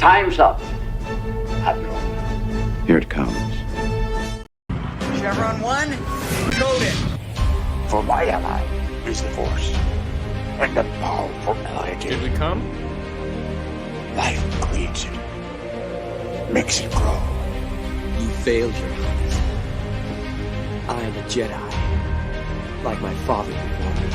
Time's up. Admiral. Here it comes. Chevron 1, coded. For my ally is the Force. And the powerful ally it Did is. we come? Life creates it. Makes it grow. You failed your Highness. I am a Jedi, like my father before me.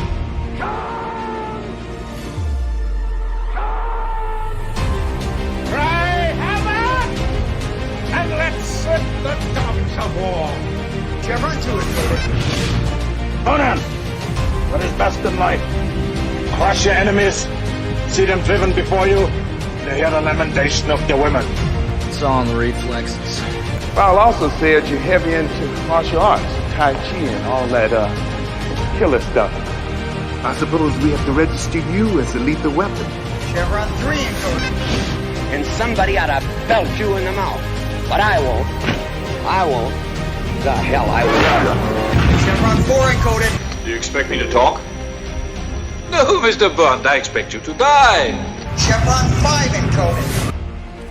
Cry hammer! And let's set the dogs of war. Chevron 2 is coded. Conan, what is best in life? Crush your enemies, see them driven before you, to hear the lamentation of the women. It's all in the reflexes. Paul also said you're heavy into martial arts, Tai Chi and all that killer stuff. I suppose we have to register you as a lethal weapon. Chevron 3 encoded. And somebody ought to belt you in the mouth. But I won't. I won't. The hell I will. Chevron 4 encoded. Do you expect me to talk? No, Mr. Bond, I expect you to die. Chevron 5 encoded.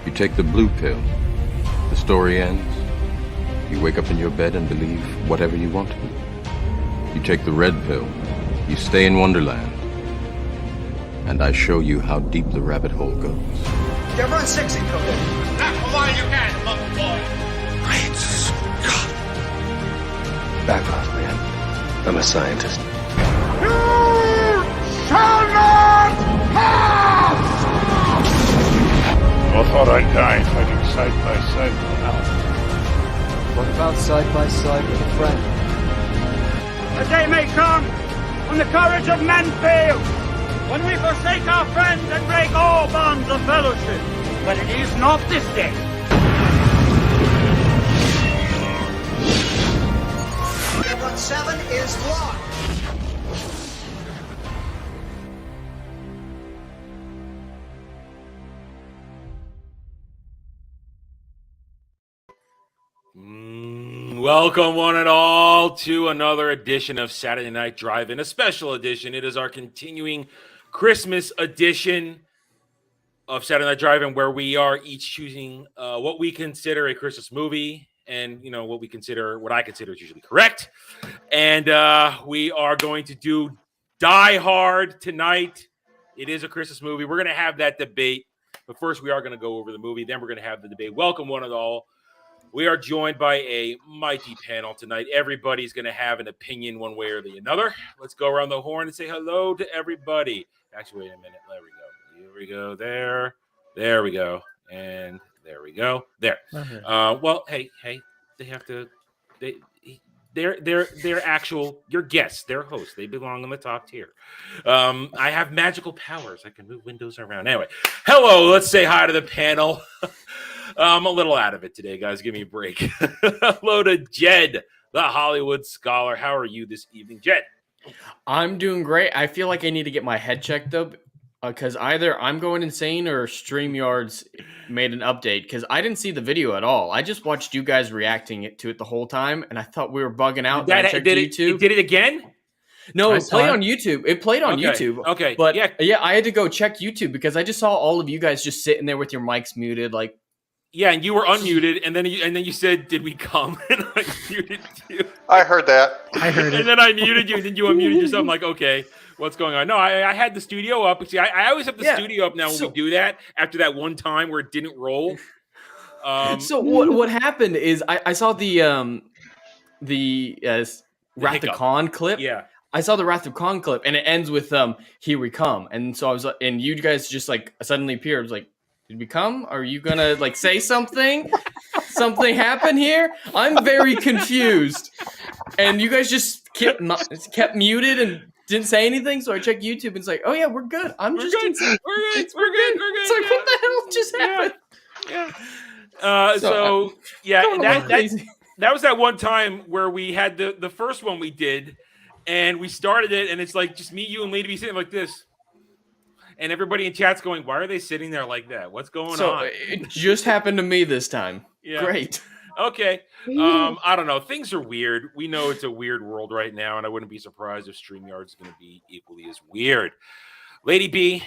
You take the blue pill. The story ends. You wake up in your bed and believe whatever you want to. You take the red pill. You stay in Wonderland. And I show you how deep the rabbit hole goes. Chevron 6 encoded. Now, come on, you can, little boy. Great Scott. Back off, man. I'm a scientist. You shall not pass! I thought I'd die fighting side by side with Al. What about side by side with a friend? A day may come when the courage of men fails, when we forsake our friends and break all bonds of fellowship. But it is not this day. Chevron 7 is locked. Welcome, one and all, to another edition of Saturday Night Drive-In, a special edition. It is our continuing Christmas edition of Saturday Night Drive-In, where we are each choosing what we consider a Christmas movie, and what I consider is usually correct. And we are going to do Die Hard tonight. It is a Christmas movie. We're going to have that debate, but first we are going to go over the movie. Then we're going to have the debate. Welcome, one and all. We are joined by a mighty panel tonight. Everybody's going to have an opinion one way or the other. Let's go around the horn and say hello to everybody. Actually, wait a minute. There we go. Here we go. There we go. And there we go. There. Okay. Well, hey, they have to. They're actual. Your guests. They're hosts. They belong on the top tier. I have magical powers. I can move windows around. Anyway, hello. Let's say hi to the panel. I'm a little out of it today, guys. Give me a break. Hello to Jed, the Hollywood scholar. How are you this evening, Jed? I'm doing great. I feel like I need to get my head checked up because either I'm going insane or StreamYard's made an update because I didn't see the video at all. I just watched you guys reacting to it the whole time, and I thought we were bugging out. Did it again? No, it played on YouTube. It played on YouTube. Okay, but yeah, I had to go check YouTube because I just saw all of you guys just sitting there with your mics muted, like. Yeah, and you were unmuted, and then you said, "Did we come?" And I muted you. I heard that. I heard it. And then I muted you, and then you unmuted yourself. I'm like, okay, what's going on? No, I had the studio up. See, I always have the studio up now when we do that. After that one time where it didn't roll. So what happened is I saw the Wrath of Khan clip. Yeah. I saw the Wrath of Khan clip, and it ends with "Here we come," and so I was, and you guys just like suddenly appeared. I was like, did we come? Are you gonna like say something? Something happened here? I'm very confused. And you guys just kept muted and didn't say anything. So I checked YouTube and it's like, oh yeah, we're good. We're good. It's like, what the hell just happened? Yeah. That was that one time where we had the first one we did, and we started it, and it's like just me, you, and Lady be sitting like this. And everybody in chat's going, why are they sitting there like that? What's going on? So it just happened to me this time. Yeah. Great. Okay. I don't know. Things are weird. We know it's a weird world right now, and I wouldn't be surprised if StreamYard is going to be equally as weird. Lady B,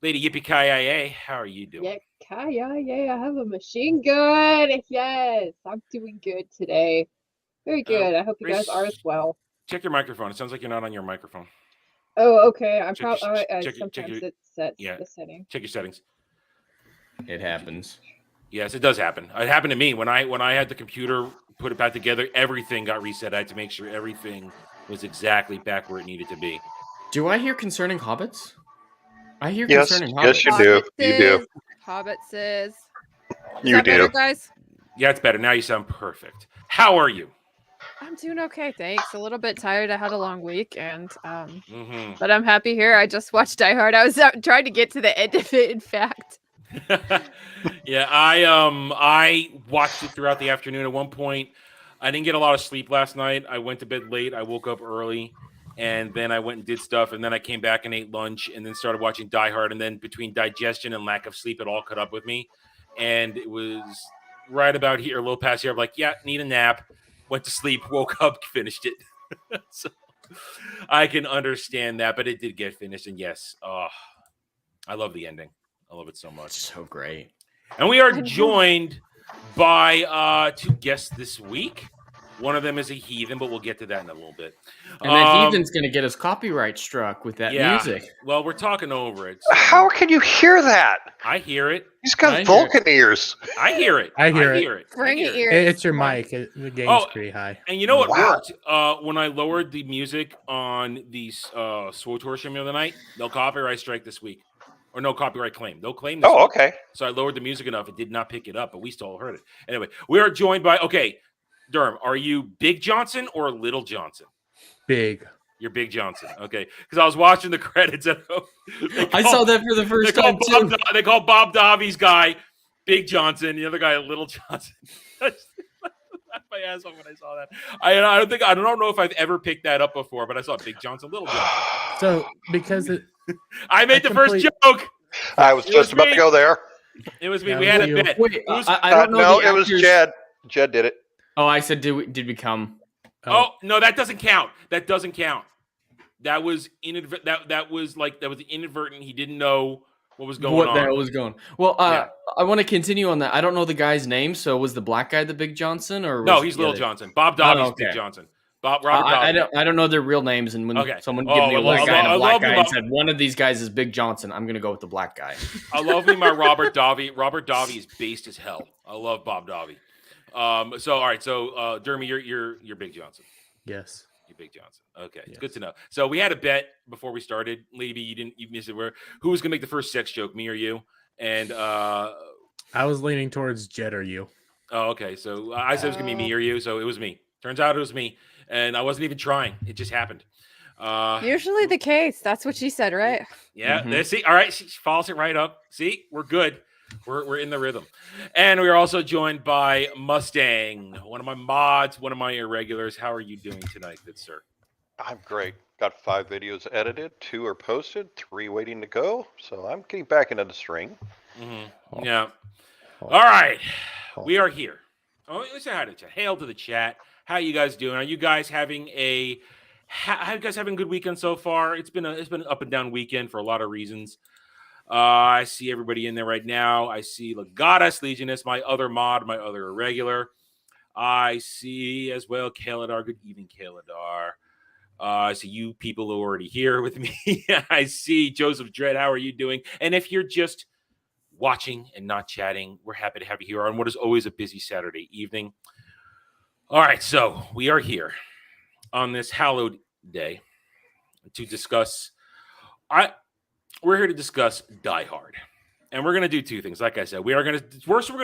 Lady Yippee-Ki-Yay, how are you doing? Hi, yeah, I have a machine gun. Yes, I'm doing good today. Very good. I hope you guys are as well. Check your microphone. It sounds like you're not on your microphone. Oh, okay. I'm Check probably check sometimes your- it sets yeah. the setting. Check your settings. It happens. Yes, it does happen. It happened to me when I had the computer put it back together. Everything got reset. I had to make sure everything was exactly back where it needed to be. Do I hear concerning hobbits? I hear Yes, concerning hobbits. yes, you do. You do. Hobbitses. Is You that better, do. guys? Yeah, it's better. Now you sound perfect. How are you? I'm doing okay, thanks. A little bit tired. I had a long week, and Mm-hmm. but I'm happy here. I just watched Die Hard. I was trying to get to the end of it. In fact, Yeah, I watched it throughout the afternoon. At one point, I didn't get a lot of sleep last night. I went to bed late. I woke up early, and then I went and did stuff, and then I came back and ate lunch, and then started watching Die Hard. And then between digestion and lack of sleep, it all caught up with me. And it was right about here, a little past here. I'm like, yeah, need a nap. Went to sleep, woke up, finished it. So I can understand that, but it did get finished. And yes, I love the ending. I love it so much. So great. And we are joined by two guests this week. One of them is a heathen, but we'll get to that in a little bit. And that heathen's going to get his copyright struck with that music. Well, we're talking over it. So How can you hear that? I hear it. He's got Vulcan ears. I hear it. I hear it. bring it here. It's your mic. The gain's pretty high. And you know what Wow. worked? When I lowered the music on the SWTOR stream the other night, no copyright strike this week. Or no copyright claim. No claim this Oh, week. okay. So I lowered the music enough. It did not pick it up, but we still heard it. Anyway, we are joined by, Durham, are you Big Johnson or Little Johnson? Big. You're Big Johnson. Okay. Because I was watching the credits. And I saw that for the first time, too. They call Bob Davi's guy Big Johnson. The other guy, Little Johnson. I laughed my ass off when I saw that. I don't know if I've ever picked that up before, but I saw Big Johnson, Little Johnson. So, because it... I made the first joke. I was just about to go there. It was me. Yeah, we had a you. bet. Wait, I don't know. No, the it was actors- Jed. Jed did it. Oh, I said, did we come? Oh no, that doesn't count. That doesn't count. That was that was inadvertent. He didn't know what was going on. What the hell was going? Well, Yeah. I want to continue on that. I don't know the guy's name. So was the black guy the Big Johnson or No, was he's the Little other- Johnson. Bob Davi's okay. Big Johnson. Robert Davi. I don't know their real names, and when Okay. someone Oh, gave me a I white love- guy and I a black love guy him. and said one of these guys is Big Johnson, I'm gonna go with the black guy. I love me my Robert Davi. Robert Davi is based as hell. I love Bob Davi. So all right, so Dermy, you're Big Johnson. Yes. You're Big Johnson. Okay, it's good to know. So we had a bet before we started. Levy, you missed it. Who was gonna make the first sex joke, me or you? And I was leaning towards Jed or you. oh, okay. So I said it was gonna be me or you. So it was me. Turns out it was me, and I wasn't even trying. It just happened. Usually the case. That's what she said, right? Yeah. See, all right. She follows it right up. See, we're good. We're in the rhythm. And we are also joined by Mustang, one of my mods, one of my irregulars. How are you doing tonight, good sir? I'm great. Got 5 videos edited, 2 are posted, 3 waiting to go. So I'm getting back into the string. Mm-hmm. Yeah. All right. We are here. Oh, let's say hi to the chat. Hail to the chat. How you guys doing? Are you guys having a good weekend so far? It's been an up and down weekend for a lot of reasons. I see everybody in there right now. I see Legatus, Legionist, my other mod, my other irregular. I see as well Kaladar. Good evening, Kaladar. I see you people who are already here with me. I see Joseph Dredd. How are you doing? And if you're just watching and not chatting, we're happy to have you here on what is always a busy Saturday evening. All right, so we are here on this hallowed day to discuss. We're here to discuss Die Hard, and we're going to do 2 things. Like I said, we're going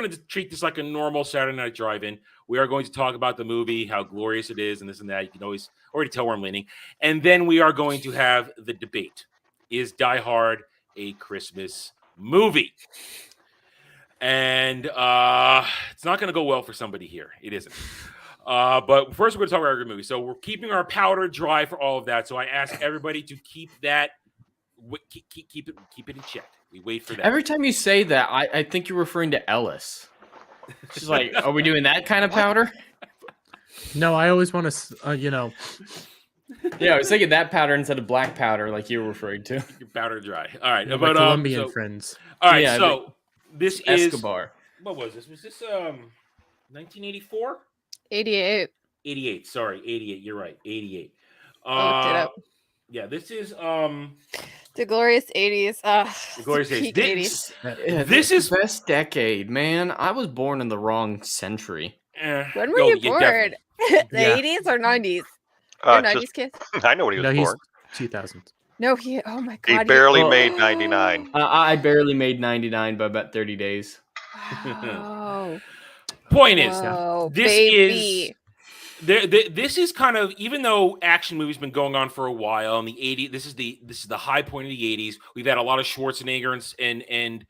to treat this like a normal Saturday night drive-in. We are going to talk about the movie, how glorious it is, and this and that. You can always already tell where I'm leaning. And then we are going to have the debate: is Die Hard a Christmas movie? And it's not going to go well for somebody here. It isn't. But first, we're going to talk about our movie. So we're keeping our powder dry for all of that. So I ask everybody to keep that. Keep it in check. We wait for that. Every time you say that, I think you're referring to Ellis. She's like, are we doing that kind of powder? No, I always want to, Yeah, I was thinking that powder instead of black powder, like you were referring to. Your powder dry. All right, my but Colombian friends. All right, Yeah, so This is Escobar. What was this? Was this 1984? 88. 88. Sorry, 88. You're right. 88. I looked it up. Yeah, this is The glorious 80s. the glorious peak 80s. 80s. Yeah, This is best decade, man. I was born in the wrong century. When were you born? definitely- The Yeah. 80s or 90s? You're 90s kids? I know what he was born. 2000s. No, oh my He god. barely made 99. I barely made 99 by about 30 days. Oh. Point is, Whoa, this baby. this is kind of, even though action movies been going on for a while in the 80s, this is the high point of the 80s. We've had a lot of Schwarzenegger and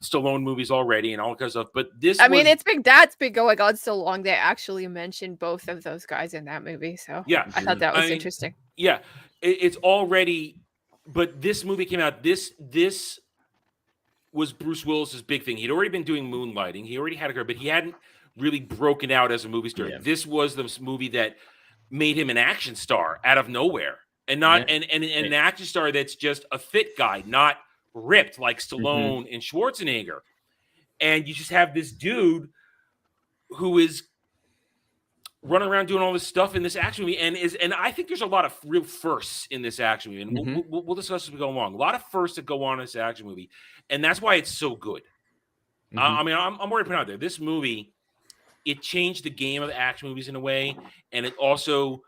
Stallone movies already and all that kind of stuff. But this, I mean, that's been going on so long they actually mentioned both of those guys in that movie. So yeah, I thought that was I mean, interesting. Yeah, it's already. But this movie came out. This was Bruce Willis's big thing. He'd already been doing moonlighting. He already had a career, but he hadn't really broken out as a movie star. Yeah. This was the movie that made him an action star out of nowhere, and not and an action star that's just a fit guy, not ripped like Stallone and Schwarzenegger. And you just have this dude who is running around doing all this stuff in this action movie, and I think there's a lot of real firsts in this action movie, and we'll discuss as we go along. A lot of firsts that go on in this action movie, and that's why it's so good. I mean, I'm already putting out there. This movie, it changed the game of action movies in a way, and it also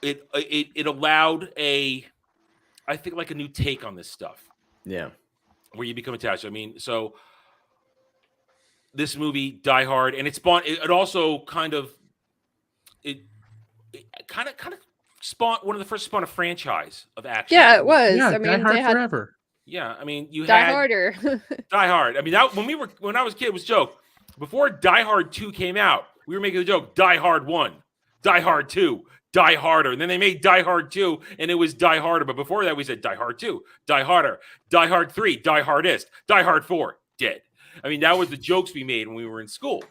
it allowed I think like a new take on this stuff. Yeah, where you become attached. I mean, so this movie, Die Hard, and it spawned. It also kind of spawned one of the first spawned a franchise of action. Yeah, it was. Yeah, I mean, Die Hard they had forever. Yeah, I mean, you Die had Harder. Die Hard. I mean, that when I was a kid, it was a joke. Before Die Hard 2 came out, we were making the joke: Die Hard 1, Die Hard 2, Die Harder. And then they made Die Hard 2, and it was Die Harder. But before that, we said Die Hard 2, Die Harder, Die Hard 3, Die Hardest, Die Hard 4, dead. I mean, that was the jokes we made when we were in school.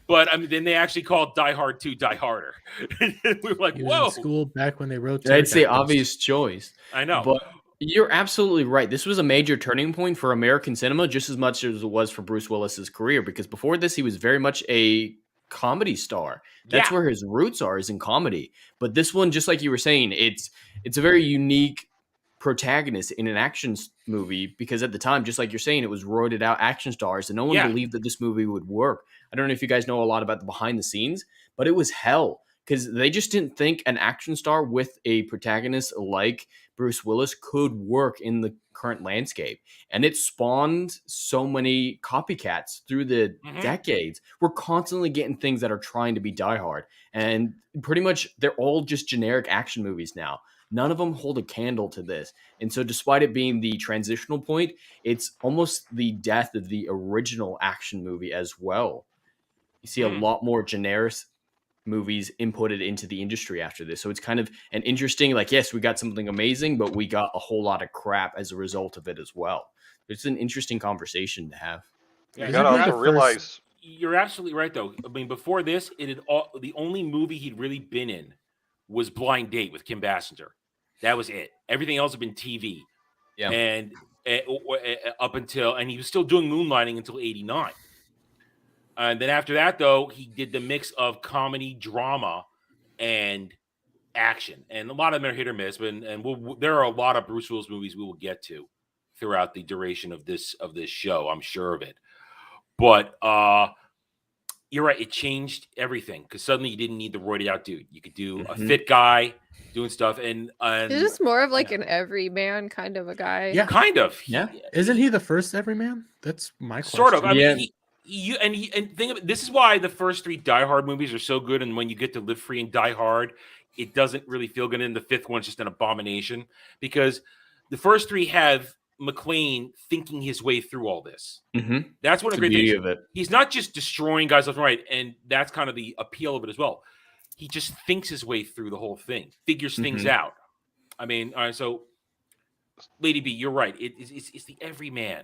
But I mean, then they actually called Die Hard 2 Die Harder. We were like, whoa. In school back when they wrote. That's the obvious choice. I know. But you're absolutely right. This was a major turning point for American cinema, just as much as it was for Bruce Willis's career, because before this, he was very much a comedy star. That's where his roots are, is in comedy. But this one, just like you were saying, it's a very unique protagonist in an action movie, because at the time, just like you're saying, it was roided out action stars, and no one believed that this movie would work. I don't know if you guys know a lot about the behind the scenes, but it was hell, because they just didn't think an action star with a protagonist like Bruce Willis could work in the current landscape. And it spawned so many copycats through the decades. We're constantly getting things that are trying to be Die Hard. And pretty much they're all just generic action movies now. None of them hold a candle to this. And so despite it being the transitional point, it's almost the death of the original action movie as well. You see a lot more generic movies inputted into the industry after this. So it's kind of an interesting, like, yes, we got something amazing, but we got a whole lot of crap as a result of it as well. It's an interesting conversation to have. Yeah, You gotta also realize. You're absolutely right, though. I mean, before this, the only movie he'd really been in was Blind Date with Kim Basinger. That was it. Everything else had been TV. Yeah. And up until, and he was still doing moonlighting until 89. And then after that, though, he did the mix of comedy, drama, and action. And a lot of them are hit or miss. But there are a lot of Bruce Willis movies we will get to throughout the duration of this show. I'm sure of it. But you're right. It changed everything, because suddenly you didn't need the roided out dude. You could do a fit guy doing stuff. And Is this more of like an everyman kind of a guy? Yeah, kind of. Yeah. Isn't he the first everyman? That's my question. Sort of. I mean, and think of it, this is why the first 3 Die Hard movies are so good, and when you get to Live Free and Die Hard, it doesn't really feel good. And the 5th one's just an abomination, because the first 3 have McClane thinking his way through all this. That's one of the great things of it. He's not just destroying guys left and right, and that's kind of the appeal of it as well. He just thinks his way through the whole thing, figures things out. I mean, all right, so Lady B, you're right. It's the everyman.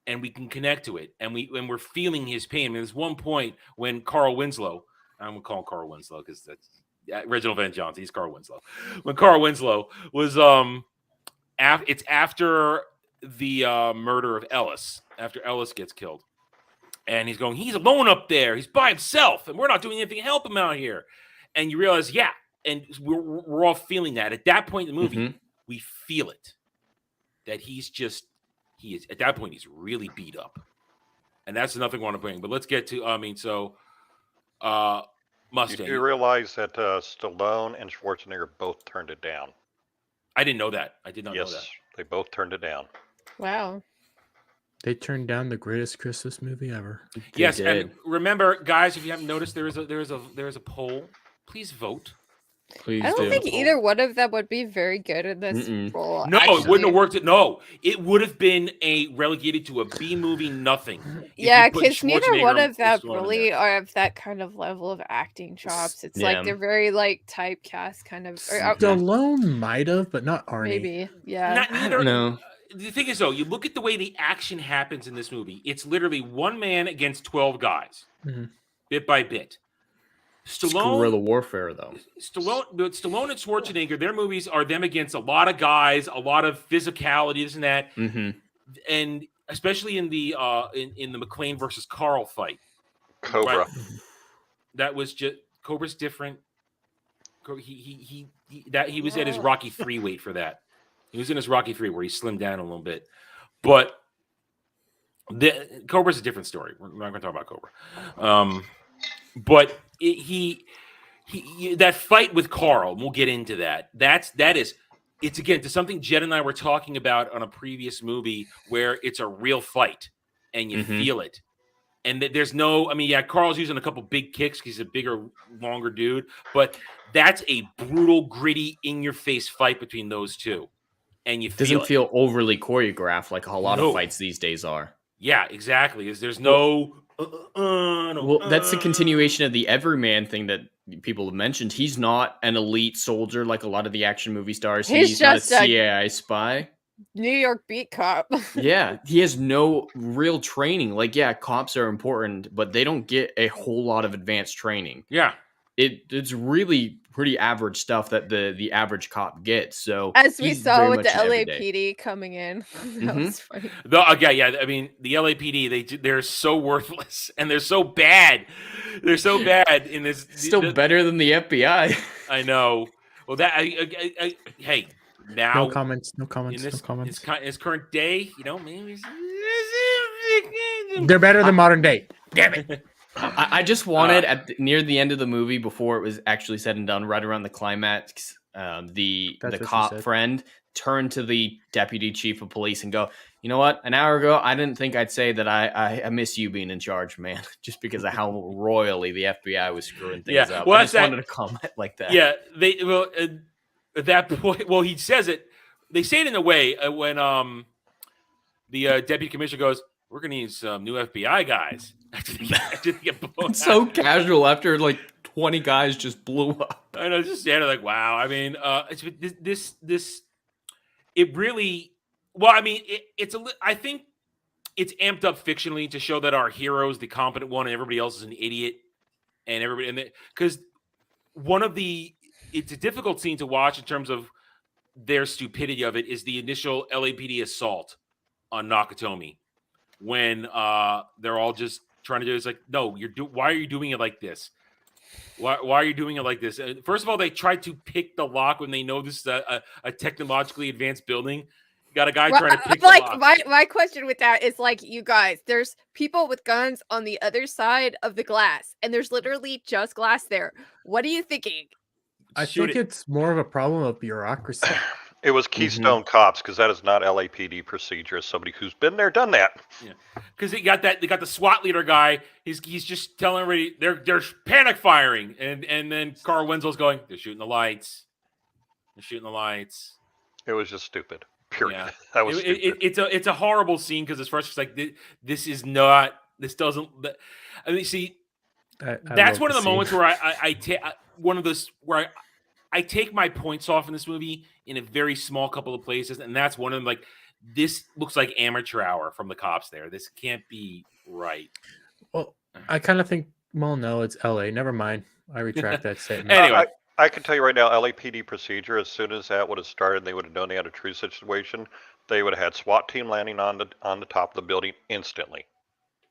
And we can connect to it, and we're feeling his pain. I mean, there's one point when Carl Winslow, I'm gonna call him Carl Winslow because that's Reginald Van Johnson. He's Carl Winslow. When Carl Winslow was it's after the murder of Ellis after Ellis gets killed. And he's going, he's alone up there. He's by himself, and we're not doing anything to help him out here. And you realize, yeah, and we're all feeling that. At that point in the movie, we feel it. That he is, at that point, he's really beat up. And that's another thing I want to bring. But let's get to, Mustang. You realize that Stallone and Schwarzenegger both turned it down. I didn't know that. I did not know that. Yes, they both turned it down. Wow. They turned down the greatest Christmas movie ever. Yes, and remember, guys, if you haven't noticed, there is a poll. Please vote. Please I don't think either one of them would be very good in this role. No, actually. it wouldn't have worked. No, it would have been relegated to a B movie. Nothing. Yeah, because neither one of them Stallone in really there. are of that kind of level of acting chops. It's like they're very like typecast kind of. Stallone might have, but not Arnie. Maybe, yeah. Not I neither. don't know. The thing is, though, you look at the way the action happens in this movie. It's literally one man against 12 guys, bit by bit. Guerrilla warfare, though. Stallone and Schwarzenegger, their movies are them against a lot of guys, a lot of physicality, this and that, and especially in the McClane versus Carl fight, Cobra. right? That was just Cobra's different. He was at his Rocky 3 weight for that. He was in his Rocky 3 where he slimmed down a little bit, but Cobra's a different story. We're not going to talk about Cobra, but. That fight with Carl, and we'll get into that. It's again to something Jed and I were talking about on a previous movie where it's a real fight and you feel it. And there's no, Carl's using a couple big kicks because he's a bigger, longer dude, but that's a brutal, gritty, in-your-face fight between those two. And you doesn't feel overly choreographed like a lot of fights these days are. Yeah, exactly. There's no. That's the continuation of the everyman thing that people have mentioned. He's not an elite soldier like a lot of the action movie stars. He's not a CIA spy. New York beat cop. Yeah, he has no real training. Like, yeah, cops are important, but they don't get a whole lot of advanced training. Yeah. It's really pretty average stuff that the average cop gets. So as we saw with the LAPD coming in, that was funny. The LAPD they're so worthless and they're so bad. They're so bad in this. Still better than the FBI. I know. Well, hey, now no comments. In this current day, maybe they're better than modern day. Damn it. I just wanted near the end of the movie, before it was actually said and done, right around the climax, the cop friend turned to the deputy chief of police and go, "You know what? An hour ago, I didn't think I'd say that I miss you being in charge, man, just because of how royally the FBI was screwing things up." Well, I just wanted to comment like that. Yeah, at that point, well, he says it. They say it in a way when the deputy commissioner goes, "We're going to need some new FBI guys." It's so casual after like 20 guys just blew up. I know, just standing like, wow. I mean, it really, well, I mean, I think it's amped up fictionally to show that our hero's the competent one and everybody else is an idiot, and because it's a difficult scene to watch in terms of their stupidity of it is the initial LAPD assault on Nakatomi when they're all just trying to do. It's like, no, why are you doing it like this? Why are you doing it like this? First of all, they tried to pick the lock when they know this is a technologically advanced building. You got a guy trying to pick the lock. My question with that is like, you guys, there's people with guns on the other side of the glass, and there's literally just glass there. What are you thinking? I think it's more of a problem of bureaucracy. It was Keystone Cops, because that is not LAPD procedure. As somebody who's been there, done that. Yeah, because they got the SWAT leader guy. He's just telling everybody they're panic firing, and then Carl Wenzel's going, they're shooting the lights. They're shooting the lights. It was just stupid. Period. Yeah. That was stupid. It's a horrible scene because it's first it's like this is not. This doesn't. I mean, see, that's one of the moments where I take one of those where I take my points off in this movie in a very small couple of places, and that's one of them. Like, this looks like amateur hour from the cops there. This can't be right. Well, I kind of think, well, no, it's LA. Never mind. I retract that statement. Anyway. I can tell you right now, LAPD procedure, as soon as that would have started, they would have known they had a true situation. they would have had SWAT team landing on the top of the building instantly.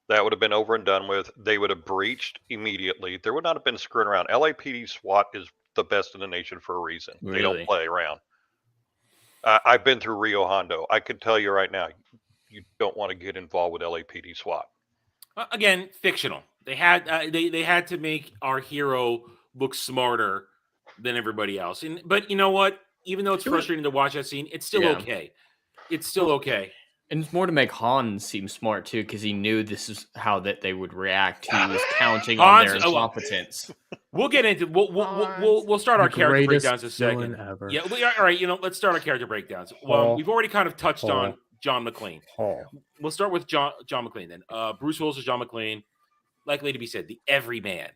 That would have been over and done with. They would have breached immediately. There would not have been screwing around. LAPD SWAT is the best in the nation for a reason. They don't Really? play around. I've been through Rio Hondo. I can tell you right now, you don't want to get involved with LAPD SWAT. Again, fictional. They had they had to make our hero look smarter than everybody else. But you know what? Even though it's frustrating to watch that scene, it's still okay. It's still okay. And it's more to make Han seem smart too, because he knew this is how that they would react. He was counting on their incompetence. We'll get into we'll start our character breakdowns in a second. Ever. Yeah, all right. Let's start our character breakdowns. Well, we've already kind of touched on John McClane. We'll start with John McClane then. Bruce Willis is John McClane. Like Lady B said, the everyman.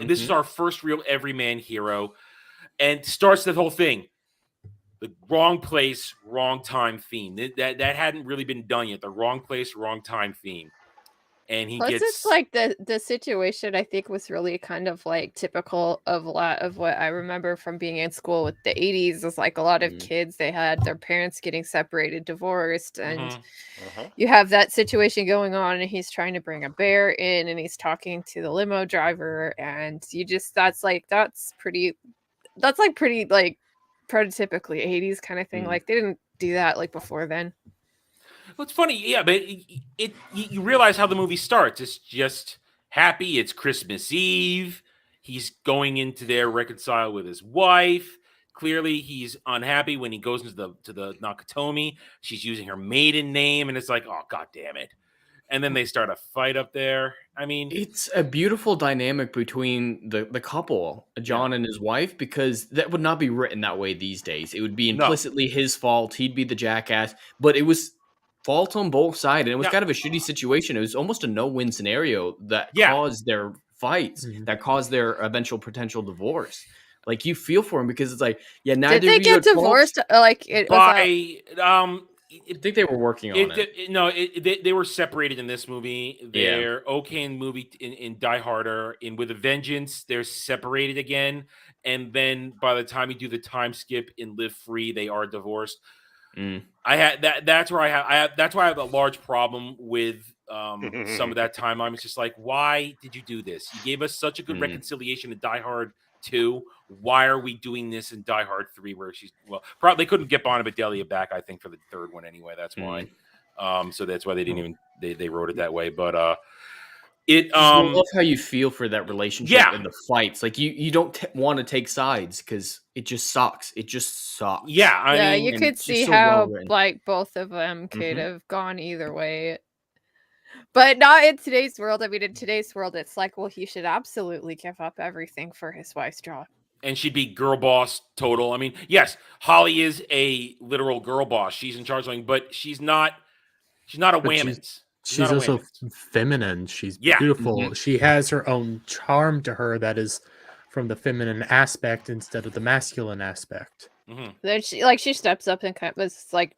This is our first real everyman hero, and starts the whole thing. The wrong place, wrong time theme. That hadn't really been done yet. The wrong place, wrong time theme. And he Plus, gets it's like the situation I think was really kind of like typical of a lot of what I remember from being in school with the 80s. Is like a lot of kids, they had their parents getting separated, divorced, and you have that situation going on, and he's trying to bring a bear in, and he's talking to the limo driver, and you just that's pretty like prototypically 80s kind of thing. Like they didn't do that like before then. Well, it's funny, yeah, but you realize how the movie starts. It's just happy. It's Christmas Eve. He's going into there reconcile with his wife. Clearly, he's unhappy when he goes into the Nakatomi. She's using her maiden name, and it's like, oh, God damn it. And then they start a fight up there. I mean, it's a beautiful dynamic between the couple, John and his wife, because that would not be written that way these days. It would be implicitly his fault. He'd be the jackass, but it was fault on both sides, and it was kind of a shitty situation. It was almost a no-win scenario that caused their fights, that caused their eventual potential divorce. Like, you feel for him because it's like, neither. Did they get divorced? Like, I think they were working on it. They were separated in this movie. They're okay in movie in Die Harder. In With a Vengeance, they're separated again. And then by the time you do the time skip in Live Free, they are divorced. I had that's why I have a large problem with some of that timeline. It's just like, why did you do this? You gave us such a good reconciliation in Die Hard 2. Why are we doing this in Die Hard 3 where she's probably they couldn't get Bonnie Bedelia back, I think, for the third one anyway. That's why. So that's why they didn't even they wrote it that way. But I love how you feel for that relationship and the fights. Like you don't want to take sides because it just sucks. It just sucks. Yeah, I mean, you could see how like both of them could have gone either way. But not in today's world. I mean, in today's world, it's like, well, he should absolutely give up everything for his wife's job. And she'd be girl boss total. I mean, yes, Holly is a literal girl boss. She's in charge of something, but she's not a whammons. She's also feminine. She's beautiful. She has her own charm to her that is from the feminine aspect instead of the masculine aspect. Then she steps up and kind of was like,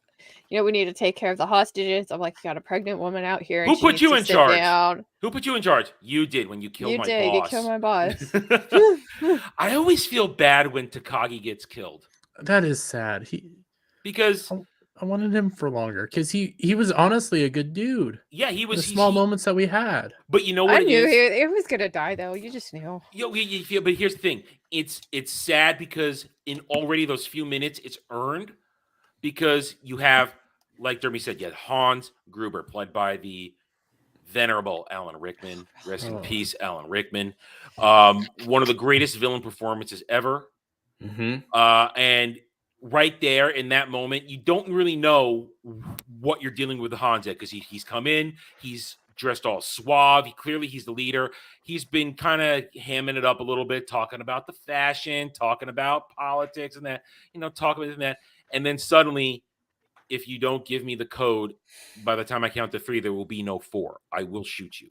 we need to take care of the hostages. I'm like, you got a pregnant woman out here. Who put you in charge? Who put you in charge? You did when you killed my boss. You killed my boss. I always feel bad when Takagi gets killed. That is sad. Because I wanted him for longer because he was honestly a good dude. Yeah, he was. The small moments that we had. But you know what? I knew he was gonna die though. You just knew. You feel, but here's the thing: it's sad because in already those few minutes, it's earned because you have, like Dermy said, you had Hans Gruber, played by the venerable Alan Rickman. Rest in peace, Alan Rickman. One of the greatest villain performances ever. And right there in that moment, you don't really know what you're dealing with Hans yet because he's come in, he's dressed all suave. He's the leader. He's been kind of hamming it up a little bit, talking about the fashion, talking about politics and that, talking about that. And then suddenly, if you don't give me the code, by the time I count to 3, there will be no 4. I will shoot you.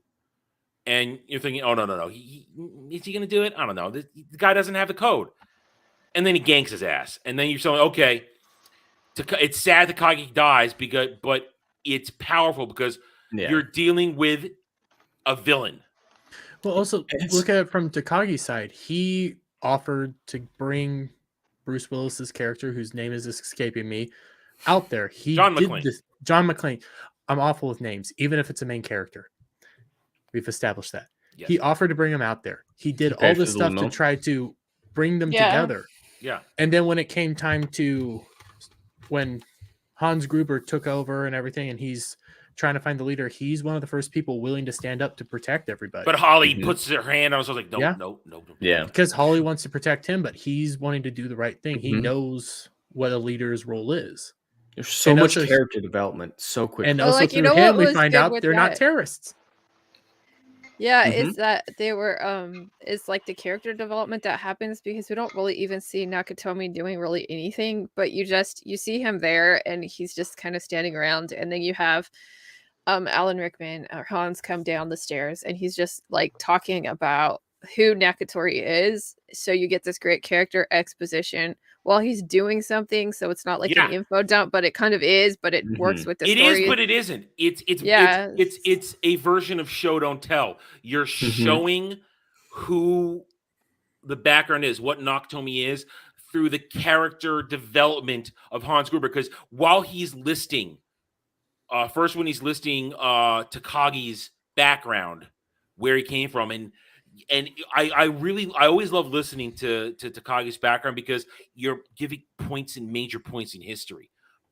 And you're thinking, oh, no. Is he going to do it? I don't know. The guy doesn't have the code. And then he ganks his ass. And then you're saying, okay, it's sad Takagi dies, but it's powerful because you're dealing with a villain. Well, also, look at it from Takagi's side. He offered to bring Bruce Willis's character, whose name is escaping me, out there. He John did McClane. this. John McClane. I'm awful with names, even if it's a main character. We've established that. Yes. He offered to bring him out there. He did all this stuff to try to bring them together. Yeah. And then when it came time to when Hans Gruber took over and everything, and he's trying to find the leader, he's one of the first people willing to stand up to protect everybody. But Holly puts her hand. I was like, no, Yeah. no. Yeah. Because Holly wants to protect him, but he's wanting to do the right thing. He knows what a leader's role is. There's so And much also- character development so quick. And Well, also like, you through know him, what we was find good out with they're not that? terrorists. Yeah, is that they were it's like the character development that happens because we don't really even see Nakatomi doing really anything, but you see him there and he's just kind of standing around, and then you have Alan Rickman or Hans come down the stairs and he's just like talking about who Nakatori is. So you get this great character exposition while he's doing something. So it's not like an info dump, but it kind of is, but it works with the It story. is, but it isn't. It's a version of show don't tell. You're showing who the background is, what Nakatomi is, through the character development of Hans Gruber. Because while he's listing, first when he's listing Takagi's background, where he came from, and I always love listening to Takagi's background because you're giving major points in history.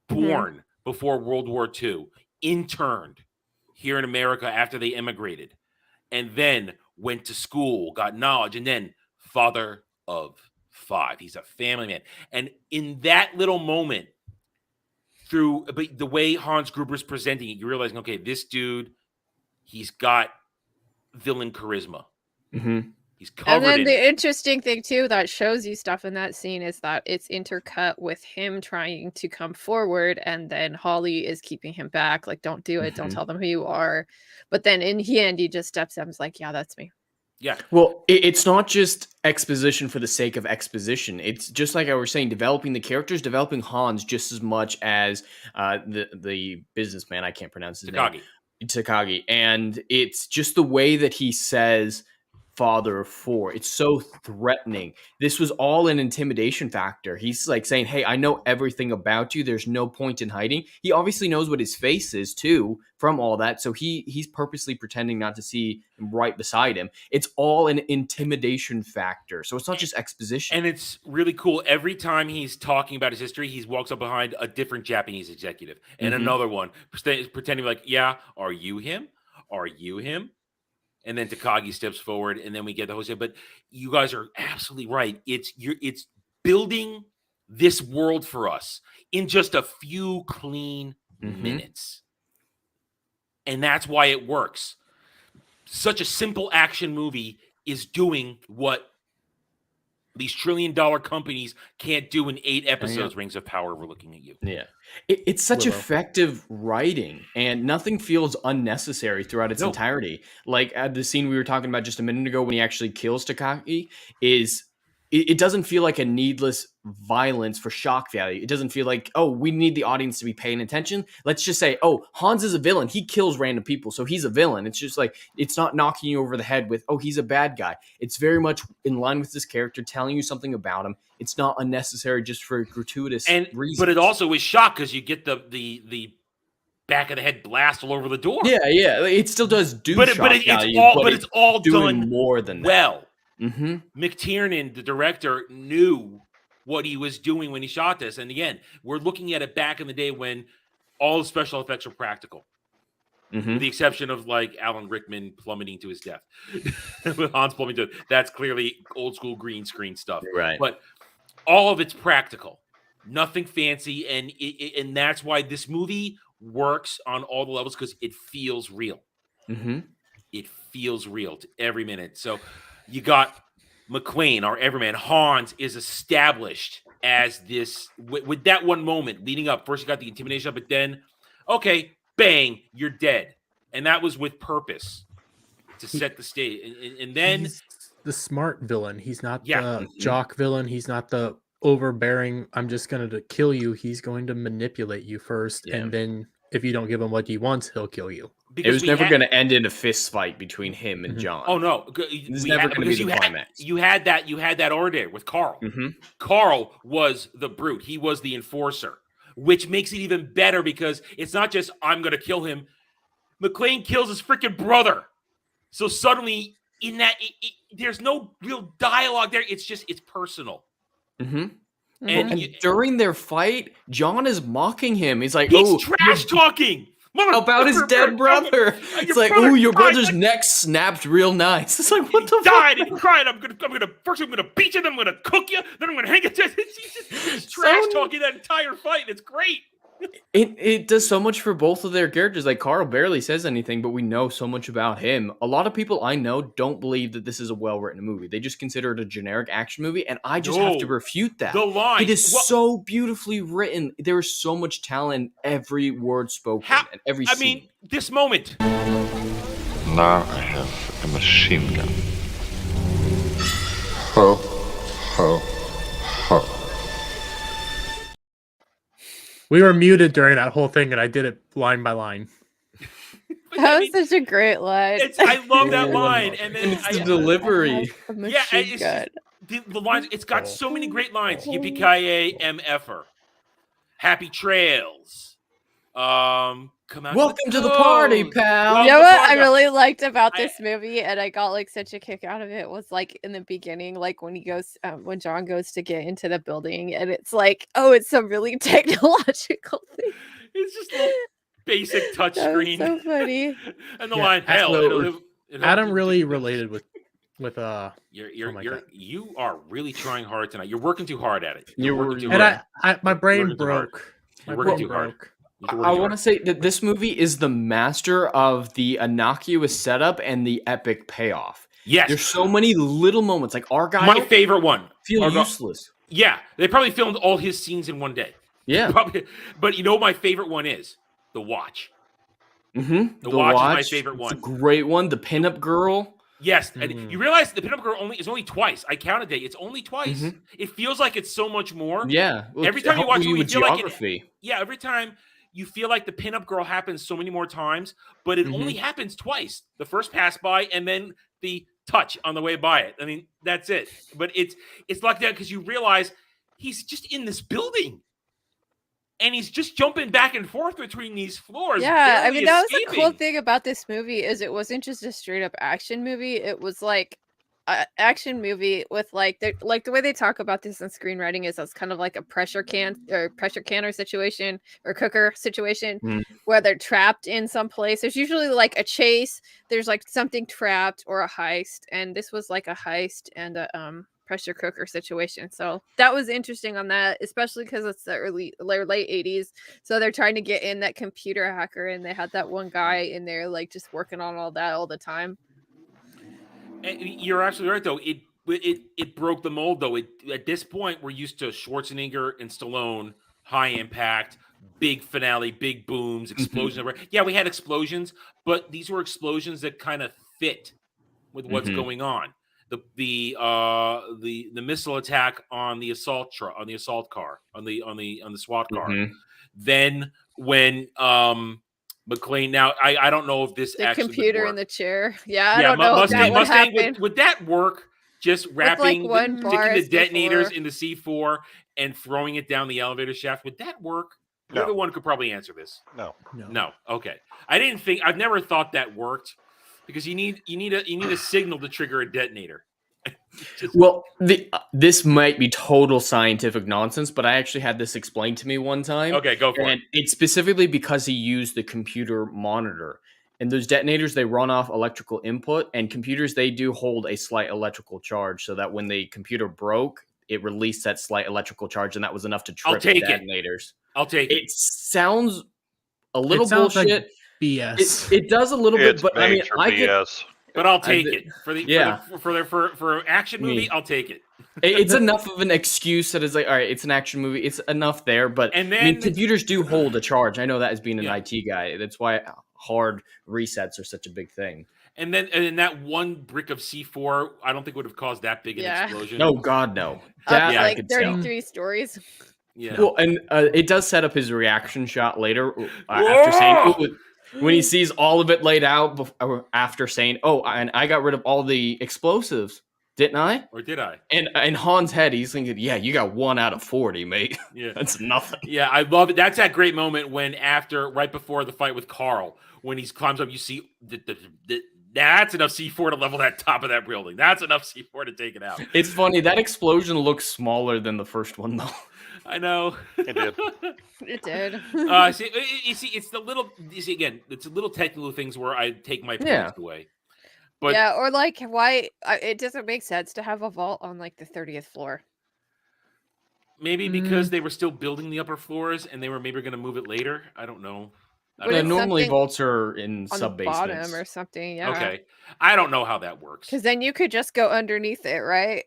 Born before World War II, interned here in America after they immigrated, and then went to school, got knowledge, and then father of 5. He's a family man. And in that little moment, through the way Hans Gruber is presenting it, you're realizing, okay, this dude, he's got villain charisma. He's covered And then in the interesting thing too that shows you stuff in that scene is that it's intercut with him trying to come forward, and then Holly is keeping him back, like, don't do it, don't tell them who you are. But then in the end, he just steps up and is like, yeah, that's me. Yeah. Well, it's not just exposition for the sake of exposition. It's just like I was saying, developing the characters, developing Hans just as much as the businessman. I can't pronounce his name. Takagi. And it's just the way that he says father of 4. It's so threatening. This was all an intimidation factor. He's like saying, hey, I know everything about you. There's no point in hiding. He obviously knows what his face is too from all that. So he's purposely pretending not to see him right beside him. It's all an intimidation factor. So it's not just exposition. And it's really cool. Every time he's talking about his history, he walks up behind a different Japanese executive and another one pretending like, yeah, are you him? Are you him? And then Takagi steps forward, and then we get the whole thing. But you guys are absolutely right. It's building this world for us in just a few clean minutes. And that's why it works. Such a simple action movie is doing what these trillion-dollar companies can't do in 8 episodes. Rings of Power, we're looking at you. Yeah. It's such effective writing, and nothing feels unnecessary throughout its entirety. Like the scene we were talking about just a minute ago when he actually kills Takagi it doesn't feel like a needless violence for shock value. It doesn't feel like, oh, we need the audience to be paying attention. Let's just say, oh, Hans is a villain. He kills random people, so he's a villain. It's just like, it's not knocking you over the head with, oh, he's a bad guy. It's very much in line with this character, telling you something about him. It's not unnecessary just for gratuitous reasons. But it also is shock because you get the back of the head blast all over the door. Yeah. It still does do but shock value, it's all doing done more than that. well. McTiernan, the director, knew what he was doing when he shot this. And again, we're looking at it back in the day when all the special effects were practical. With the exception of like Alan Rickman plummeting to his death. With Hans plummeting to that's clearly old school green screen stuff. Right. But all of it's practical. Nothing fancy. And that's why this movie works on all the levels because it feels real. It feels real to every minute. So you got McClane, our everyman. Hans is established as this with that one moment leading up. First, you got the intimidation, but then, okay, bang, you're dead, and that was with purpose to set the stage. And then he's the smart villain. He's not the jock villain. He's not the overbearing. I'm just going to kill you. He's going to manipulate you first, and then if you don't give him what he wants, he'll kill you. Because it was never going to end in a fist fight between him and John. Oh no, this is never going to be the climax. You had that order with Carl. Carl was the brute. He was the enforcer. which makes it even better because it's not just I'm going to kill him. McClane kills his freaking brother. So suddenly in that, there's no real dialogue there. It's personal. Mm-hmm. And during their fight, John is mocking him. He's like, he's trash talking about his dead brother. It's like, oh, your brother's neck snapped real nice. It's like, what the fuck? He died and he cried. I'm gonna beat you, then I'm gonna cook you, then I'm gonna hang you. He's trash talking that entire fight. It's great. It does so much for both of their characters. Like Carl barely says anything, but we know so much about him. A lot of people I know don't believe that this is a well-written movie. They just consider it a generic action movie, and I just have to refute that. The line. It is so beautifully written. There is so much talent, every word spoken, and every scene. I mean, this moment. Now I have a machine gun. Ho, ho, ho. We were muted during that whole thing, and I did it line by line. That was such a great line. I love that line, and then it's the delivery. Yeah, it's just, the lines. It's got so many great lines. Yippee-ki-yay, MFer. Happy trails. Come out. Welcome to the party, pal. You know what I really liked about this movie, and I got like such a kick out of it, was like in the beginning, like when he goes, when John goes to get into the building, and it's like, oh, it's some really technological thing. It's just a basic touchscreen. So funny. And the line, hell, Adam really related with you are really trying hard tonight. You're working too hard at it. You're working too hard. And my brain broke. You're working too hard. I want to say that this movie is the master of the innocuous setup and the epic payoff. Yes. There's so many little moments. Like Argyle. My favorite one. Feel useless. Yeah. They probably filmed all his scenes in one day. Yeah. Probably, but you know what my favorite one is? The Watch. Mm-hmm. The Watch is my favorite one. It's a great one. The pinup girl. Yes. And you realize the pinup girl is only twice. I counted it. It's only twice. Mm-hmm. It feels like it's so much more. Yeah. Well, every time you watch it, you feel like every time you feel like the pinup girl happens so many more times, but it only happens twice. The first pass by and then the touch on the way by it. I mean, that's it. But it's like that because you realize he's just in this building. And he's just jumping back and forth between these floors. Yeah, I mean, that was the escaping. cool thing about this movie is it wasn't just a straight up action movie. It was like an action movie with like the way they talk about this in screenwriting is it's kind of like a pressure canner situation or cooker situation where they're trapped in some place. There's usually like a chase. There's like something trapped or a heist, and this was like a heist and a pressure cooker situation. So that was interesting on that, especially because it's the late 80s. So they're trying to get in that computer hacker, and they had that one guy in there like just working on all that all the time. And you're absolutely right, though. It broke the mold, though. At this point, we're used to Schwarzenegger and Stallone, high impact, big finale, big booms, explosions. Yeah, we had explosions, but these were explosions that kind of fit with what's going on. The missile attack on the assault car, on the SWAT car. Then when McClane, now I don't know if this the actually computer in the chair. Yeah, I don't know if that would happen. Would that work? Just wrapping, like sticking the detonators in the C4 and throwing it down the elevator shaft. Would that work? No. You're the one who could probably answer this. No. Okay. I've never thought that worked. Because you need a signal to trigger a detonator. Well, this might be total scientific nonsense, but I actually had this explained to me one time. Okay, go for it. It's specifically because he used the computer monitor. And those detonators, they run off electrical input, and computers, they do hold a slight electrical charge, so that when the computer broke, it released that slight electrical charge, and that was enough to trip the detonators. I'll take it. It sounds a little bullshit. Like BS. It does a little bit, but I mean, BS. But I'll take it for an action movie. I'll take it. It's enough of an excuse that is like, all right, it's an action movie. It's enough there, but I mean, computers do hold a charge. I know that as being an IT guy. That's why hard resets are such a big thing. And then that one brick of C4, I don't think would have caused that big an explosion. No, God, no. That like 33 stories. Yeah. Well, and it does set up his reaction shot later after saying. When he sees all of it laid out after saying, "Oh, and I got rid of all the explosives," Didn't I? Or did I? And in Han's head, he's thinking, yeah, you got 1 out of 40, mate. Yeah. That's nothing. Yeah, I love it. That's that great moment when right before the fight with Carl, when he climbs up, you see that's enough C4 to level that top of that building. That's enough C4 to take it out. It's funny. That explosion looks smaller than the first one, though. I know. It did. It did. It's the little. You see, again, it's the little technical things where I take my points away. But yeah, or like why it doesn't make sense to have a vault on like the 30th floor. Maybe because they were still building the upper floors and they were maybe going to move it later. I don't know. Normally vaults are in sub basements. Bottom or something. Yeah. Okay. I don't know how that works. Because then you could just go underneath it, right?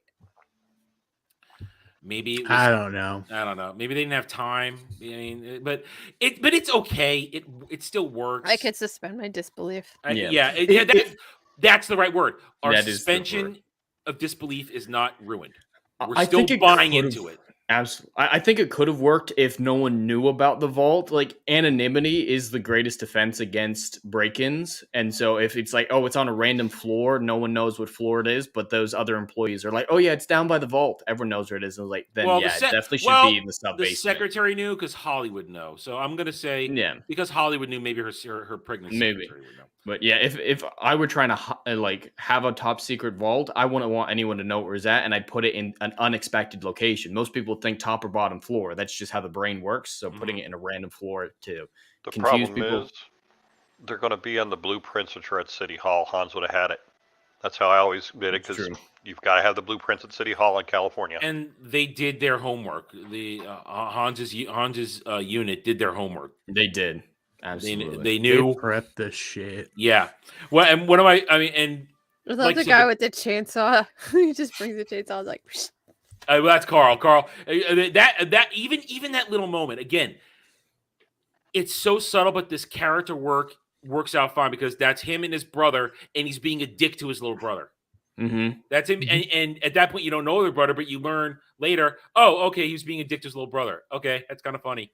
Maybe it was, I don't know. Maybe they didn't have time. I mean, but it's okay. It still works. I could suspend my disbelief. That's the right word. Our suspension of disbelief is not ruined. We're still buying into it. Absolutely. I think it could have worked if no one knew about the vault. Like, anonymity is the greatest defense against break-ins. And so if it's like, oh, it's on a random floor, no one knows what floor it is, but those other employees are like, oh, yeah, it's down by the vault. Everyone knows where it is. And like, then, it definitely should be in the sub-basement. The secretary knew because Holly would know. So I'm going to say, because Hollywood knew, maybe her pregnancy secretary would know. But yeah, if I were trying to like have a top secret vault, I wouldn't want anyone to know where it's at, and I'd put it in an unexpected location. Most people think top or bottom floor. That's just how the brain works. So putting it in a random floor to confuse people. Is they're going to be on the blueprints which are at City Hall. Hans would have had it. That's how I always did it, because you've got to have the blueprints at City Hall in California. And they did their homework. The Hans's unit did their homework. They did. Absolutely. They knew. They prepped the shit. Yeah. Well, and what am I mean, and I thought the guy with the chainsaw, he just brings the chainsaw. I was like, well, that's Carl. That even that little moment, again, it's so subtle, but this character works out fine because that's him and his brother, and he's being a dick to his little brother. Mm-hmm. That's him, and at that point, you don't know their brother, but you learn later. Oh, okay, he was being a dick to his little brother. Okay, that's kind of funny.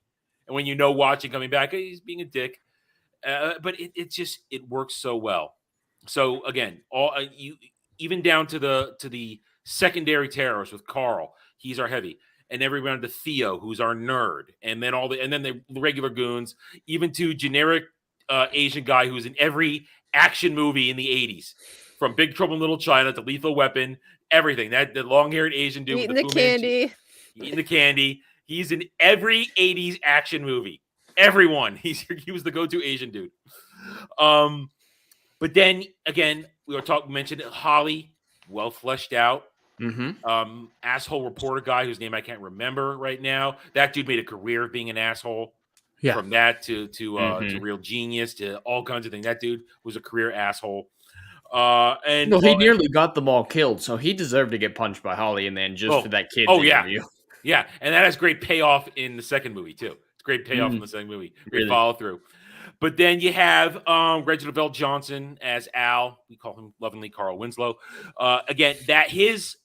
And when you know, watching coming back, hey, he's being a dick. But it works so well. So again, even down to the secondary terrorists with Carl, he's our heavy, and everyone to Theo, who's our nerd, and then the regular goons, even to generic Asian guy who's in every action movie in the 80s, from Big Trouble in Little China to Lethal Weapon, everything. That the long-haired Asian dude eating with the candy. Eating the candy. He's in every 80s action movie. Everyone. He was the go-to Asian dude. But then again, we mentioned Holly, well fleshed out. Mm-hmm. Asshole reporter guy whose name I can't remember right now. That dude made a career of being an asshole. Yeah. From that to Real Genius to all kinds of things. That dude was a career asshole. He nearly got them all killed, so he deserved to get punched by Holly, and then for that kid's interview. Yeah, and that has great payoff in the second movie, too. It's great payoff in the second movie. Great follow-through. But then you have Reginald Bell Johnson as Al. We call him lovingly Carl Winslow. Again, that his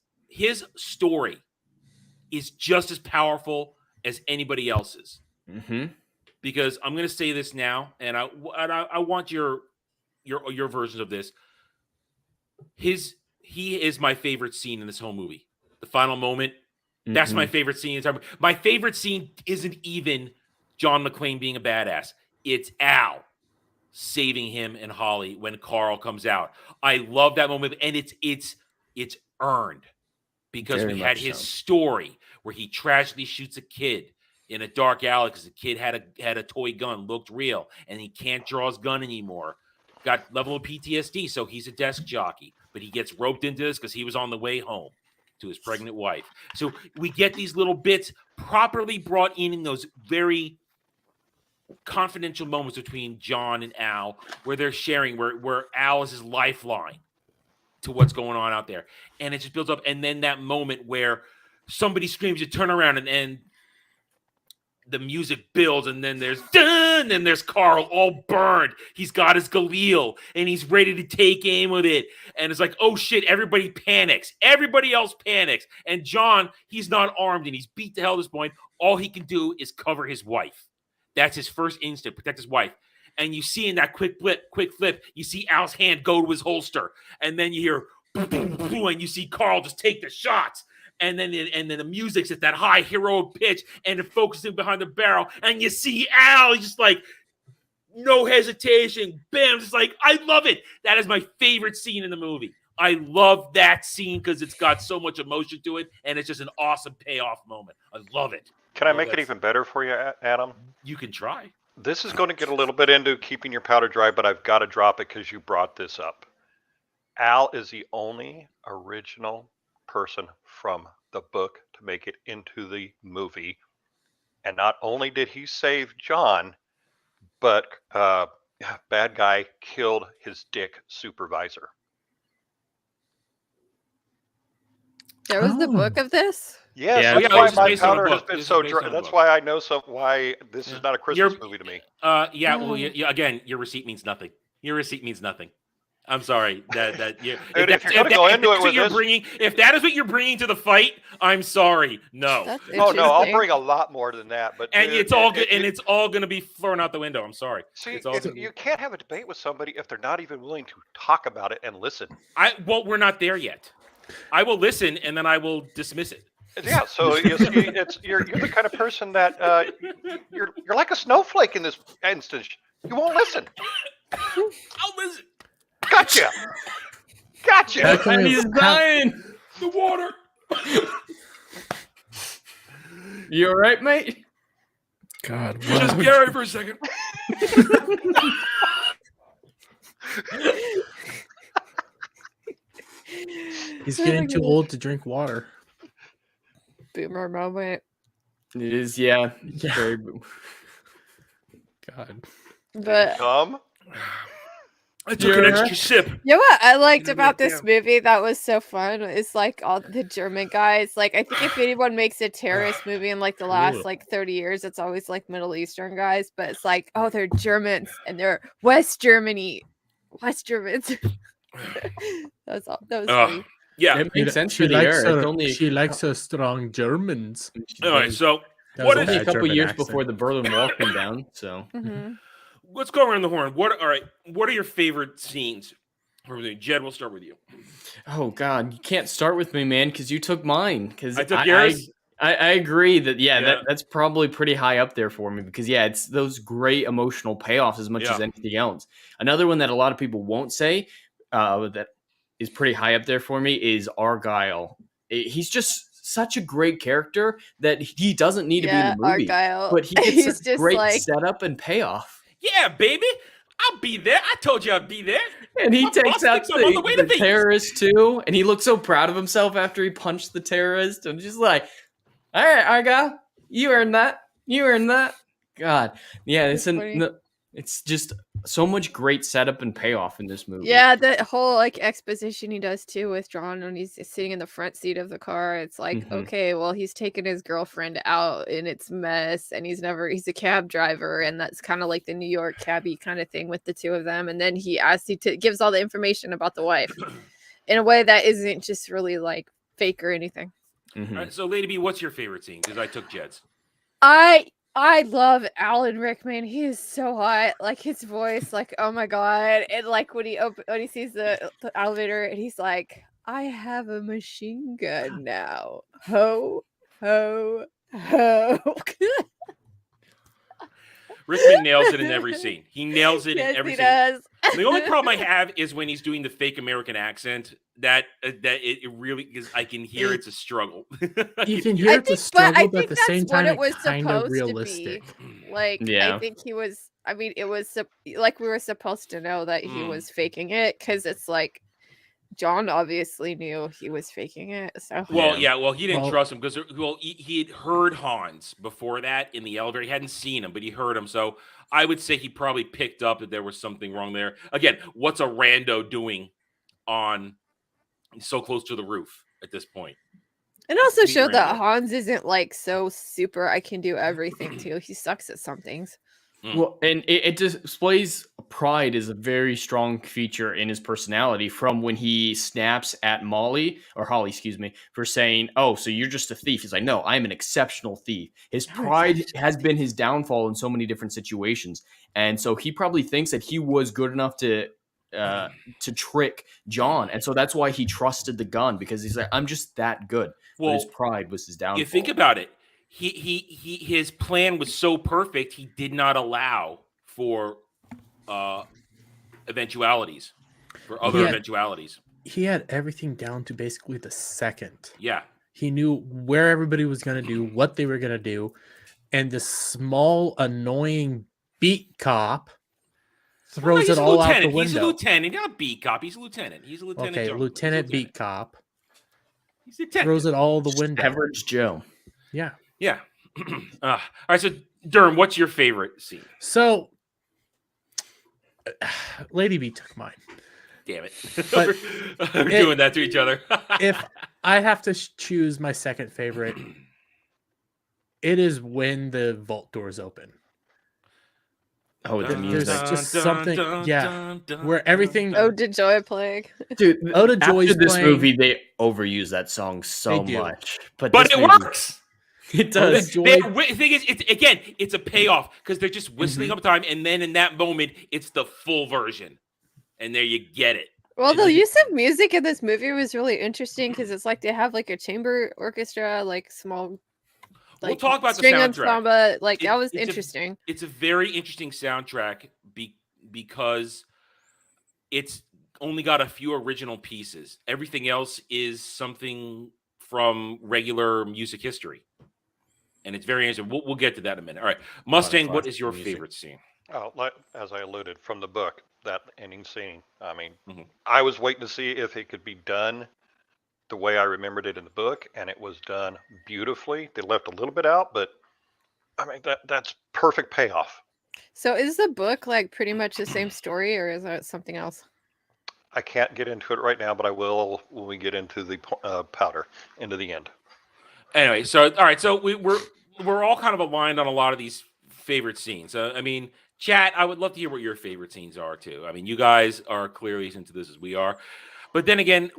story is just as powerful as anybody else's. Mm-hmm. Because I'm going to say this now, and I want your versions of this. He is my favorite scene in this whole movie. The final moment. That's my favorite scene. My favorite scene isn't even John McClane being a badass. It's Al saving him and Holly when Carl comes out. I love that moment, and it's earned because we had his story where he tragically shoots a kid in a dark alley because the kid had a toy gun, looked real, and he can't draw his gun anymore. Got level of PTSD, so he's a desk jockey, but he gets roped into this because he was on the way home to his pregnant wife. So we get these little bits properly brought in those very confidential moments between John and Al, where they're sharing, where Al is his lifeline to what's going on out there. And it just builds up. And then that moment where somebody screams, you turn around and the music builds, and then there's done, and there's Carl all burned. He's got his Galil, and he's ready to take aim with it. And it's like, oh shit, everybody panics. Everybody else panics. And John, he's not armed, and he's beat to hell at this point. All he can do is cover his wife. That's his first instinct, protect his wife. And you see in that quick flip, you see Al's hand go to his holster. And then you hear and you see Carl just take the shots. And then the music's at that high heroic pitch, and it focuses behind the barrel, and you see Al just like no hesitation, bam, just like I love it. That is my favorite scene in the movie. I love that scene because it's got so much emotion to it, and it's just an awesome payoff moment. I love it. Can I make it even better for you, Adam? You can try. This is going to get a little bit into keeping your powder dry, but I've got to drop it because you brought this up. Al is the only original person from the book to make it into the movie. And not only did he save John, but bad guy killed his dick supervisor. There was the book of this? Yes, Yeah, that's yeah, why this is my based on a powder has book. been This is so based on dry. a That's book. why I know why this is not a Christmas movie to me. Again, your receipt means nothing. Your receipt means nothing. I'm sorry that you. Dude, if you're going to go into it with this, if that is what you're bringing to the fight, I'm sorry. No. Oh no, I'll bring a lot more than that. But and dude, it's all good, and it's all going to be thrown out the window. I'm sorry. See, It's all you can't have a debate with somebody if they're not even willing to talk about it and listen. Well, we're not there yet. I will listen, and then I will dismiss it. Yeah, so you see, you're the kind of person that you're like a snowflake in this instance. You won't listen. I'll listen. Gotcha. And he's dying. The water. You all right, mate? God, Just Gary for a second. He's getting too old to drink water. Boomer moment. It is, yeah. Very God. But I took an extra sip. You know what I liked about this movie that was so fun is like all the German guys. Like I think if anyone makes a terrorist movie in like the last like 30 years, it's always like Middle Eastern guys. But it's like, oh, they're Germans and they're West Germany. West Germans. That was funny. Yeah, it makes sense She for the likes era. her, It's only she likes her strong Germans. All right, so That what was is only a couple German years accent. before the Berlin Wall came down. So Let's go around the horn. What are your favorite scenes? Jed, we'll start with you. Oh God, you can't start with me, man, because you took mine. Because I took yours. I agree that that's probably pretty high up there for me because it's those great emotional payoffs as much as anything else. Another one that a lot of people won't say that is pretty high up there for me is Argyle. He's just such a great character that he doesn't need to be in the movie, Argyle. but he He's gets a just great like- setup and payoff. Yeah, baby, I'll be there. I told you I'd be there. And he My takes boss out thinks I'm on the way to the Vegas. terrorist too, and he looks so proud of himself after he punched the terrorist, and just like, all right, Argyle, you earned that. You earned that. God, yeah, it's just so much great setup and payoff in this movie. Yeah, the whole like exposition he does too with John when he's sitting in the front seat of the car. It's like, okay, well, he's taken his girlfriend out and it's mess, and he's a cab driver, and that's kind of like the New York cabbie kind of thing with the two of them. And then he gives all the information about the wife in a way that isn't just really like fake or anything. All right, so Lady B, what's your favorite scene? Because I took Jed's. I love Alan Rickman. He is so hot. Like his voice, like oh my god. And like when he sees the elevator and he's like, I have a machine gun now. Ho, ho, ho. Rickman nails it in every scene. He nails it Yes, in every he scene. does. The only problem I have is when he's doing the fake American accent. That it really is. I can hear it's a struggle. You can hear it's a struggle, but at the same time, it was it's kind of supposed realistic. to be. Like Yeah. I think he was. I mean, it was like we were supposed to know that he was faking it because it's like John obviously knew he was faking it. So Well, he didn't trust him because he had heard Hans before that in the elevator. He hadn't seen him, but he heard him. So I would say he probably picked up that there was something wrong there. Again, what's a rando doing on so close to the roof at this point? it also Sweet showed that rando. Hans isn't like so super. I can do everything too. He sucks at some things. Well, and it displays pride as a very strong feature in his personality from when he snaps at Holly, excuse me, for saying, oh, so you're just a thief. He's like, no, I'm an exceptional thief. His pride has been his downfall in so many different situations. And so he probably thinks that he was good enough to to trick John, and so that's why he trusted the gun, because he's like, I'm just that good. But his pride was his downfall. You think about it. His plan was so perfect. He did not allow for eventualities, for other eventualities. He had everything down to basically the second. Yeah. He knew where everybody was going to do, what they were going to do, and the small, annoying beat cop throws it all out the window. He's a lieutenant, not a beat cop. He's a lieutenant. He's a lieutenant. Okay, lieutenant beat cop. He's a detective. Throws it all the window. Average Joe. Yeah. Yeah. All right, so Durham, what's your favorite scene? So, Lady B took mine. Damn it. But we're doing that to each other. If I have to choose my second favorite, it is when the vault doors open. Oh, the music. There's just something, where everything. Oh, did Joy play? Dude, Oda Joy's after this playing. Movie, they overuse that song so much. But this it movie- works. It does. The thing is, it's a payoff because they're just whistling up time, and then in that moment, it's the full version, and there you get it. Well, the use of music in this movie was really interesting because it's like they have like a chamber orchestra, like small. We'll talk about the string soundtrack. ensemble. Like that was interesting. It's a very interesting soundtrack because it's only got a few original pieces. Everything else is something from regular music history. And it's very interesting. We'll get to that in a minute. All right. Mustang, what is your favorite scene? Oh, as I alluded from the book, that ending scene. I mean, I was waiting to see if it could be done the way I remembered it in the book, and it was done beautifully. They left a little bit out, but I mean, that's perfect payoff. So is the book like pretty much the same story, or is it something else? I can't get into it right now, but I will when we get into the powder, into the end. Anyway, so all right, so we're all kind of aligned on a lot of these favorite scenes. I mean, chat, I would love to hear what your favorite scenes are too. I mean, you guys are clearly as into this as we are, but then again,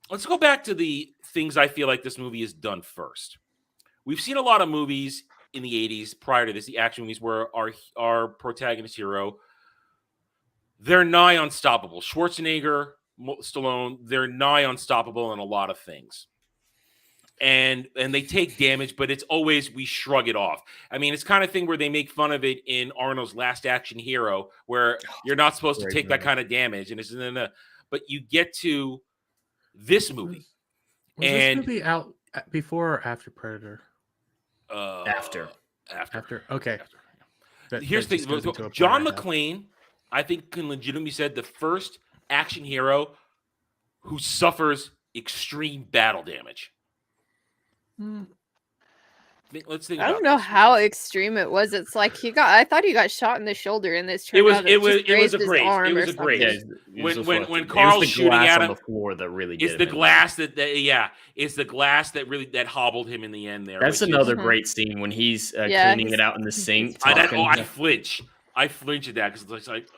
let's go back to the things I feel like this movie has done first. We've seen a lot of movies in the 80s prior to this, the action movies where our protagonist hero, they're nigh unstoppable. Schwarzenegger, Stallone, they're nigh unstoppable in a lot of things. And they take damage, but it's always we shrug it off. I mean, it's kind of thing where they make fun of it in Arnold's Last Action Hero, where you're not supposed to take that kind of damage, and it's but you get to this movie. Was this movie out before or after Predator? After. Okay. Here's the thing: John McClane, I think, can legitimately said the first action hero who suffers extreme battle damage. Let's think. I don't know how extreme it was. It's like I thought he got shot in the shoulder, and this turned out it was a graze. It was a graze. When Carl's Carl's shooting at him on the floor that really it's the glass it's the glass that really hobbled him in the end there. That's another great scene when he's cleaning it out in the sink. I flinch at that because it's like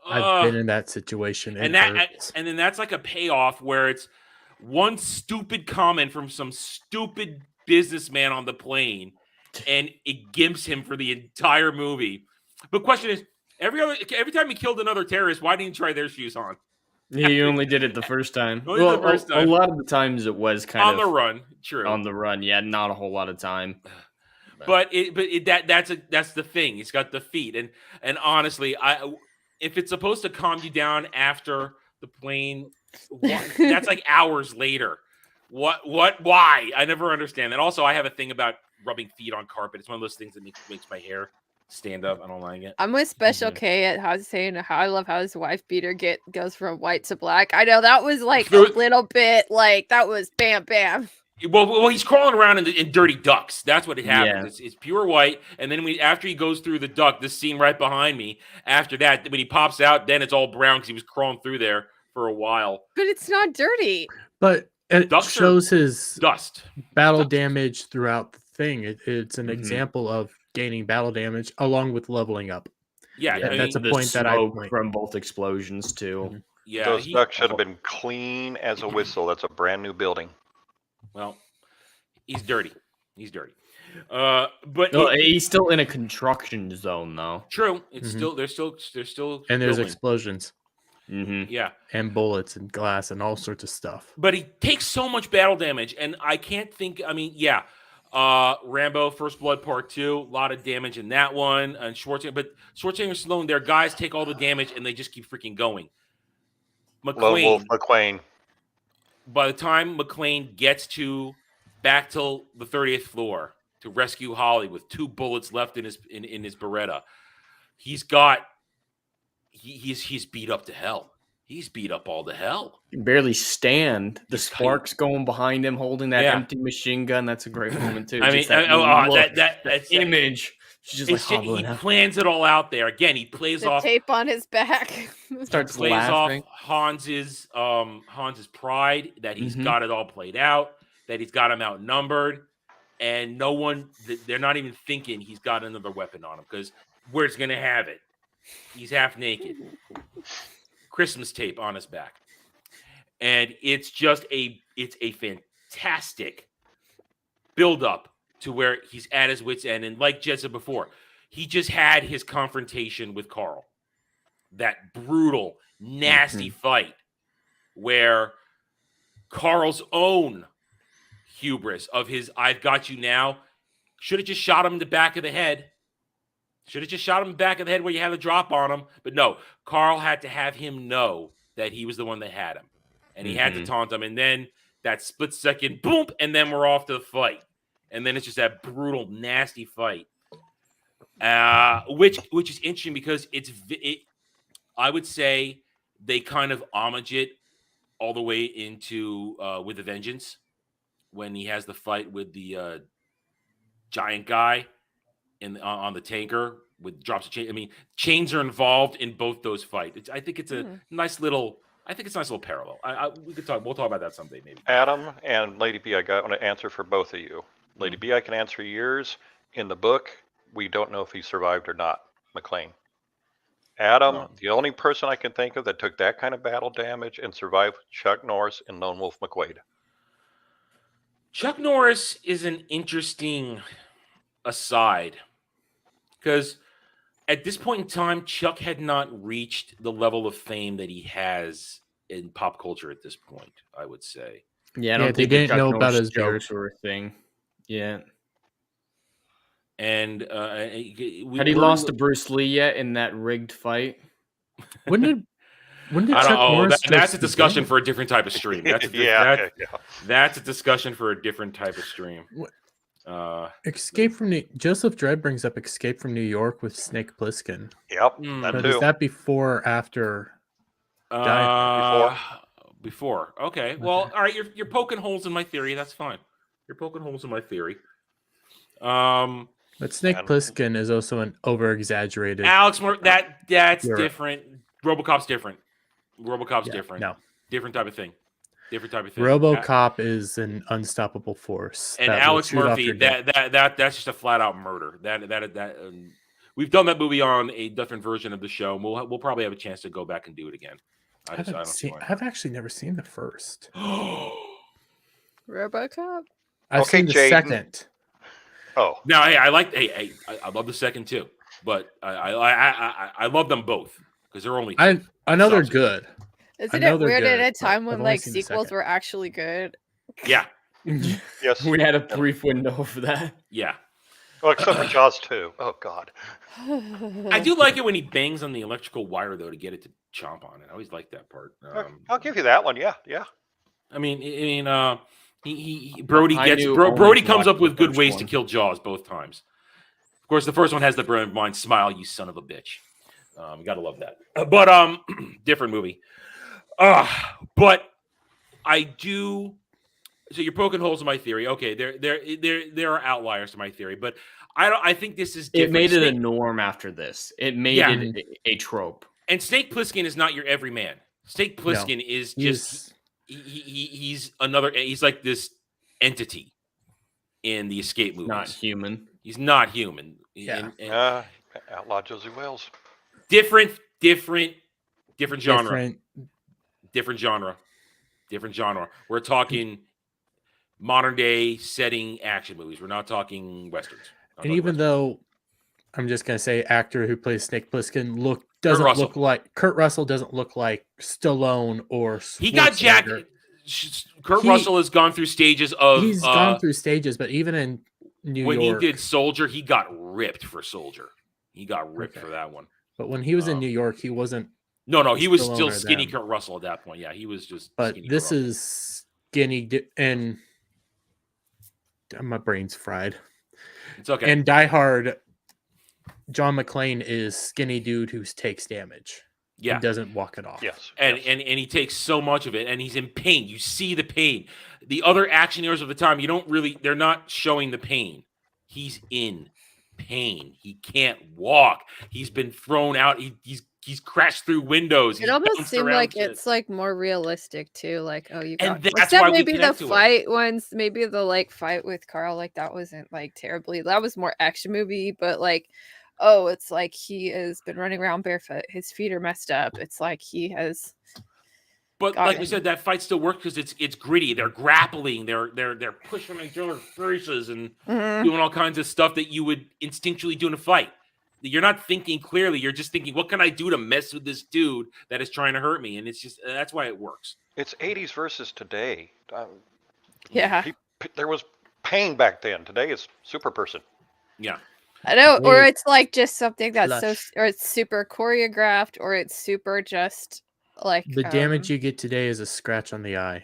I've been in that situation, and then that's like a payoff where it's one stupid comment from some stupid businessman on the plane, and it gimps him for the entire movie. But question is, every time he killed another terrorist, why didn't he try their shoes on? He only did it the first time. A lot of the times it was kind of on the run. True, on the run. Yeah, not a whole lot of time. But that's the thing. He's got the feet, and honestly, if it's supposed to calm you down after the plane, that's like hours later. Why? I never understand that. Also, I have a thing about rubbing feet on carpet. It's one of those things that makes my hair stand up. I don't like it. I'm with Special K at how I love how his wife beater goes from white to black. I know that was like a little bit like that was bam bam. Well, he's crawling around in dirty ducks. That's what it happens. It's pure white, and then after he goes through the duck, this scene right behind me. After that, when he pops out, then it's all brown because he was crawling through there for a while. But it's not dirty. But it shows his dust battle damage throughout the thing. It's an example of gaining battle damage along with leveling up. Yeah, that's a point that I make from both explosions too. Yeah, those ducks should have been clean as a whistle. That's a brand new building. Well, he's dirty. But he's still in a construction zone, though. True. It's still they're still and there's building. explosions. Yeah, and bullets and glass and all sorts of stuff. But he takes so much battle damage, and I can't think. I mean, yeah, Rambo: First Blood Part 2, a lot of damage in that one, and Schwarzenegger. But Schwarzenegger and Stallone, their guys take all the damage, and they just keep freaking going. Lone Wolf McQueen. By the time McClane gets back to the 30th floor to rescue Holly with 2 bullets left in his Beretta, he's beat up to hell. He's beat up all to hell. He can barely stand. The sparks going behind him, holding that empty machine gun. That's a great moment too. I mean, that's image. She's just like he plans it all out there. Again, he plays off tape on his back. Starts plays laughing. off Hans's pride that he's got it all played out, that he's got him outnumbered, and they're not even thinking he's got another weapon on him because where's going to have it? He's half naked. Christmas tape on his back. And it's just a fantastic build-up to where he's at his wit's end. And like Jed said before, he just had his confrontation with Carl. That brutal, nasty fight where Carl's own hubris of his "I've got you now" should have just shot him in the back of the head. Should have just shot him in the back of the head where you had a drop on him. But no, Carl had to have him know that he was the one that had him. And he had to taunt him. And then that split second, boom, and then we're off to the fight. And then it's just that brutal, nasty fight. Which is interesting because I would say they kind of homage it all the way into With a Vengeance when he has the fight with the giant guy on the tanker with drops of chain. I mean, chains are involved in both those fights. I think it's a nice little parallel. We'll talk about that someday, maybe. Adam and Lady B, I got an answer for both of you. Lady B, I can answer yours. In the book, we don't know if he survived or not, McClane. Adam, the only person I can think of that took that kind of battle damage and survived, Chuck Norris and Lone Wolf McQuade. Chuck Norris is an interesting aside because at this point in time, Chuck had not reached the level of fame that he has in pop culture at this point, I would say. Yeah, I don't think they didn't Chuck know Norris about his jokes or a thing. Yeah. And had he lost to Bruce Lee yet in that rigged fight? When did Chuck Norris? That's a discussion for a different type of stream. That's a discussion for a different type of stream. Escape from Joseph Dredd brings up Escape from New York with Snake Plissken. Yep, that is that before or after? Before. Okay. Well, all right. You're poking holes in my theory. That's fine. You're poking holes in my theory. But Snake Plissken is also an over-exaggerated. Alex, that's different. RoboCop's different. Different. No. Different type of thing. RoboCop is an unstoppable force. And Alex Murphy, that's just a flat-out murder. We've done that movie on a different version of the show. We'll probably have a chance to go back and do it again. I've actually never seen the first. RoboCop. I've seen the second. Oh no! I love the second too, but I love them both because they're only. I know they're good. Isn't it weird at a time when like sequels were actually good? Yeah. Yes. We had a brief window for that. Yeah. Well, except for Jaws 2. Oh God. I do like it when he bangs on the electrical wire though to get it to chomp on it. I always like that part. I'll give you that one. Yeah. I mean, Brody comes up with good ways to kill Jaws both times. Of course, the first one has the brilliant mind, "Smile, you son of a bitch." You gotta love that. But different movie. But I do. So you're poking holes in my theory. Okay, there are outliers to my theory, but I think this is different. It made it a norm after this. It made it a trope. And Snake Plissken is not your everyman. Snake Plissken is just. He's another. He's like this entity in the escape movies. Not human. He's not human. Yeah. Outlaw Josie Wales. Different genre. Different genre. We're talking modern day setting action movies. We're not talking westerns. And even though I'm just gonna say actor who plays Snake Plissken doesn't look like Kurt Russell, doesn't look like Stallone or Schwarzenegger. He got jacked. Kurt Russell has gone through stages of. He's gone through stages, but even in New York, when he did Soldier, he got ripped for Soldier. He got ripped for that one. But when he was in New York, he wasn't. No, he was still skinny Kurt Russell at that point. Yeah, he was just. But this is skinny, and my brain's fried. It's okay. And Die Hard, John McClane is skinny dude who takes damage. Yeah, he doesn't walk it off. Yes, and he takes so much of it, and he's in pain. You see the pain. The other action heroes of the time, they're not showing the pain. He's in pain. He can't walk. He's been thrown out. He's crashed through windows. It almost seemed like it's like more realistic too. Like, oh, you got. And that's except why we maybe the connect to it. fight ones, maybe the like fight with Carl, like that wasn't like terribly. That was more action movie, but like. Oh, it's like he has been running around barefoot. His feet are messed up. It's like he has. But like we said, that fight still works because it's gritty. They're grappling. They're pushing each other's faces and doing all kinds of stuff that you would instinctually do in a fight. You're not thinking clearly. You're just thinking, what can I do to mess with this dude that is trying to hurt me? And it's just that's why it works. It's 80s versus today. Yeah. There was pain back then. Today it's super person. Yeah. I know, or it's like just something that's or it's super choreographed, or it's super just like the damage you get today is a scratch on the eye.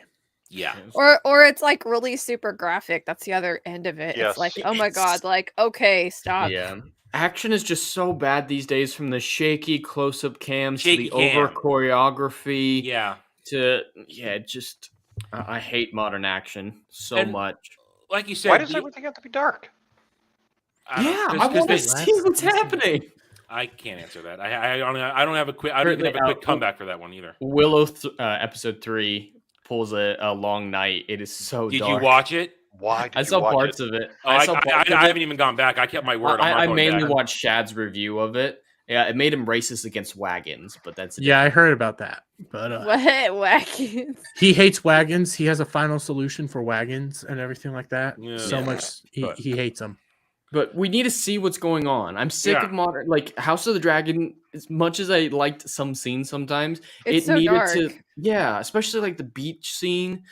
Yeah. Or it's like really super graphic. That's the other end of it. Yes. It's like, oh my god, like okay, stop. Yeah. Action is just so bad these days, from the shaky close-up cams to the over choreography. Yeah. Just I hate modern action so much. Like you said, why does everything have to be dark? I want to see what's happening. I can't answer that. I don't have a quick. I don't even have a quick comeback for that one either. Willow episode 3 pulls a long night. It is so. Did dark. you watch it? Why? I saw parts of it. I haven't even gone back. I kept my word. I mainly watched Shad's review of it. Yeah, it made him racist against wagons, but that's yeah, I heard about that. But what wagons? He hates wagons. He has a final solution for wagons and everything like that. Yeah. So much he hates them. But we need to see what's going on. I'm sick of modern, like House of the Dragon. As much as I liked some scenes, sometimes it's it so needed dark. to. Yeah, especially like the beach scene.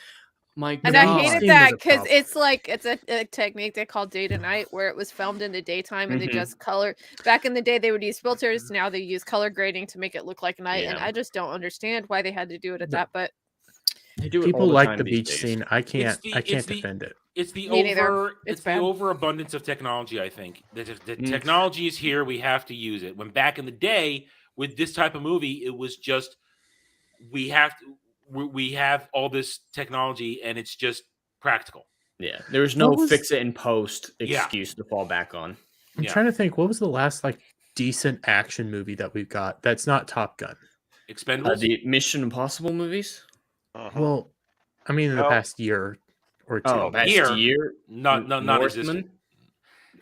And I hated that because it's like it's a technique they call day to night, where it was filmed in the daytime and they just color. Back in the day, they would use filters. Now they use color grading to make it look like night, and I just don't understand why they had to do it at that. But they do it people all the like time the these beach days. scene. I can't defend it. It's the Me neither. it's the overabundance of technology. I think the technology is here. We have to use it. When back in the day with this type of movie, it was just we have all this technology and it's just practical. Yeah, there was no fix it in post excuse to fall back on. I'm trying to think. What was the last like decent action movie that we've got that's not Top Gun? Expendables. The Mission Impossible movies. Well, I mean, in the past year or two. Oh, past year? Not existent.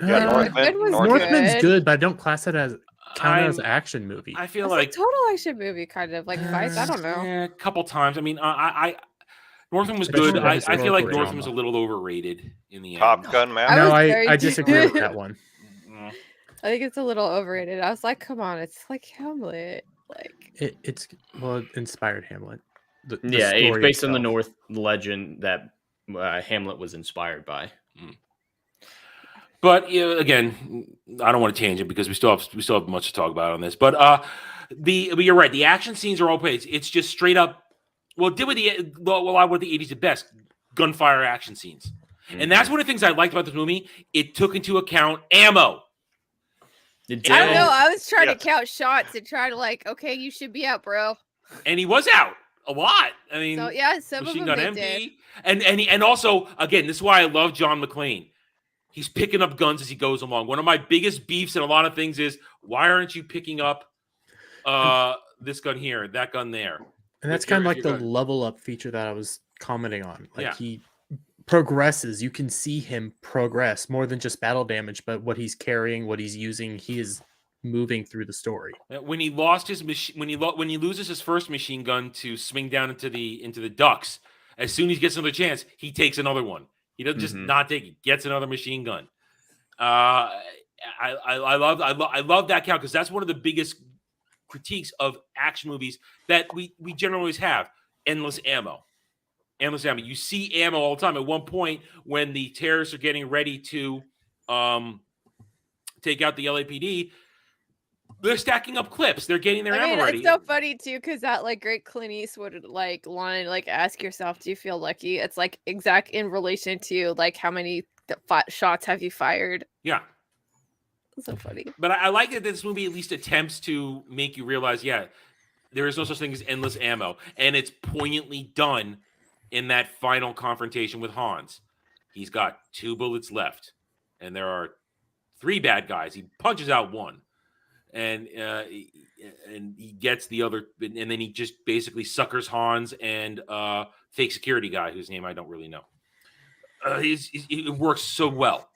Yeah, Northman's good, but I don't class it as as an action movie. I feel it's like a total action movie, kind of like fights. I don't know. A couple times. I mean, Northman was good. I feel like Northman was a little overrated in the end. Top Gun, man. I disagree with that one. I think it's a little overrated. I was like, come on, it's like Hamlet. Like it's inspired Hamlet. The it's based on the North legend that Hamlet was inspired by. But again, I don't want to change it because we still have much to talk about on this. But you're right. The action scenes are all played. It's just straight up. Well, I want the 80s at best, gunfire action scenes, and that's one of the things I liked about this movie. It took into account ammo. I don't know. I was trying to count shots and try to like, okay, you should be out, bro. And he was out a lot. I mean, so yeah, some machine of them gun they empty. did. And also, again, this is why I love John McClane. He's picking up guns as he goes along. One of my biggest beefs in a lot of things is, why aren't you picking up this gun here, that gun there? And that's kind of like the level up feature that I was commenting on. Like he progresses. You can see him progress more than just battle damage, but what he's carrying, what he's using, he is moving through the story. When he lost his when he loses his first machine gun to swing down into the ducks, as soon as he gets another chance, he takes another one. He doesn't just not take it. Gets another machine gun. I love that count because that's one of the biggest critiques of action movies that we generally always have. Endless ammo. You see ammo all the time. At one point, when the terrorists are getting ready to take out the LAPD, they're stacking up clips. They're getting their ammo ready. It's so funny too, because that like great Clint Eastwood like line, like ask yourself, do you feel lucky? It's like exact in relation to like how many shots have you fired? Yeah. It's so funny. But I like that this movie at least attempts to make you realize, yeah, there is no such thing as endless ammo. And it's poignantly done in that final confrontation with Hans. He's got 2 bullets left. And there are 3 bad guys. He punches out 1. And he gets the other. And then he just basically suckers Hans and fake security guy whose name I don't really know. It works so well.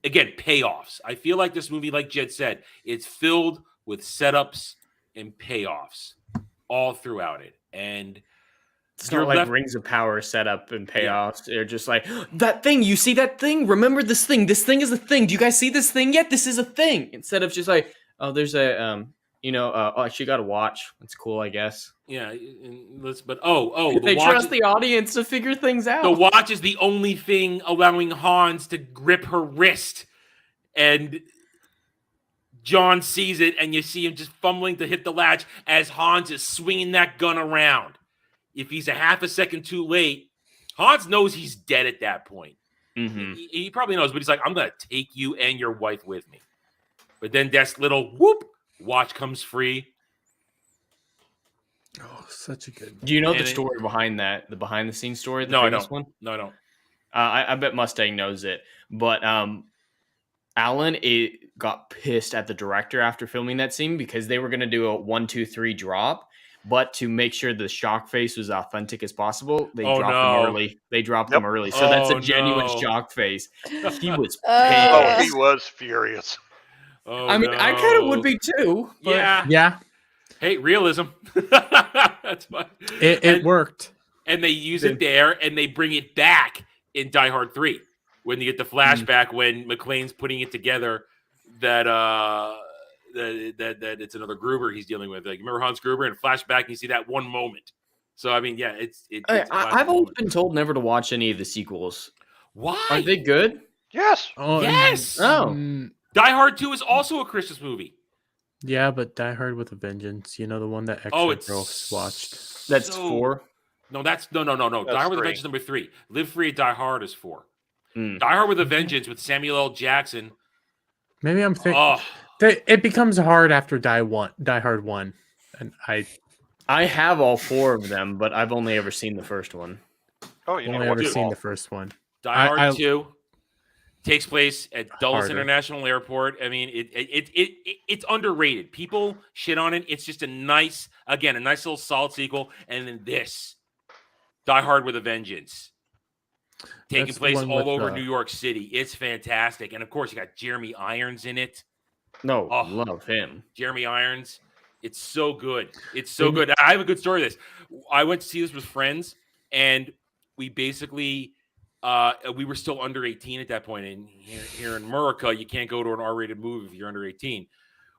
Again, payoffs. I feel like this movie, like Jed said, it's filled with setups and payoffs all throughout it. And it's not like Rings of Power setup and payoffs. They're just like, that thing, you see that thing? Remember this thing. This thing is a thing. Do you guys see this thing yet? This is a thing. Instead of just like, oh, there's a, she got a watch. That's cool, I guess. Yeah, they trust the audience to figure things out. The watch is the only thing allowing Hans to grip her wrist, and John sees it, and you see him just fumbling to hit the latch as Hans is swinging that gun around. If he's a half a second too late, Hans knows he's dead at that point. He probably knows, but he's like, I'm going to take you and your wife with me. But then that little whoop, watch comes free. Oh, such a good. Do you know the story behind that? The behind the scenes story? No, I don't. One? No, I don't. I bet Mustang knows it. But Alan got pissed at the director after filming that scene because they were going to do a 1, 2, 3 drop. But to make sure the shock face was authentic as possible, they dropped them early. They dropped them early. So that's a genuine shock face. He was pissed. Oh, he was furious. I mean, I kind of would be too. But... Yeah. Hey, realism. That's fine. It worked. And they use it there, and they bring it back in Die Hard 3 when you get the flashback when McClane's putting it together that it's another Gruber he's dealing with. Like, remember Hans Gruber? And flashback, and you see that one moment. So I mean, yeah, it's I've always been told never to watch any of the sequels. Why? Are they good? Yes. Oh, yes. Oh. Die Hard 2 is also a Christmas movie. Yeah, but Die Hard with a Vengeance. You know, the one that extra girls watched. That's 4. No, that's no. Die Hard with a Vengeance number 3. Live Free, Die Hard is 4. Die Hard with a Vengeance with Samuel L. Jackson. Maybe I'm thinking it becomes hard after Die Hard 1, and I have all 4 of them, but I've only ever seen the first one. Oh, you only ever seen the first one. Die Hard 2 takes place at Dulles International Airport. I mean, it's underrated. People shit on it. It's just a nice little solid sequel. And then this, Die Hard with a Vengeance, taking place all over New York City. It's fantastic. And of course, you got Jeremy Irons in it. Love him. Jeremy Irons. It's so good. It's so good. I have a good story of this. I went to see this with friends, and we basically we were still under 18 at that point. And here in America, you can't go to an R-rated movie if you're under 18.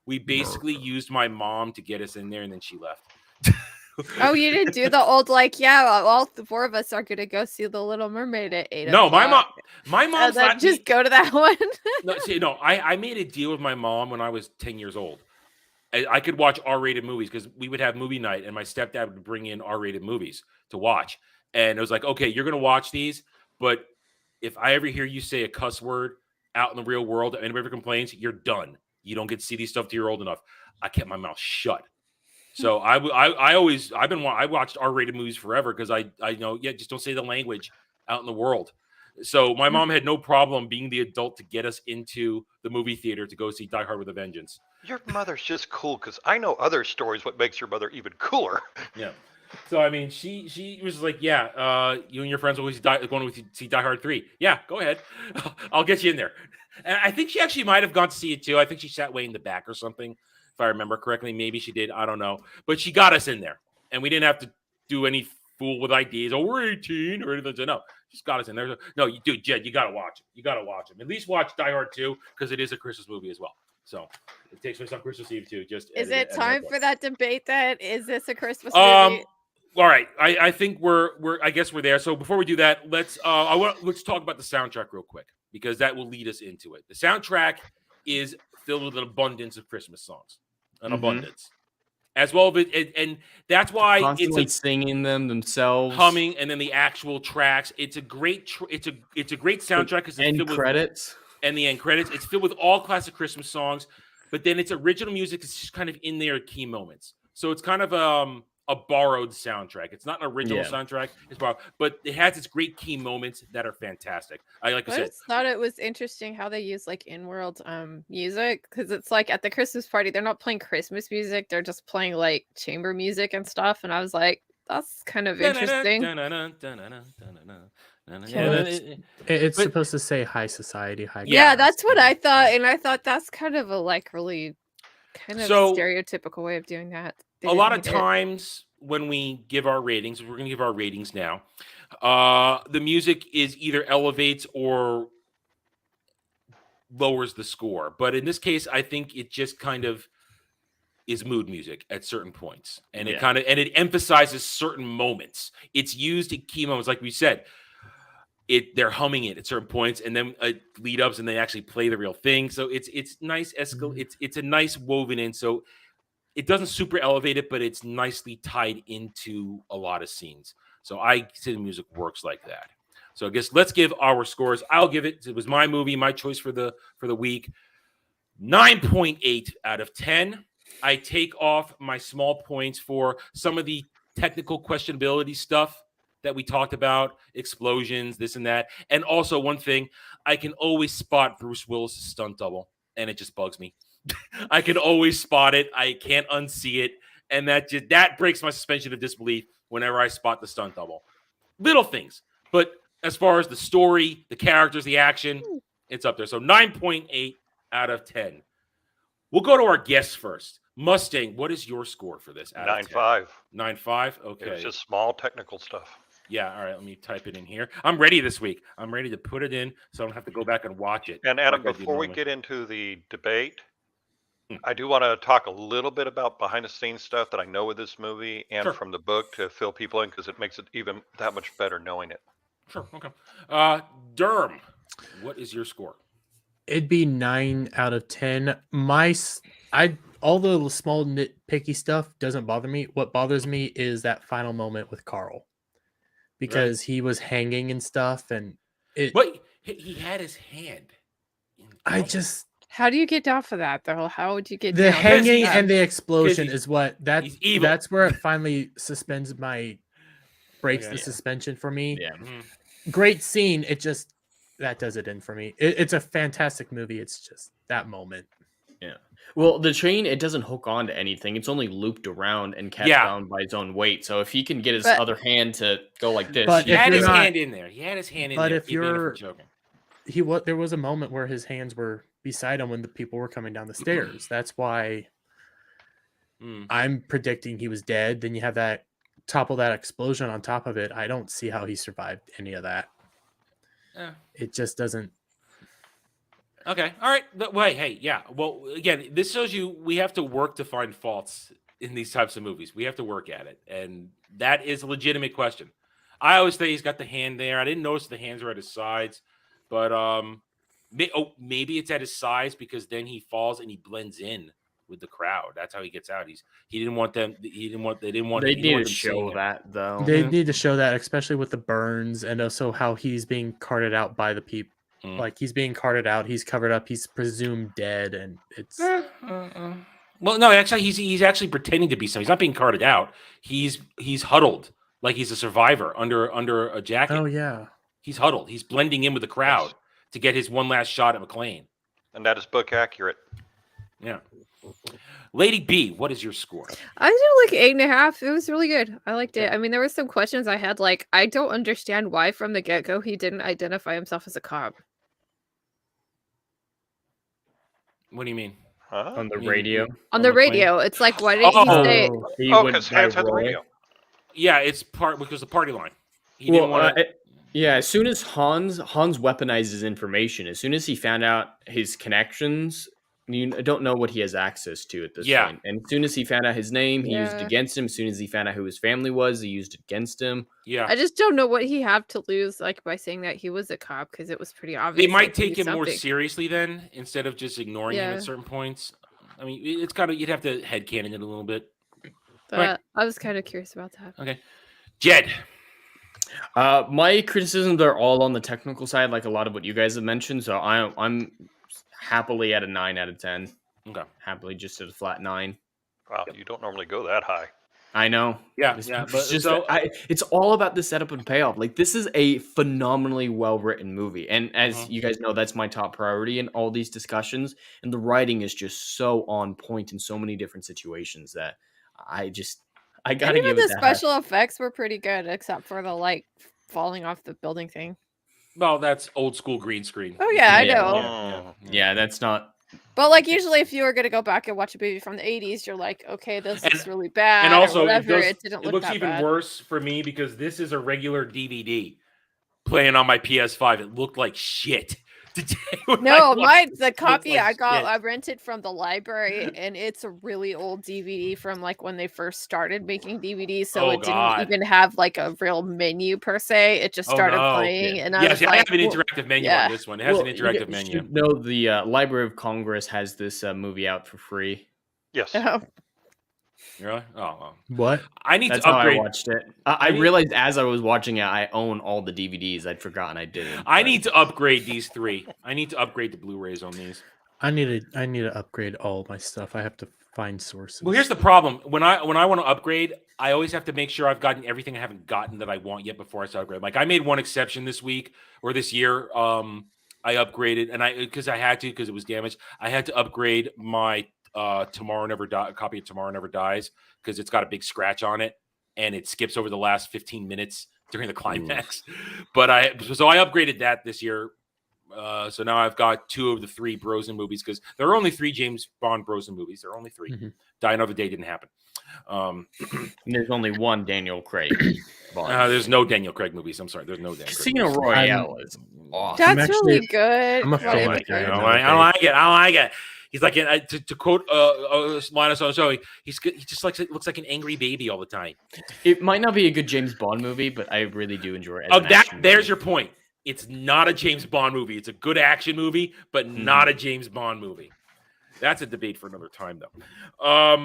We basically used my mom to get us in there, and then she left. Oh, you didn't do the old all 4 of us are gonna go see The Little Mermaid at 8 No, o'clock. my mom's not. Just go to that one. I made a deal with my mom when I was 10 years old. I could watch R-rated movies because we would have movie night, and my stepdad would bring in R-rated movies to watch. And it was like, okay, you're gonna watch these, but if I ever hear you say a cuss word out in the real world, and anybody ever complains, you're done. You don't get to see these stuff till you're old enough. I kept my mouth shut. So I watched R-rated movies forever because I know, just don't say the language out in the world. So my mom had no problem being the adult to get us into the movie theater to go see Die Hard with a Vengeance. Your mother's just cool because I know other stories what makes your mother even cooler. Yeah. So I mean, she was like, you and your friends always going to see Die Hard 3. Yeah, go ahead. I'll get you in there. And I think she actually might have gone to see it too. I think she sat way in the back or something. If I remember correctly, maybe she did. I don't know. But she got us in there. And we didn't have to do any fool with ideas. Oh, we're 18 or anything. No, just got us in there. No, you do, Jed. You gotta watch it. You gotta watch them. At least watch Die Hard 2 because it is a Christmas movie as well. So it takes place on Christmas Eve too. Just is it time for that debate? Then is this a Christmas movie? All right. I think we're I guess we're there. So before we do that, let's talk about the soundtrack real quick because that will lead us into it. The soundtrack is filled with an abundance of Christmas songs, abundance, as well as it, and that's why constantly singing them themselves, humming, and then the actual tracks. It's a great it's a great soundtrack because it's filled credits and the end credits. It's filled with all classic Christmas songs, but then it's original music is just kind of in there at key moments. So it's kind of a borrowed soundtrack. It's not an original soundtrack. It's borrowed, but it has its great key moments that are fantastic. I just thought it was interesting how they use like in-world music because it's like at the Christmas party they're not playing Christmas music, they're just playing like chamber music and stuff, and I was like, that's kind of interesting. It's supposed to say high society, high. Yeah, that's what I thought, and I thought that's kind of a like really kind of stereotypical way of doing that. A lot of times when we give our ratings, we're going to give our ratings now. The music is either elevates or lowers the score. But in this case, I think it just kind of is mood music at certain points. And it emphasizes certain moments. It's used at key moments, like we said. They're humming it at certain points, and then lead ups, and they actually play the real thing. So it's nice it's a nice woven in. So it doesn't super elevate it, but it's nicely tied into a lot of scenes. So I say the music works like that. So I guess let's give our scores. I'll give it. It was my movie, my choice for the week. 9.8 out of 10. I take off my small points for some of the technical questionability stuff that we talked about, explosions, this and that. And also one thing, I can always spot Bruce Willis' stunt double, and it just bugs me. I can always spot it. I can't unsee it. And that breaks my suspension of disbelief whenever I spot the stunt double. Little things. But as far as the story, the characters, the action, it's up there. So 9.8 out of 10. We'll go to our guests first. Mustang, what is your score for this? 9.5. 9.5? Okay. It's just small technical stuff. Yeah, all right, let me type it in here. I'm ready this week. I'm ready to put it in so I don't have to go back and watch it. And Adam, before we get into the debate, I do want to talk a little bit about behind-the-scenes stuff that I know with this movie and from the book to fill people in because it makes it even that much better knowing it. Sure, okay. Derm, what is your score? It'd be 9 out of 10. All the small nitpicky stuff doesn't bother me. What bothers me is that final moment with Carl, because he was hanging and stuff, and Wait, he had his hand. How do you get down for that though? How would you get the down? hanging and the explosion is what that's where it finally suspends breaks the suspension for me. Yeah. Great scene. That does it in for me. It's a fantastic movie. It's just that moment. Yeah. Well, the train, it doesn't hook on to anything. It's only looped around and kept down by its own weight. So if he can get his other hand to go like this, he had his hand in there. He had his hand in there. But if you're there was a moment where his hands were beside him when the people were coming down the stairs. That's why I'm predicting he was dead. Then you have that topple that explosion on top of it. I don't see how he survived any of that. It just doesn't. Okay. All right. Wait. Hey. Yeah. Well, again, this shows you we have to work to find faults in these types of movies. We have to work at it, and that is a legitimate question. I always think he's got the hand there. I didn't notice the hands were at his sides, but maybe it's at his sides because then he falls and he blends in with the crowd. That's how he gets out. He didn't want them. They need to show that though. They need to show that, especially with the burns and also how he's being carted out by the people. Like he's being carted out. He's covered up. He's presumed dead, and it's. Well, no, actually, he's actually pretending to be something. He's not being carted out. He's huddled like he's a survivor under a jacket. Oh yeah. He's huddled. He's blending in with the crowd to get his one last shot at McClane. And that is book accurate. Yeah. Lady B, what is your score? I did like 8.5. It was really good. I liked it. I mean, there were some questions I had, like, I don't understand why from the get-go he didn't identify himself as a cop. What do you mean? On the radio? On the radio. It's like, why didn't he say... because Hans had the radio. Yeah, it's part because the party line. He Well, didn't want to. yeah, as soon as Hans weaponizes information, as soon as he found out his connections, you don't know what he has access to at this point. And as soon as he found out his name, he used it Yeah. against him. As soon as he found out who his family was, he used it against him. Yeah. I just don't know what he had to lose, like by saying that he was a cop, because it was pretty obvious. They might like, he take knew him more something. seriously then, instead of just ignoring him Yeah. at certain points. I mean, it's kind of you'd have to headcanon it a little bit. But I was kind of curious about that. Okay, Jed. My criticisms are all on the technical side, like a lot of what you guys have mentioned. So I'm happily at a 9 out of 10. Okay, happily just at a flat 9. Wow, you don't normally go that high. I know. Yeah, It's yeah, but just so it's all about the setup and payoff. Like, this is a phenomenally well written movie, and as Mhm. you guys know, that's my top priority in all these discussions. And the writing is just so on point in so many different situations that I And gotta even give it the that. special effects were pretty good, except for the like falling off the building thing. well, that's old school green screen. Oh yeah, I know. Yeah, that's not. But like usually, if you were gonna go back and watch a movie from the '80s, you're like, okay, this is really bad. And also, or whatever. it It didn't look looks that even bad. worse for me because this is a regular DVD playing on my PS5. It looked like shit. Today when I No, watched the it, it copy looked like I got, shit. I rented from the library, and it's a really old DVD from like when they first started making DVDs. So Oh, it God. didn't even have like a real menu per se. It just Oh, started no. playing, and I Yes, was I like, have an well, interactive menu yeah. on this one. It has Well, an you interactive guys menu. should know the Library of Congress has this movie out for free. Yes. Really? Oh, What? I need That's to how upgrade. I watched it. I realized as I was watching it, I own all the DVDs. I'd forgotten I didn't. I need to upgrade these 3. I need to upgrade the Blu-rays on these. I need to upgrade all my stuff. I have to find sources. Well, here's the problem. When I want to upgrade, I always have to make sure I've gotten everything I haven't gotten that I want yet before I start upgrading. Like I made one exception this week or this year. I upgraded, and because I had to because it was damaged. I had to upgrade my copy of Tomorrow Never Dies because it's got a big scratch on it and it skips over the last 15 minutes during the climax. But I upgraded that this year. So now I've got 2 of the 3 Brosnan movies because there are only 3 James Bond Brosnan movies. There are only 3. Mhm. Die Another Day didn't happen. And there's only one Daniel Craig. There's no Daniel Craig movies. I'm sorry. There's no Daniel Casino Craig movies. Royale is awesome. That's really good. I'm a Whatever. fan. I don't like it. I don't like it. He's like to quote Linus on the show. He just looks like an angry baby all the time. It might not be a good James Bond movie, but I really do enjoy it. As an action There's movie. your point. It's not a James Bond movie. It's a good action movie, but not a James Bond movie. That's a debate for another time, though. All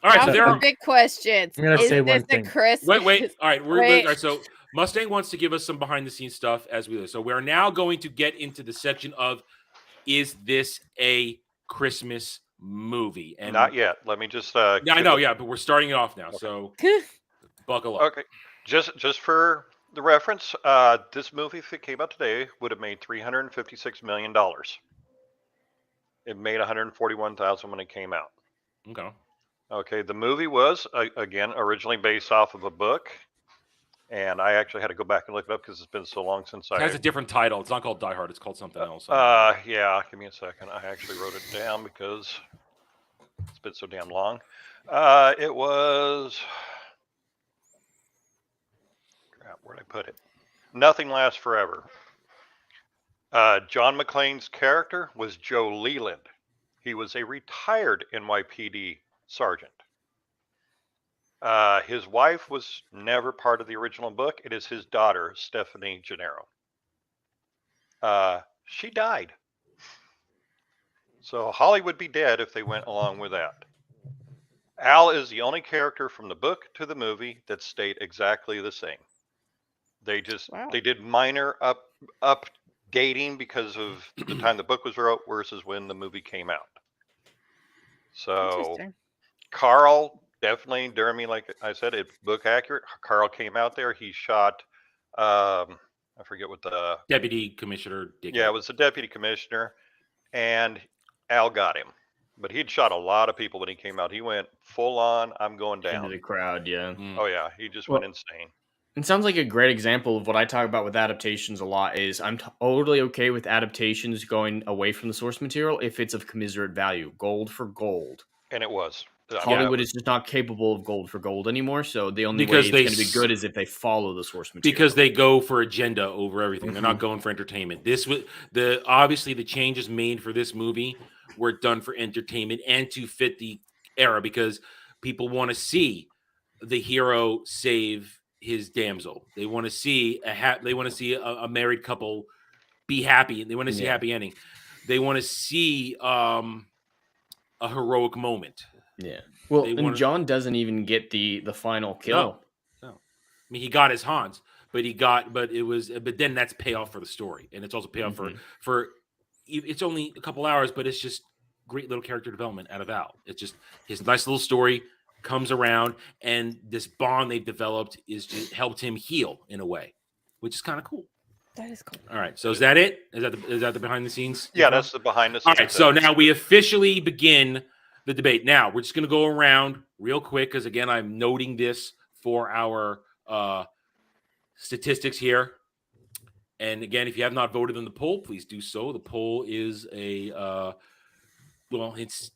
right, Now so there for are big questions. I'm gonna Is say this one a thing. Christmas? Wait. All right, Wait. all right. So Mustang wants to give us some behind the scenes stuff as we do. So we're now going to get into the section of is this a Christmas movie? And Not yet. Let me just. Yeah, I know. Yeah, but we're starting it off now. So buckle up. Okay. Just for the reference, this movie, if it came out today, would have made $356 million. It made $141,000 when it came out. Okay. Okay. The movie was again originally based off of a book, and I actually had to go back and look it up because it's been so long since It has a different title. It's not called Die Hard. It's called something else. Yeah. Give me a second. I actually wrote it down because it's been so damn long. It was. Crap, where'd I put it? Nothing Lasts Forever. John McClane's character was Joe Leland. He was a retired NYPD sergeant. His wife was never part of the original book. It is his daughter, Stephanie Gennaro. She died. So Holly would be dead if they went along with that. Al is the only character from the book to the movie that stayed exactly the same. They just they did minor updating because of the time the book was wrote versus when the movie came out. So Carl definitely during me, like I said, it's book accurate. Carl came out there. He shot I forget what the Deputy Commissioner Dick. Yeah, it was the deputy commissioner, and Al got him. But he'd shot a lot of people when he came out. He went full on, I'm going down. Into the crowd, yeah. Oh yeah, he just went insane. It sounds like a great example of what I talk about with adaptations a lot is I'm totally okay with adaptations going away from the source material if it's of commiserate value. Gold for gold. And it was. Hollywood is just not capable of gold for gold anymore. So the only way Because it's they going to be good is if they follow the source material. Because they go for agenda over everything. They're not going for entertainment. This was obviously the changes made for this movie were done for entertainment and to fit the era, because people want to see the hero save his damsel. They want to see a married couple be happy, and they want to see a happy ending. They want to see a heroic moment. Yeah. Well, and John doesn't even get the final kill. No. I mean, he got his Hans, but then that's payoff for the story, and it's also payoff for it's only a couple hours, but it's just great little character development out of Al. It's just his nice little story comes around, and this bond they've developed is just helped him heal in a way, which is kind of cool. That is cool. All right, so is that it? Is that the behind the scenes? Yeah, that's the behind the scenes. All right, so now we officially begin the debate. Now we're just going to go around real quick, because again, I'm noting this for our statistics here. And again, if you have not voted in the poll, please do so. The poll is it's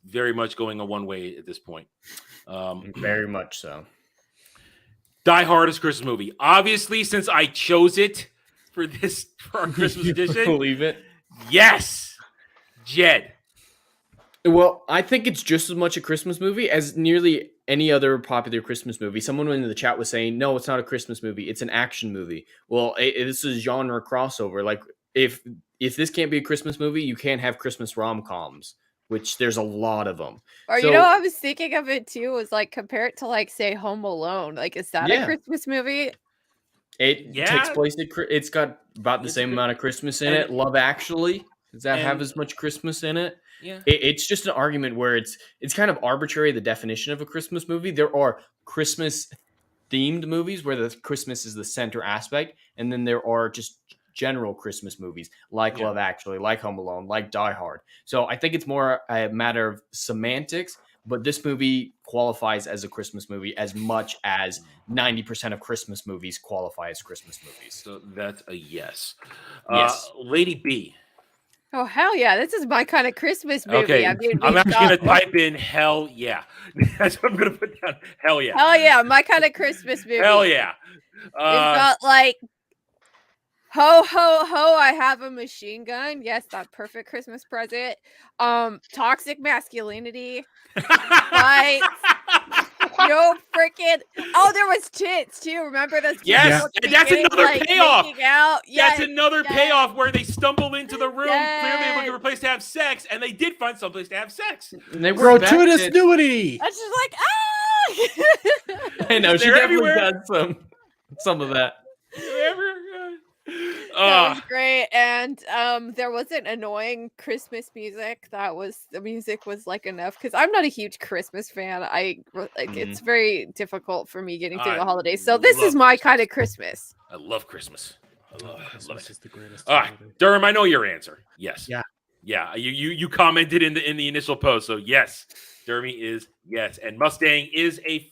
very much going a one way at this point. Very much so. Die Hard is Christmas movie. Obviously, since I chose it for our Christmas edition, believe it. Yes, Jed. Well, I think it's just as much a Christmas movie as nearly any other popular Christmas movie. Someone in the chat was saying, no, it's not a Christmas movie. It's an action movie. Well, this is genre crossover. Like, if this can't be a Christmas movie, you can't have Christmas rom-coms, which there's a lot of them. Or, I was thinking of it, too, was like, compare it to, like, say, Home Alone. Like, is that a Christmas movie? It takes place it's got about the same amount of Christmas in it. Love Actually, does that have as much Christmas in it? Yeah. It's just an argument where it's kind of arbitrary, the definition of a Christmas movie. There are Christmas themed movies where the Christmas is the center aspect, and then there are just general Christmas movies like Love Actually, like Home Alone, like Die Hard. So I think it's more a matter of semantics, but this movie qualifies as a Christmas movie as much as 90% of Christmas movies qualify as Christmas movies. So that's a yes. Yes. Lady B. Oh, hell yeah. This is my kind of Christmas movie. Okay, I mean, I'm actually going to type in hell yeah. That's what I'm going to put down. Hell yeah. Hell yeah, my kind of Christmas movie. Hell yeah. We've got like, ho, ho, ho, I have a machine gun. Yes, that perfect Christmas present. Toxic masculinity. Like, freaking. Oh, there was tits too. Remember those? Yes, and that's another payoff. Yes, that's another payoff where they stumble into the room. Clearly, they're looking for a place to have sex, and they did find someplace to have sex. And they gratuitous nudity. That's just like, ah. I know she definitely does some of that. That was great, and there wasn't annoying Christmas music. The music was like enough, because I'm not a huge Christmas fan. It's very difficult for me getting through the holidays. So this is my kind of Christmas. I love Christmas. I love it. It's the greatest. All right, Durham, I know your answer. Yes. Yeah. You commented in the initial post, so yes, Dermy is yes, and Mustang is a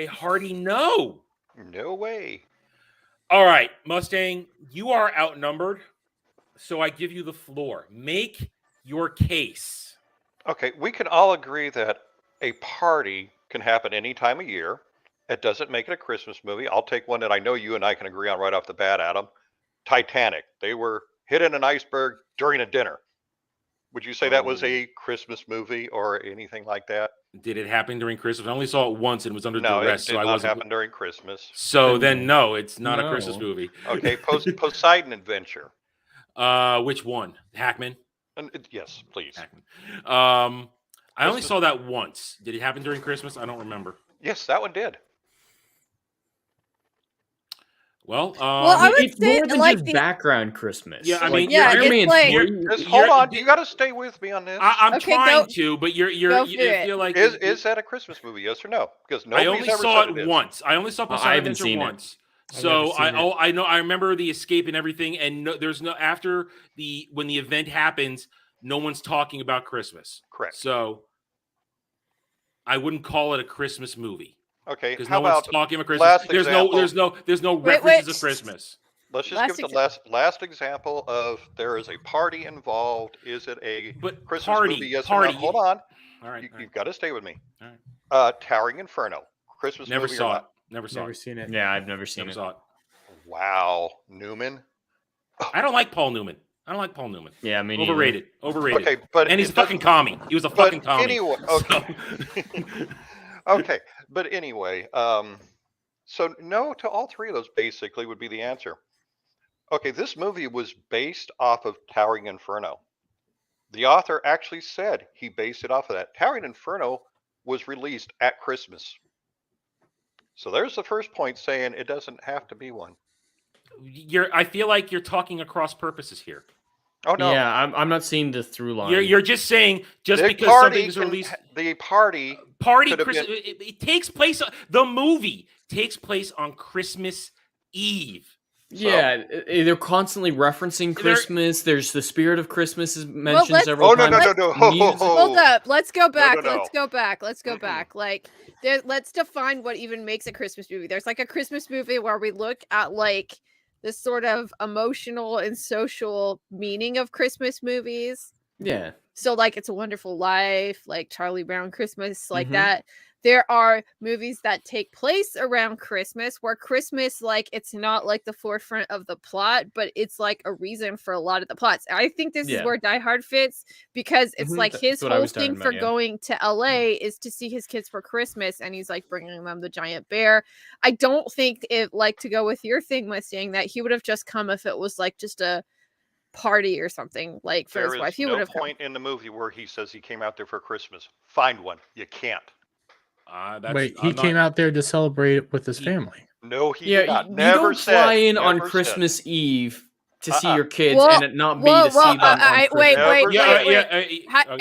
hearty no. No way. All right, Mustang, you are outnumbered, so I give you the floor. Make your case. Okay, we can all agree that a party can happen any time of year. It doesn't make it a Christmas movie. I'll take one that I know you and I can agree on right off the bat, Adam. Titanic. They were hit in an iceberg during a dinner. Would you say that was a Christmas movie or anything like that? Did it happen during Christmas? I only saw it once and was under duress. No, it did not happen during Christmas. So then, no, it's not a Christmas movie. Okay, Poseidon Adventure. Which one? Hackman? Yes, please. Hackman. I only saw that once. Did it happen during Christmas? I don't remember. Yes, that one did. Well, I would it's say more than like just background Christmas. Yeah, I mean, it's like, just hold on. You got to stay with me on this. I'm trying to, but you feel like is that a Christmas movie? Yes or no? Because I only saw it once. I only saw Poseidon Adventure once. So I know I remember the escape and everything, and there's no after when the event happens, no one's talking about Christmas. Correct. So I wouldn't call it a Christmas movie. Okay, because no one's talking about Christmas. There's no references to Christmas. Let's just give the last example of there is a party involved. Is it a Christmas movie? Yes or no? Hold on. All right. You've got to stay with me. All right. Towering Inferno. Christmas Never movie or saw it. not? Never saw Never it. seen it. Yeah, I've never seen Never it. saw it. Wow. Newman? I don't like Paul Newman. Yeah, I mean, overrated. Okay, but and he's a fucking commie. He was a fucking commie. Anyway, okay. Okay, but anyway, so no to all three of those basically would be the answer. Okay, this movie was based off of Towering Inferno. The author actually said he based it off of that. Towering Inferno was released at Christmas. So there's the first point saying it doesn't have to be one. I feel like you're talking across purposes here. Oh no! Yeah, I'm not seeing the through line. You're just saying just The because party something's released. The party could have been- it takes place. The movie takes place on Christmas Eve. Yeah, they're constantly referencing Christmas. There's the spirit of Christmas is mentioned several Oh no times. no no no! Hold up. Let's go back. no. Let's go back. Let's go back. Like, let's define what even makes a Christmas movie. There's like a Christmas movie where we look at like this sort of emotional and social meaning of Christmas movies. Yeah. So like It's a Wonderful Life, like Charlie Brown Christmas, like that. There are movies that take place around Christmas where Christmas, like, it's not like the forefront of the plot, but it's like a reason for a lot of the plots. I think this is where Die Hard fits because it's like his whole thing for going to LA is to see his kids for Christmas, and he's like bringing them the giant bear. I don't think it, like, to go with your thing, Mustang, that he would have just come if it was like just a party or something like for his wife. He would have point in the movie where he says he came out there for Christmas. Find one. You can't. Wait, he came out there to celebrate with his family. No, he did not. You Never don't said. fly in on Never Christmas said. Eve to see your kids Well, and it not be to see them on wait, Christmas.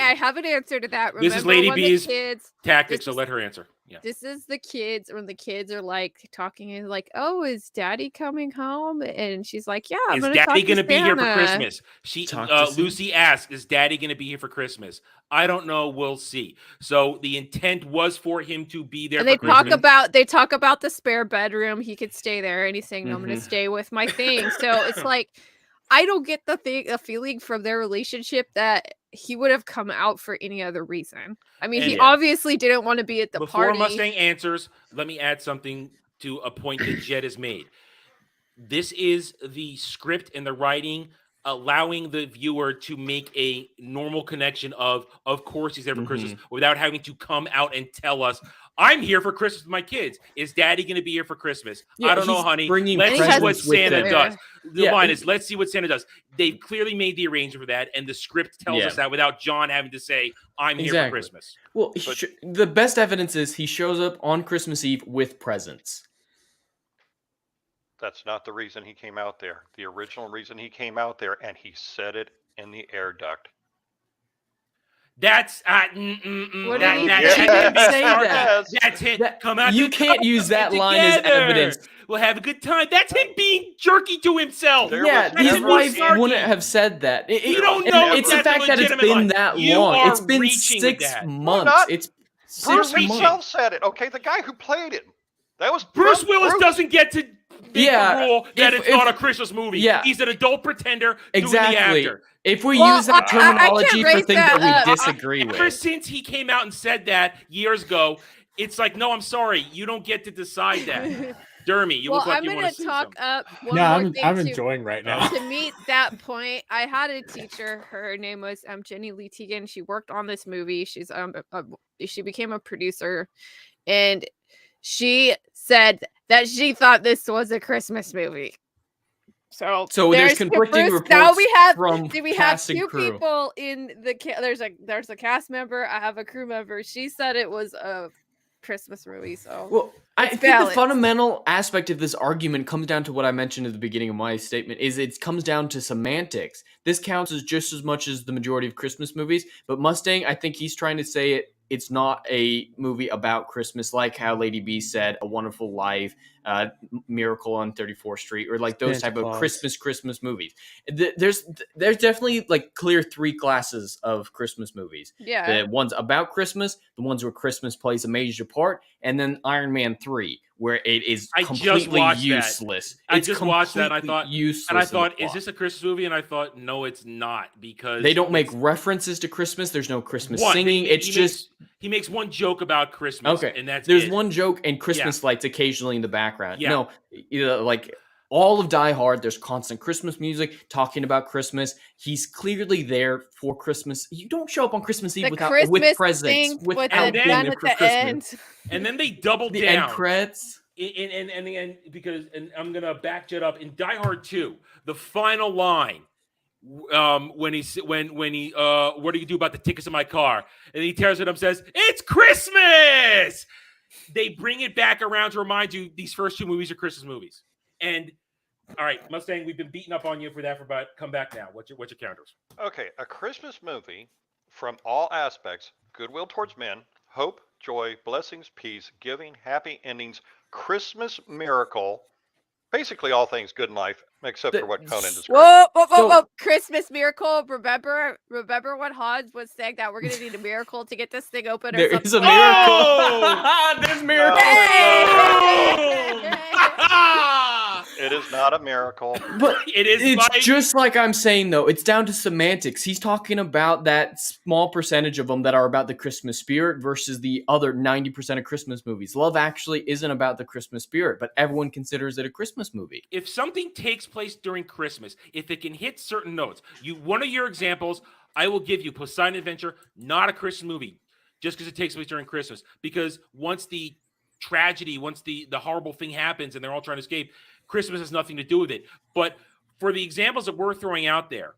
I have an answer to that. Remember This is Lady when B's the kids, tactics, so let her answer. Yeah. This is the kids when the kids are like talking and like, "Oh, is Daddy coming home?" And she's like, "Yeah, I'm Is gonna Daddy talk gonna to be here for Santa." Christmas? Lucy asks, "Is Daddy gonna be here for Christmas?" I don't know. We'll see. So the intent was for him to be there. And they for talk Christmas. about the spare bedroom. He could stay there, and he's saying, "No, I'm gonna stay with my thing." So it's like, I don't get the feeling from their relationship that he would have come out for any other reason. I mean, he obviously didn't want to be at the Before party. Mustang answers, let me add something to a point that Jed has made. This is the script and the writing allowing the viewer to make a normal connection of course he's there for Christmas without having to come out and tell us, I'm here for Christmas with my kids. Is Daddy going to be here for Christmas? I don't know, honey. Let's see what Santa does. The line is, let's see what Santa does. They've clearly made the arrangement for that, and the script tells us that without John having to say, I'm here for Christmas. Well, the best evidence is he shows up on Christmas Eve with presents. That's not the reason he came out there. The original reason he came out there, and he said it in the air duct. That's What did he say that? That's it. Come out. You can't use that line as evidence. We'll have a good time. That's him being jerky to himself. His wife wouldn't have said that. You don't know. It's the fact that it's been that long. It's been 6 months. It's 6 Bruce months. himself said it. Okay, the guy who played him. That was Bruce Willis doesn't get to make the rule that it's not a Christmas movie. Yeah. He's an adult pretender doing the actor. If we use that terminology for things that we disagree with. Ever since he came out and said that years ago, it's like, no, I'm sorry. You don't get to decide that. Dermy, you look like you want to say something. Up one No, more thing I'm enjoying right now. To meet that point, I had a teacher. Her name was Jenny Lee Teagan. She worked on this movie. She's she became a producer, and she said that she thought this was a Christmas movie. So there's conflicting reports. Now we have from we have cast and two crew. people in the there's a cast member. I have a crew member. She said it was a Christmas movie. So well, I think the fundamental aspect of this argument comes down to what I mentioned at the beginning of my statement. Is it comes down to semantics. This counts as just as much as the majority of Christmas movies. But Mustang, I think he's trying to say it's not a movie about Christmas, like how Lady B said, A Wonderful Life, Miracle on 34th Street, or like those Santa type Claus. of Christmas movies. There's definitely like clear three classes of Christmas movies. Yeah. The ones about Christmas, the ones where Christmas plays a major part, and then Iron Man 3, where it is completely useless. I just watched that and I thought, useless. And I thought, is this a Christmas movie? And I thought, no, it's not, because they don't make references to Christmas. There's no Christmas What? singing. He makes one joke about Christmas. Okay, And that's there's it. one joke and Christmas lights occasionally in the background. Yeah. No, like all of Die Hard, there's constant Christmas music talking about Christmas. He's clearly there for Christmas. You don't show up on Christmas Eve with presents, with without the being gun there at for the Christmas. end. And then they double The down. end credits. And because I'm gonna back Jet up in Die Hard 2, the final line, when he what do you do about the tickets in my car? And he tears it up and says, "It's Christmas." They bring it back around to remind you these first two movies are Christmas movies. And all right, Mustang, we've been beating up on you for that for about. Come back now. What's your counters? Okay, a Christmas movie from all aspects: goodwill towards men, hope, joy, blessings, peace, giving, happy endings, Christmas miracle. Basically, all things good in life, except for what Conan described. Whoa. Christmas miracle. Remember when Hans was saying that we're going to need a miracle to get this thing open or There something? is a miracle. There's miracle. It is not a miracle. But it's Mike. just like I'm saying, though. It's down to semantics. He's talking about that small percentage of them that are about the Christmas spirit versus the other 90% of Christmas movies. Love Actually isn't about the Christmas spirit, but everyone considers it a Christmas movie. If something takes place during Christmas, if it can hit certain notes, one of your examples, I will give you Poseidon Adventure, not a Christmas movie, just because it takes place during Christmas. Because once the tragedy, once the horrible thing happens and they're all trying to escape, Christmas has nothing to do with it. But for the examples that we're throwing out there,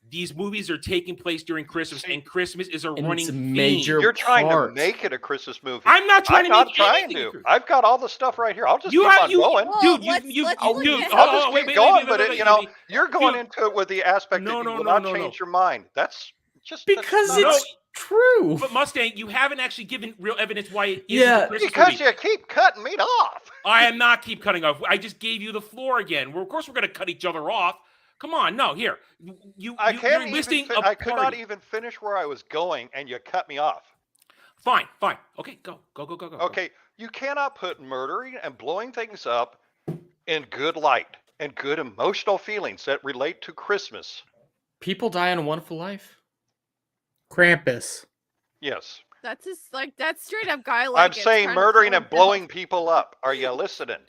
these movies are taking place during Christmas, and Christmas is a running theme. You're trying to make it a Christmas movie. I'm not trying I'm to not trying to. I've got all the stuff right here. I'll just keep on going. Dude, I'll just keep going, but you're going into it with the aspect that you will not change your mind. That's just because it's true. But Mustang, you haven't actually given real evidence why it isn't a Christmas because movie. you keep cutting me off. I am not keep cutting off. I just gave you the floor again. Of course, we're going to cut each other off. Come on, no, here. I could not even finish where I was going, and you cut me off. Fine. Okay, go. Okay, you cannot put murdering and blowing things up in good light and good emotional feelings that relate to Christmas. People die in A Wonderful Life. Krampus. Yes. That's just like that's straight up guy. I'm saying murdering and blowing people up. Are you listening?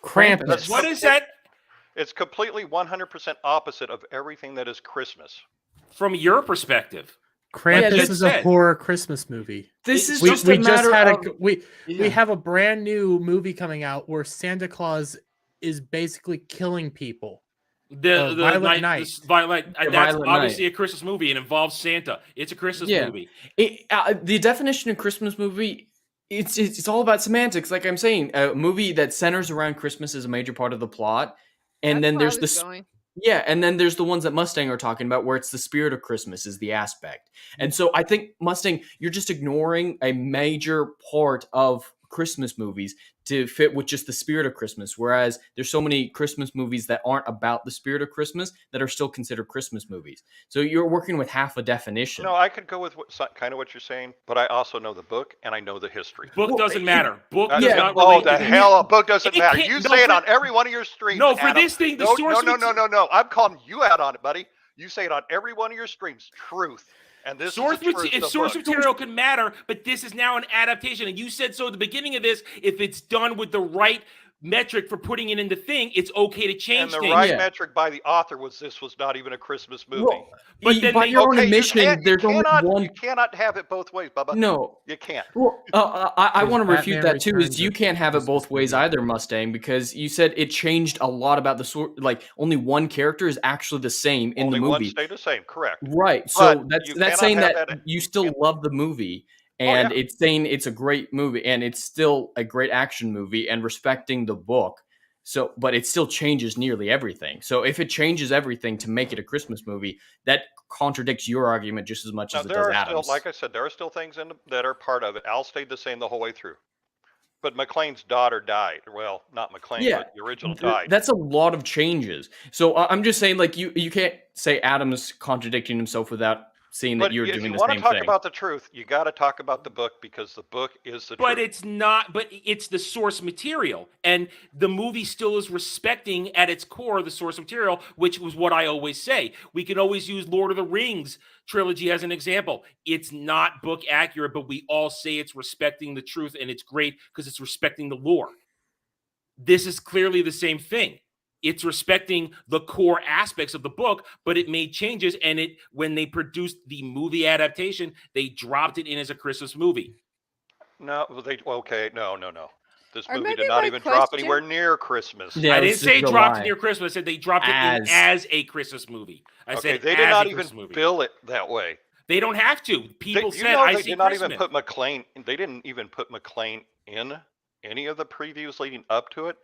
Krampus. What is that? It's completely 100% opposite of everything that is Christmas. From your perspective. Krampus is a horror Christmas movie. This is we just a matter of... We have a brand new movie coming out where Santa Claus is basically killing people. The Violent Night. That's obviously a Christmas movie. It involves Santa. It's a Christmas movie. The definition of Christmas movie, it's all about semantics. Like I'm saying, a movie that centers around Christmas is a major part of the plot. And then there's and then there's the ones that Mustang are talking about where it's the spirit of Christmas is the aspect. And so I think, Mustang, you're just ignoring a major part of Christmas movies to fit with just the spirit of Christmas, whereas there's so many Christmas movies that aren't about the spirit of Christmas that are still considered Christmas movies. So you're working with half a definition. No, I could go with kind of what you're saying, but I also know the book and I know the history. Book doesn't matter. Book does not relate to hell, a book doesn't matter. You say it on every one of your streams. No, for Adam. this thing, the no, source. No. I'm calling you out on it, buddy. You say it on every one of your streams. Truth. And this source material can matter, but this is now an adaptation. And you said so at the beginning of this, if it's done with the right metric for putting it in the thing, it's okay to change things. And the right metric by the author was this was not even a Christmas movie. Well, but then by your own admission, there's only one. You cannot have it both ways, Bubba. No. You can't. Well, I want to refute that too. Is you can't have it both ways either, Mustang, because you said it changed a lot about the sort. Like only one character is actually the same in the movie. Only one stayed the same, correct? Right. So that's saying that you still love the movie. And it's saying it's a great movie, and it's still a great action movie, and respecting the book. So, but it still changes nearly everything. So, if it changes everything to make it a Christmas movie, that contradicts your argument just as much as it does Adam's. Like I said, there are still things that are part of it. Al stayed the same the whole way through. But McLean's daughter died. Well, not McLean, Yeah, but the original died. that's a lot of changes. So I'm just saying, like, you can't say Adam's contradicting himself without seeing that But you're if doing you the want to same talk thing. about the truth, you got to talk about the book because the book is the But truth. it's not, but it's the source material. And the movie still is respecting at its core the source material, which was what I always say. We can always use Lord of the Rings trilogy as an example. It's not book accurate, but we all say it's respecting the truth, and it's great because it's respecting the lore. This is clearly the same thing. It's respecting the core aspects of the book, but it made changes. And when they produced the movie adaptation, they dropped it in as a Christmas movie. No, no. This Or movie maybe did not my even drop question- anywhere near Christmas. Yeah, I it was didn't say it just dropped July. it near Christmas. I said they dropped it in as a Christmas movie. I Okay, said they did as not a even Christmas movie. bill it that way. They don't have to. People You said know I they see did not Christmas. even put McLean. They didn't even put McLean in any of the previews leading up to it.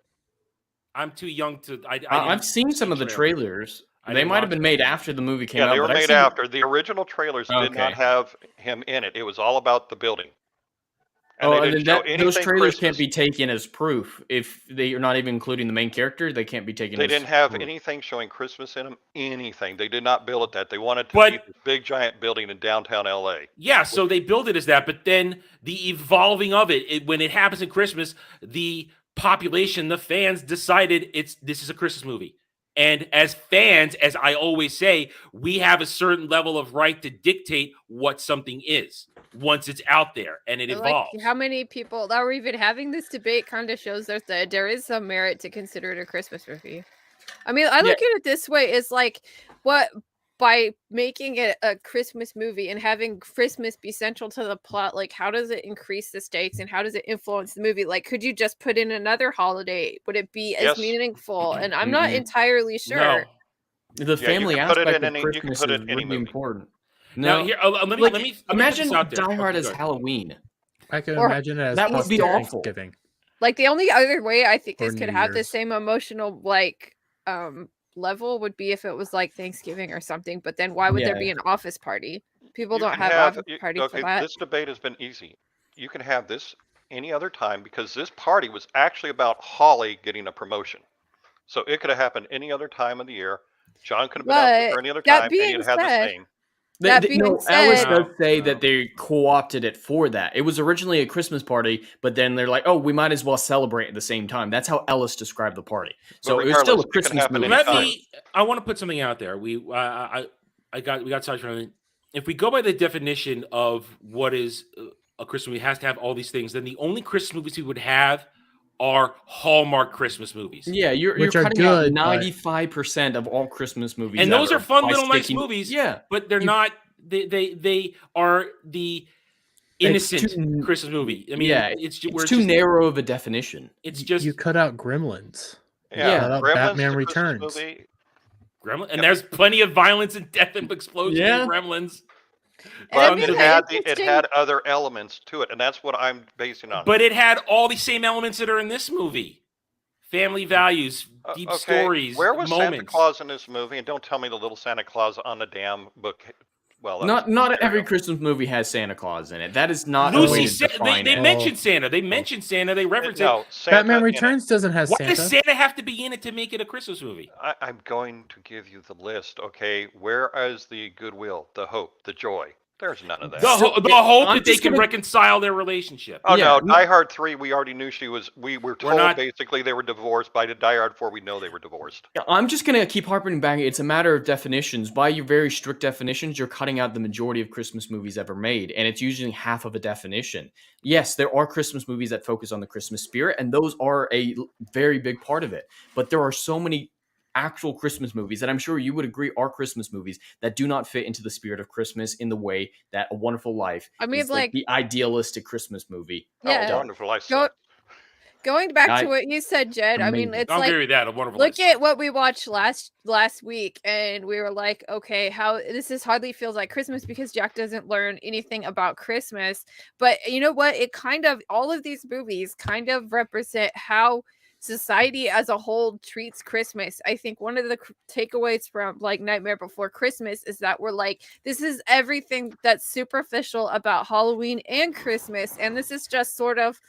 I'm too young to. I've seen some of the trailers. They might have been made after the movie came out. Yeah, they were but I've made seen- after. The original trailers did not Okay. have him in it. It was all about the building. Oh, they and didn't then show those anything trailers Christmas. can't be taken as proof if they are not even including the main character. They can't be taken. They as didn't have proof. anything showing Christmas in them. Anything. They did not bill it that. They wanted to be this big giant building in downtown LA. Yeah, so they build it as that, but then the evolving of when it happens in Christmas, the population, the fans decided this is a Christmas movie. And as fans, as I always say, we have a certain level of right to dictate what something is once it's out there and it evolves. Like how many people that were even having this debate kind of shows that there is some merit to consider it a Christmas movie. I mean, I look at it this way: is like what by making it a Christmas movie and having Christmas be central to the plot, like how does it increase the stakes and how does it influence the movie? Like, could you just put in another holiday? Would it be as meaningful? And I'm not entirely sure. No. The family aspect of Christmas is really movie. important. Now, No, here, let me imagine put this out there. Die Hard Okay, as go ahead. Halloween. I can Or- imagine it as That would plus be to awful. Thanksgiving. Like the only other way I think Or this could New have the Year's. same emotional level would be if it was like Thanksgiving or something. But then why would there be an office party? People don't have office parties for that. This debate has been easy. You can have this any other time because this party was actually about Holly getting a promotion. So it could have happened any other time of the year. John could have been out there any other time, and he'd had the same. Alice does say that they co-opted it for that. It was originally a Christmas party, but then they're like, "Oh, we might as well celebrate at the same time." That's how Ellis described the party. So it was still a Christmas movie. I want to put something out there. We got sidetracked from it. If we go by the definition of what is a Christmas movie, it has to have all these things. Then the only Christmas movies we would have are Hallmark Christmas movies. Yeah, you're cutting out 95% of all Christmas movies, and those are fun by little nice sticking- movies. Yeah, but they're not. They are the innocent Christmas movie. I mean, it's too narrow of a definition. It's just you cut out Gremlins. Yeah, cut out Gremlins, Batman the Christmas Returns. movie. Gremlins, and there's plenty of violence and death and explosions in Gremlins. But it had other elements to it, and that's what I'm basing on. But it had all the same elements that are in this movie: family values, deep stories, Where was moments. Santa Claus in this movie? And don't tell me the little Santa Claus on the damn book. Well, Not every Christmas movie has Santa Claus in it. That is not a way Lucy. to define They it. mentioned Santa. They mentioned Santa. They reference it. Batman Returns doesn't have Why Santa. does Santa have to be in it to make it a Christmas movie? I'm going to give you the list. Okay, where is the goodwill, the hope, the joy? There's none of that. The hope that they can reconcile their relationship. Oh no, Die Hard 3, we already knew she was. We were told not- basically they were divorced. By the Die Hard 4, we know they were divorced. I'm just going to keep harping back. It's a matter of definitions. By your very strict definitions, you're cutting out the majority of Christmas movies ever made, and it's usually half of a definition. Yes, there are Christmas movies that focus on the Christmas spirit, and those are a very big part of it. But there are so many actual Christmas movies that I'm sure you would agree are Christmas movies that do not fit into the spirit of Christmas in the way that A Wonderful Life is like the idealistic Christmas movie. Yeah. Oh, Wonderful Life. Going back to what you said, Jed, I mean, it's I'll like agree with that. A Wonderful look Life. at what we watched last week, and we were like, okay, how this hardly feels like Christmas because Jack doesn't learn anything about Christmas. But you know what? It kind of all of these movies kind of represent how society as a whole treats Christmas. I think one of the takeaways from like Nightmare Before Christmas is that we're like, this is everything that's superficial about Halloween and Christmas, and this is just sort of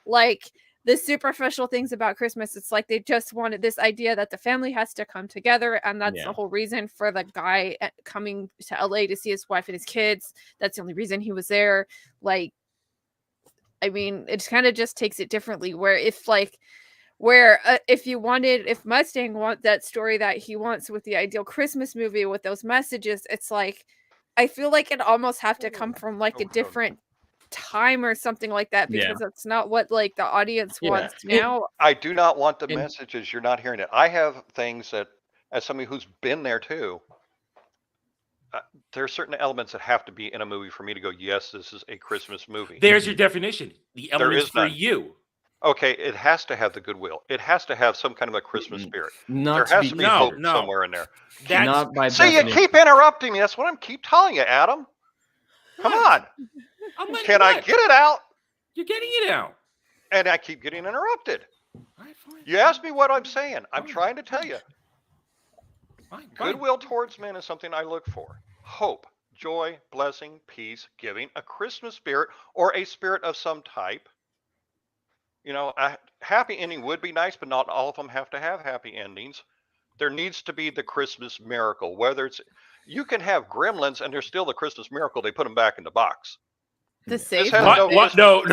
like the superficial things about Christmas. It's like they just wanted this idea that the family has to come together, and that's the whole reason for the guy coming to LA to see his wife and his kids. That's the only reason he was there. Like, I mean, it kind of just takes it differently. Where if Mustang want that story that he wants with the ideal Christmas movie with those messages, it's like I feel like it almost have to come from like a different time or something like that, because that's not what like the audience wants now. I do not want the messages. You're not hearing it. I have things that, as somebody who's been there too, there are certain elements that have to be in a movie for me to go, yes, this is a Christmas movie. There's your definition. The elements for you. Okay, it has to have the goodwill. It has to have some kind of a Christmas spirit. There has to be hope somewhere in there. Not by See, you keep interrupting me. That's what I'm keep telling you, Adam. Come on. Can I get it out? You're getting it out. And I keep getting interrupted. You asked me what I'm saying. I'm trying to tell you. Goodwill towards men is something I look for. Hope, joy, blessing, peace, giving, a Christmas spirit, or a spirit of some type. You know, a happy ending would be nice, but not all of them have to have happy endings. There needs to be the Christmas miracle. Whether it's, you can have gremlins and there's still the Christmas miracle. They put them back in the box. The safe. What? No.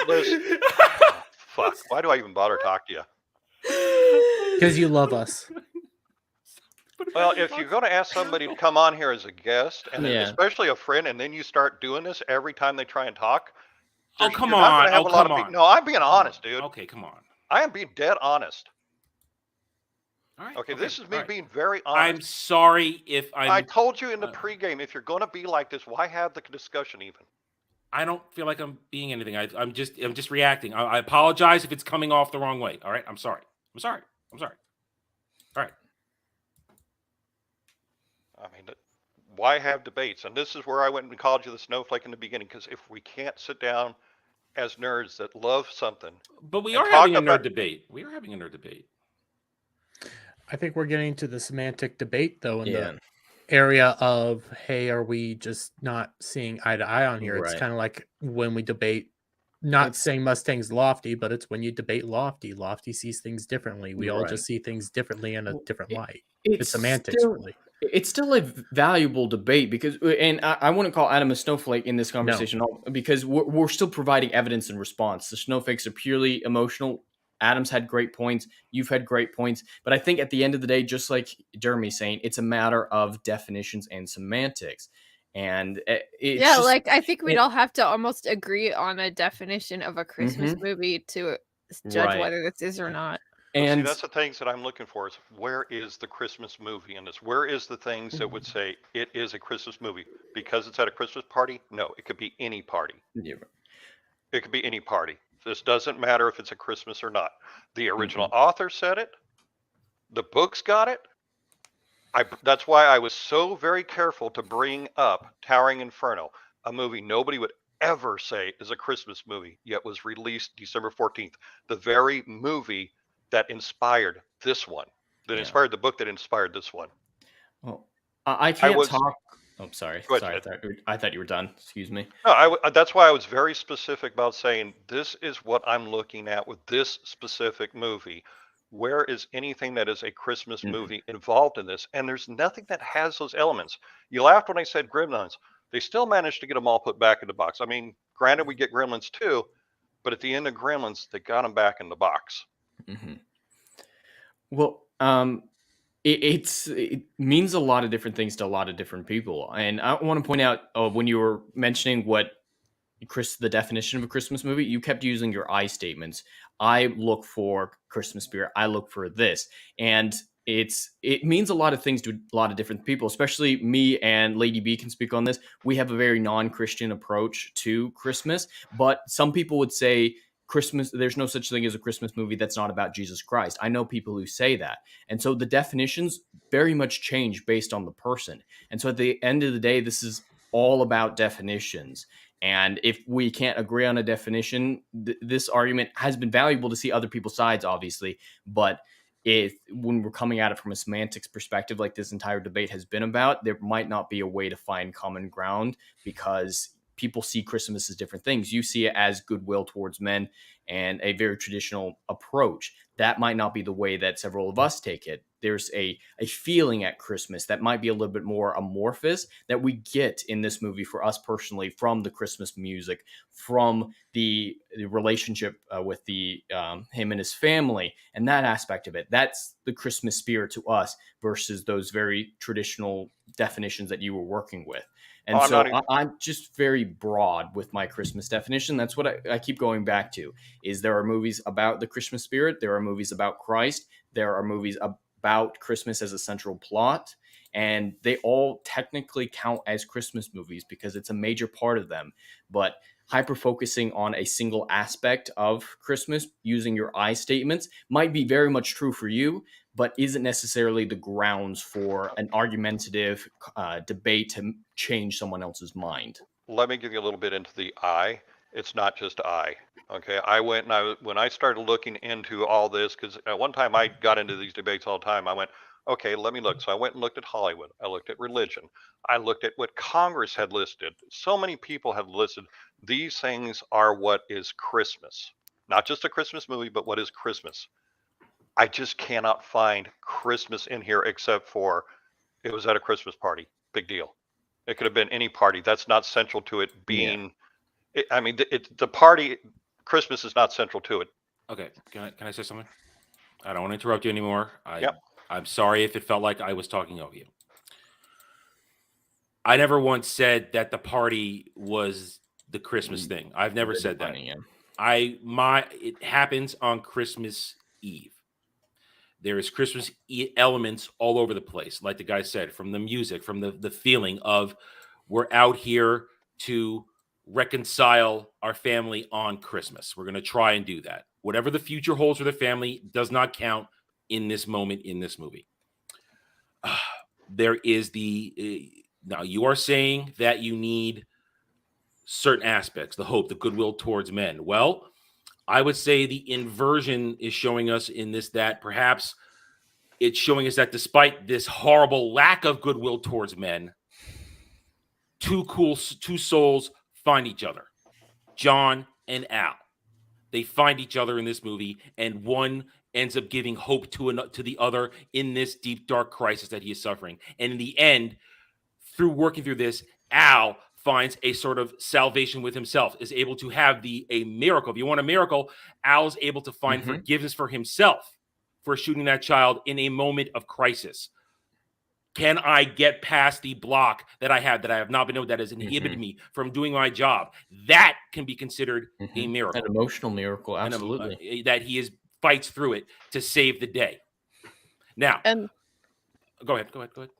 Listen, fuck. Why do I even bother talk to you? Because you love us. Well, if you're going to ask somebody to come on here as a guest, and then especially a friend, and then you start doing this every time they try and talk. Oh, come on. No, I'm being honest, dude. Okay, come on. I am being dead honest. All right. Okay, this is me being very honest. I'm sorry if I told you in the pregame, if you're going to be like this, why have the discussion even? I don't feel like I'm being anything. I'm just reacting. I apologize if it's coming off the wrong way. All right. I'm sorry. All right. I mean, why have debates? And this is where I went and called you the snowflake in the beginning, because if we can't sit down as nerds that love something. But we are having a nerd debate. I think we're getting to the semantic debate, though, in the area of, hey, are we just not seeing eye to eye on here? It's kind of like when we debate, not saying Mustang's lofty, but it's when you debate Lofty. Lofty sees things differently. We all just see things differently in a different light. It's semantics, really. It's still a valuable debate because, and I wouldn't call Adam a snowflake in this conversation because we're still providing evidence and response. The snowflakes are purely emotional. Adam's had great points. You've had great points. But I think at the end of the day, just like Jeremy's saying, it's a matter of definitions and semantics. And I think we'd all have to almost agree on a definition of a Christmas movie to judge whether this is or not. And see, that's the things that I'm looking for is where is the Christmas movie in this? Where is the things that would say it is a Christmas movie? Because it's at a Christmas party? No, it could be any party. Yeah. It could be any party. This doesn't matter if it's a Christmas or not. The original author said it. The books got it. That's why I was so very careful to bring up Towering Inferno, a movie nobody would ever say is a Christmas movie, yet was released December 14th. The very movie that inspired this one, that inspired the book that inspired this one. Well, I can't talk. Oh, sorry. Sorry, I thought you were done. Excuse me. No, that's why I was very specific about saying this is what I'm looking at with this specific movie. Where is anything that is a Christmas movie involved in this? And there's nothing that has those elements. You laughed when I said Gremlins. They still managed to get them all put back in the box. I mean, granted, we get Gremlins too, but at the end of Gremlins, they got them back in the box. Well, it means a lot of different things to a lot of different people. And I want to point out when you were mentioning what the definition of a Christmas movie, you kept using your I statements. I look for Christmas spirit. I look for this. And it means a lot of things to a lot of different people, especially me and Lady B can speak on this. We have a very non-Christian approach to Christmas, but some people would say Christmas, there's no such thing as a Christmas movie that's not about Jesus Christ. I know people who say that. And so the definitions very much change based on the person. And so at the end of the day, this is all about definitions. And if we can't agree on a definition, this argument has been valuable to see other people's sides, obviously. But when we're coming at it from a semantics perspective, like this entire debate has been about, there might not be a way to find common ground because people see Christmas as different things. You see it as goodwill towards men and a very traditional approach. That might not be the way that several of us take it. There's a feeling at Christmas that might be a little bit more amorphous that we get in this movie for us personally, from the Christmas music, from the relationship with the him and his family, and that aspect of it. That's the Christmas spirit to us versus those very traditional definitions that you were working with. And I'm just very broad with my Christmas definition. That's what I keep going back to, is there are movies about the Christmas spirit. There are movies about Christ. There are movies about Christmas as a central plot. And they all technically count as Christmas movies because it's a major part of them. But hyper-focusing on a single aspect of Christmas using your I statements might be very much true for you, but isn't necessarily the grounds for an argumentative debate to change someone else's mind. Let me give you a little bit into the I. It's not just I. Okay, I went and when I started looking into all this, because at one time I got into these debates all the time, I went, okay, let me look. So I went and looked at Hollywood. I looked at religion. I looked at what Congress had listed. So many people have listed these things are what is Christmas. Not just a Christmas movie, but what is Christmas. I just cannot find Christmas in here except for it was at a Christmas party. Big deal. It could have been any party. That's not central to it being. Yeah. The party. Christmas is not central to it. Okay, can I say something? I don't want to interrupt you anymore. I'm sorry if it felt like I was talking over you. I never once said that the party was the Christmas thing. I've never said that. It happens on Christmas Eve. There is Christmas elements all over the place, like the guy said, from the music, from the feeling of we're out here to reconcile our family on Christmas. We're going to try and do that. Whatever the future holds for the family does not count in this moment in this movie. There is now you are saying that you need certain aspects, the hope, the goodwill towards men. Well, I would say the inversion is showing us in this that perhaps it's showing us that despite this horrible lack of goodwill towards men, two souls find each other. John and Al. They find each other in this movie, and one ends up giving hope to the other in this deep, dark crisis that he is suffering. And in the end, through working through this, Al finds a sort of salvation with himself, is able to have a miracle. If you want a miracle, Al is able to find forgiveness for himself for shooting that child in a moment of crisis. Can I get past the block that I have not been able, that has inhibited me from doing my job? That can be considered a miracle. An emotional miracle, absolutely. That he fights through it to save the day. Now, go ahead.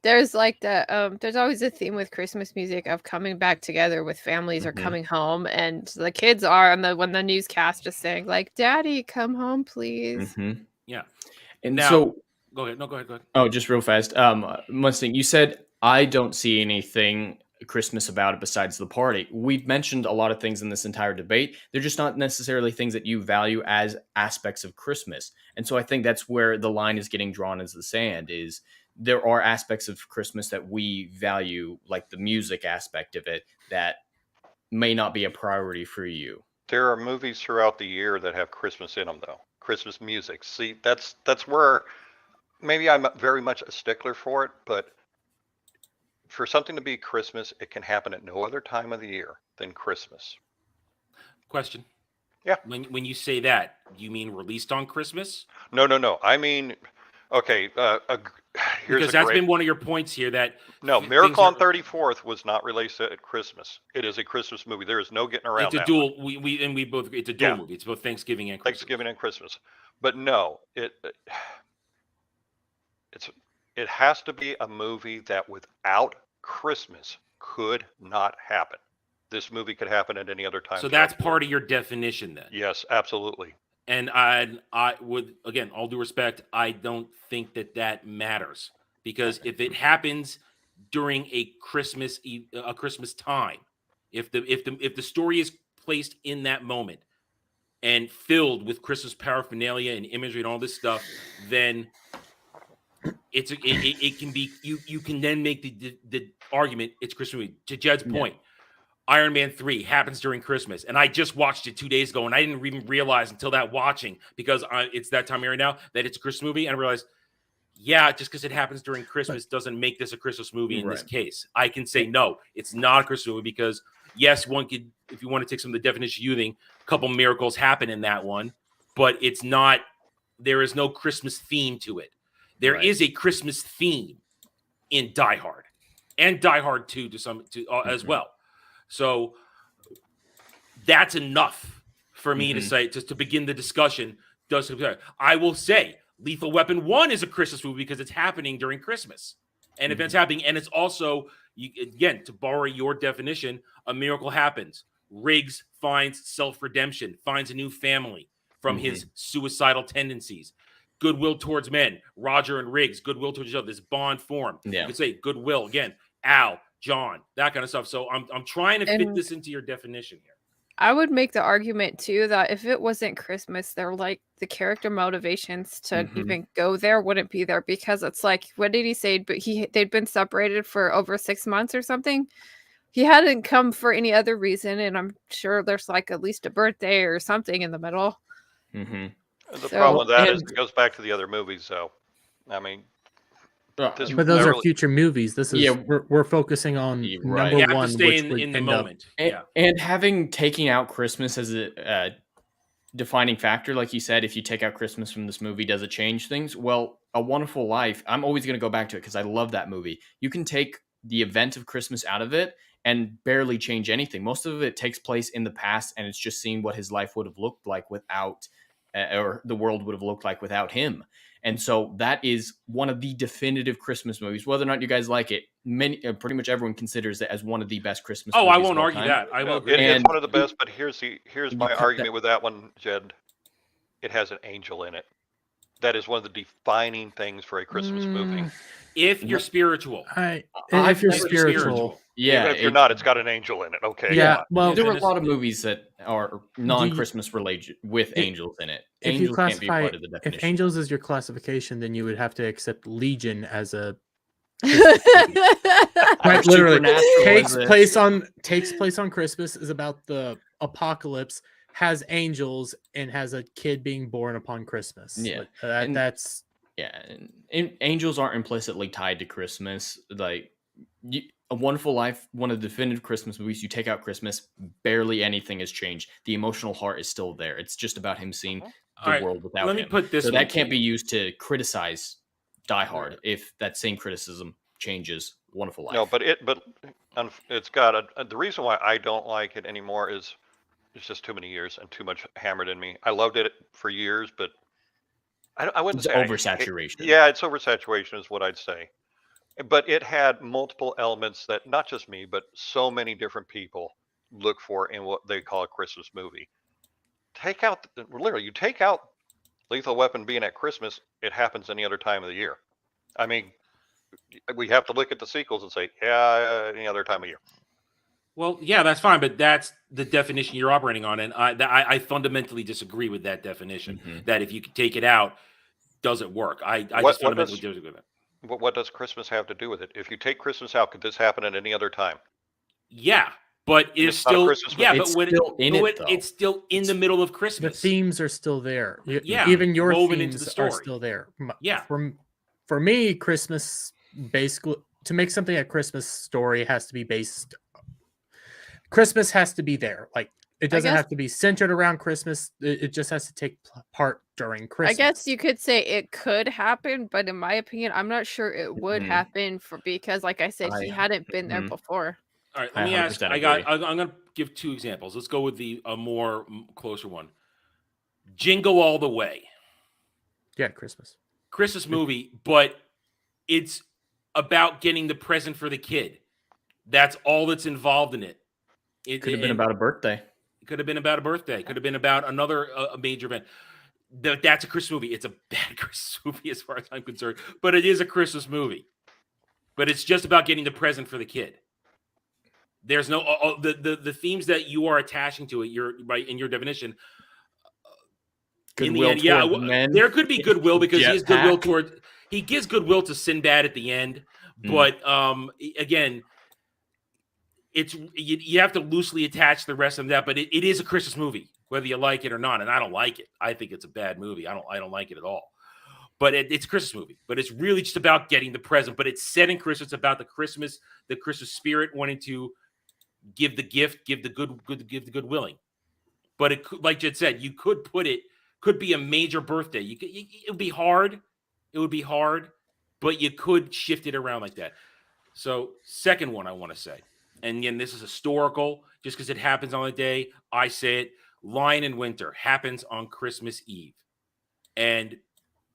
There's there's always a theme with Christmas music of coming back together with families or coming home, and the kids are when the newscast is saying like, "Daddy, come home, please." Yeah, and now, so go ahead. No, go ahead. Oh, just real fast, Mustang. You said I don't see anything Christmas about it besides the party. We've mentioned a lot of things in this entire debate. They're just not necessarily things that you value as aspects of Christmas, and so I think that's where the line is getting drawn as the sand is. There are aspects of Christmas that we value, like the music aspect of it, that may not be a priority for you. There are movies throughout the year that have Christmas in them, though. Christmas music. See, that's where maybe I'm very much a stickler for it, but for something to be Christmas, it can happen at no other time of the year than Christmas. Question. Yeah. When you say that, you mean released on Christmas? No. I mean, okay. Because that's been one of your points here. That Miracle on 34th was not released at Christmas. It is a Christmas movie. There is no getting around. It's a dual. It's a dual movie. It's both Thanksgiving and Christmas. But no, it has to be a movie that without Christmas could not happen. This movie could happen at any other time. So that's part of your definition, then. Yes, absolutely. And I would, again, all due respect, I don't think that matters, because if it happens during a Christmas time, if the story is placed in that moment and filled with Christmas paraphernalia and imagery and all this stuff, then it can be you can then make the argument it's Christmas movie. To Jed's point, Iron Man 3 happens during Christmas, and I just watched it 2 days ago, and I didn't even realize until that watching, because it's that time of year now, that it's a Christmas movie, and I realized, yeah, just because it happens during Christmas doesn't make this a Christmas movie in this case. I can say, no, it's not a Christmas movie because, yes, one could, if you want to take some of the definition using, a couple miracles happen in that one, but it's not, there is no Christmas theme to it. There is a Christmas theme in Die Hard, and Die Hard 2 as well. So that's enough for me to say, just to begin the discussion. I will say Lethal Weapon 1 is a Christmas movie because it's happening during Christmas and events happening. And it's also, again, to borrow your definition, a miracle happens. Riggs finds self-redemption, finds a new family from his suicidal tendencies. Goodwill towards men, Roger and Riggs, goodwill towards each other, this bond form. You could say goodwill, again, Al, John, that kind of stuff. So I'm trying to fit this into your definition here. I would make the argument too that if it wasn't Christmas, they're like the character motivations to even go there wouldn't be there, because it's like, what did he say? But they'd been separated for over 6 months or something. He hadn't come for any other reason, and I'm sure there's like at least a birthday or something in the middle. The problem with that is it goes back to the other movies, though. I mean, but those are future movies. This is we're focusing on number you have one, to stay which in the moment. And having taking out Christmas as a defining factor, like you said, if you take out Christmas from this movie, does it change things? Well, A Wonderful Life, I'm always going to go back to it because I love that movie. You can take the event of Christmas out of it and barely change anything. Most of it takes place in the past, and it's just seeing what his life would have looked like without, or the world would have looked like without him. And so that is one of the definitive Christmas movies. Whether or not you guys like it, pretty much everyone considers it as one of the best Christmas movies. I won't argue that. I will. It's one of the best, but here's my argument with that one, Jed. It has an angel in it. That is one of the defining things for a Christmas movie. If you're spiritual. If you're spiritual. Yeah. Even if you're not, it's got an angel in it. Okay. Yeah. Well, there are a lot of movies that are non-Christmas related with angels in it. If Angels you can't be classify, part of the definition. if angels is your classification, then you would have to accept Legion as a right, literally takes place on Christmas, is about the apocalypse, has angels, and has a kid being born upon Christmas. Yeah, that's and angels aren't implicitly tied to Christmas. Like A Wonderful Life, one of the definitive Christmas movies. You take out Christmas, barely anything has changed. The emotional heart is still there. It's just about him seeing the world without him. Let me put this. So that can't be used to criticize Die Hard if that same criticism changes Wonderful Life. No, but it's got the reason why I don't like it anymore is it's just too many years and too much hammered in me. I loved it for years, but I wouldn't say oversaturation. It's oversaturation is what I'd say. But it had multiple elements that not just me, but so many different people look for in what they call a Christmas movie. You take out Lethal Weapon being at Christmas, it happens any other time of the year. I mean, we have to look at the sequels and say, any other time of year. Well, yeah, that's fine, but that's the definition you're operating on, and I fundamentally disagree with that definition. That if you could take it out, does it work? I just fundamentally disagree with it. What does Christmas have to do with it? If you take Christmas out, could this happen at any other time? Yeah, but it's still it's still in the middle of Christmas. The themes are still there. Even your themes are still there. For me, Christmas basically, to make something a Christmas story has to be based. Christmas has to be there. Like, it doesn't have to be centered around Christmas. It just has to take part during Christmas. I guess you could say it could happen, but in my opinion, I'm not sure it would happen because, like I said, he hadn't been there before. All right, let me ask. I'm going to give two examples. Let's go with a more closer one. Jingle All the Way. Yeah, Christmas movie, but it's about getting the present for the kid. That's all that's involved in it. It could have been about a birthday. It could have been about a birthday. Could have been about another major event. That's a Christmas movie. It's a bad Christmas movie as far as I'm concerned, but it is a Christmas movie. But it's just about getting the present for the kid. There's no the themes that you are attaching to it. You're right in your definition. Goodwill in the end, there could be goodwill because he gives goodwill to Sinbad at the end. But again, you have to loosely attach the rest of that, but it is a Christmas movie, whether you like it or not. And I don't like it. I think it's a bad movie. I don't like it at all. But it's a Christmas movie. But it's really just about getting the present. But it's set in Christmas. It's about the Christmas spirit, wanting to give the gift, give the good willing. But it could, like Jed said, you could could be a major birthday. It would be hard. It would be hard, but you could shift it around like that. So, second one I want to say, and again, this is historical, just because it happens on the day. I say it. Lion in Winter happens on Christmas Eve, and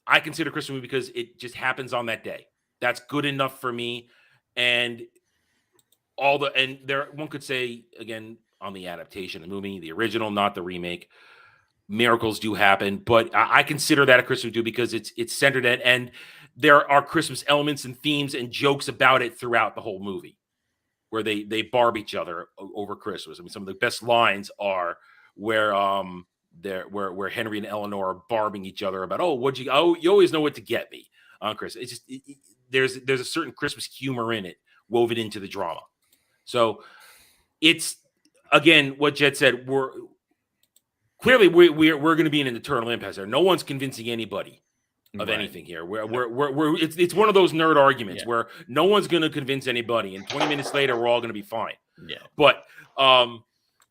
I consider Christmas movie because it just happens on that day. That's good enough for me. And one could say again on the adaptation of the movie, the original, not the remake, miracles do happen, but I consider that a Christmas movie because it's centered at, and there are Christmas elements and themes and jokes about it throughout the whole movie, where they barb each other over Christmas. I mean, some of the best lines are where Henry and Eleanor are barbing each other about, you always know what to get me on Christmas. It's just there's a certain Christmas humor in it woven into the drama. So it's, again, what Jed said, we're going to be in an eternal impasse there. No one's convincing anybody of anything here. It's one of those nerd arguments where no one's going to convince anybody, and 20 minutes later we're all going to be fine. Yeah. But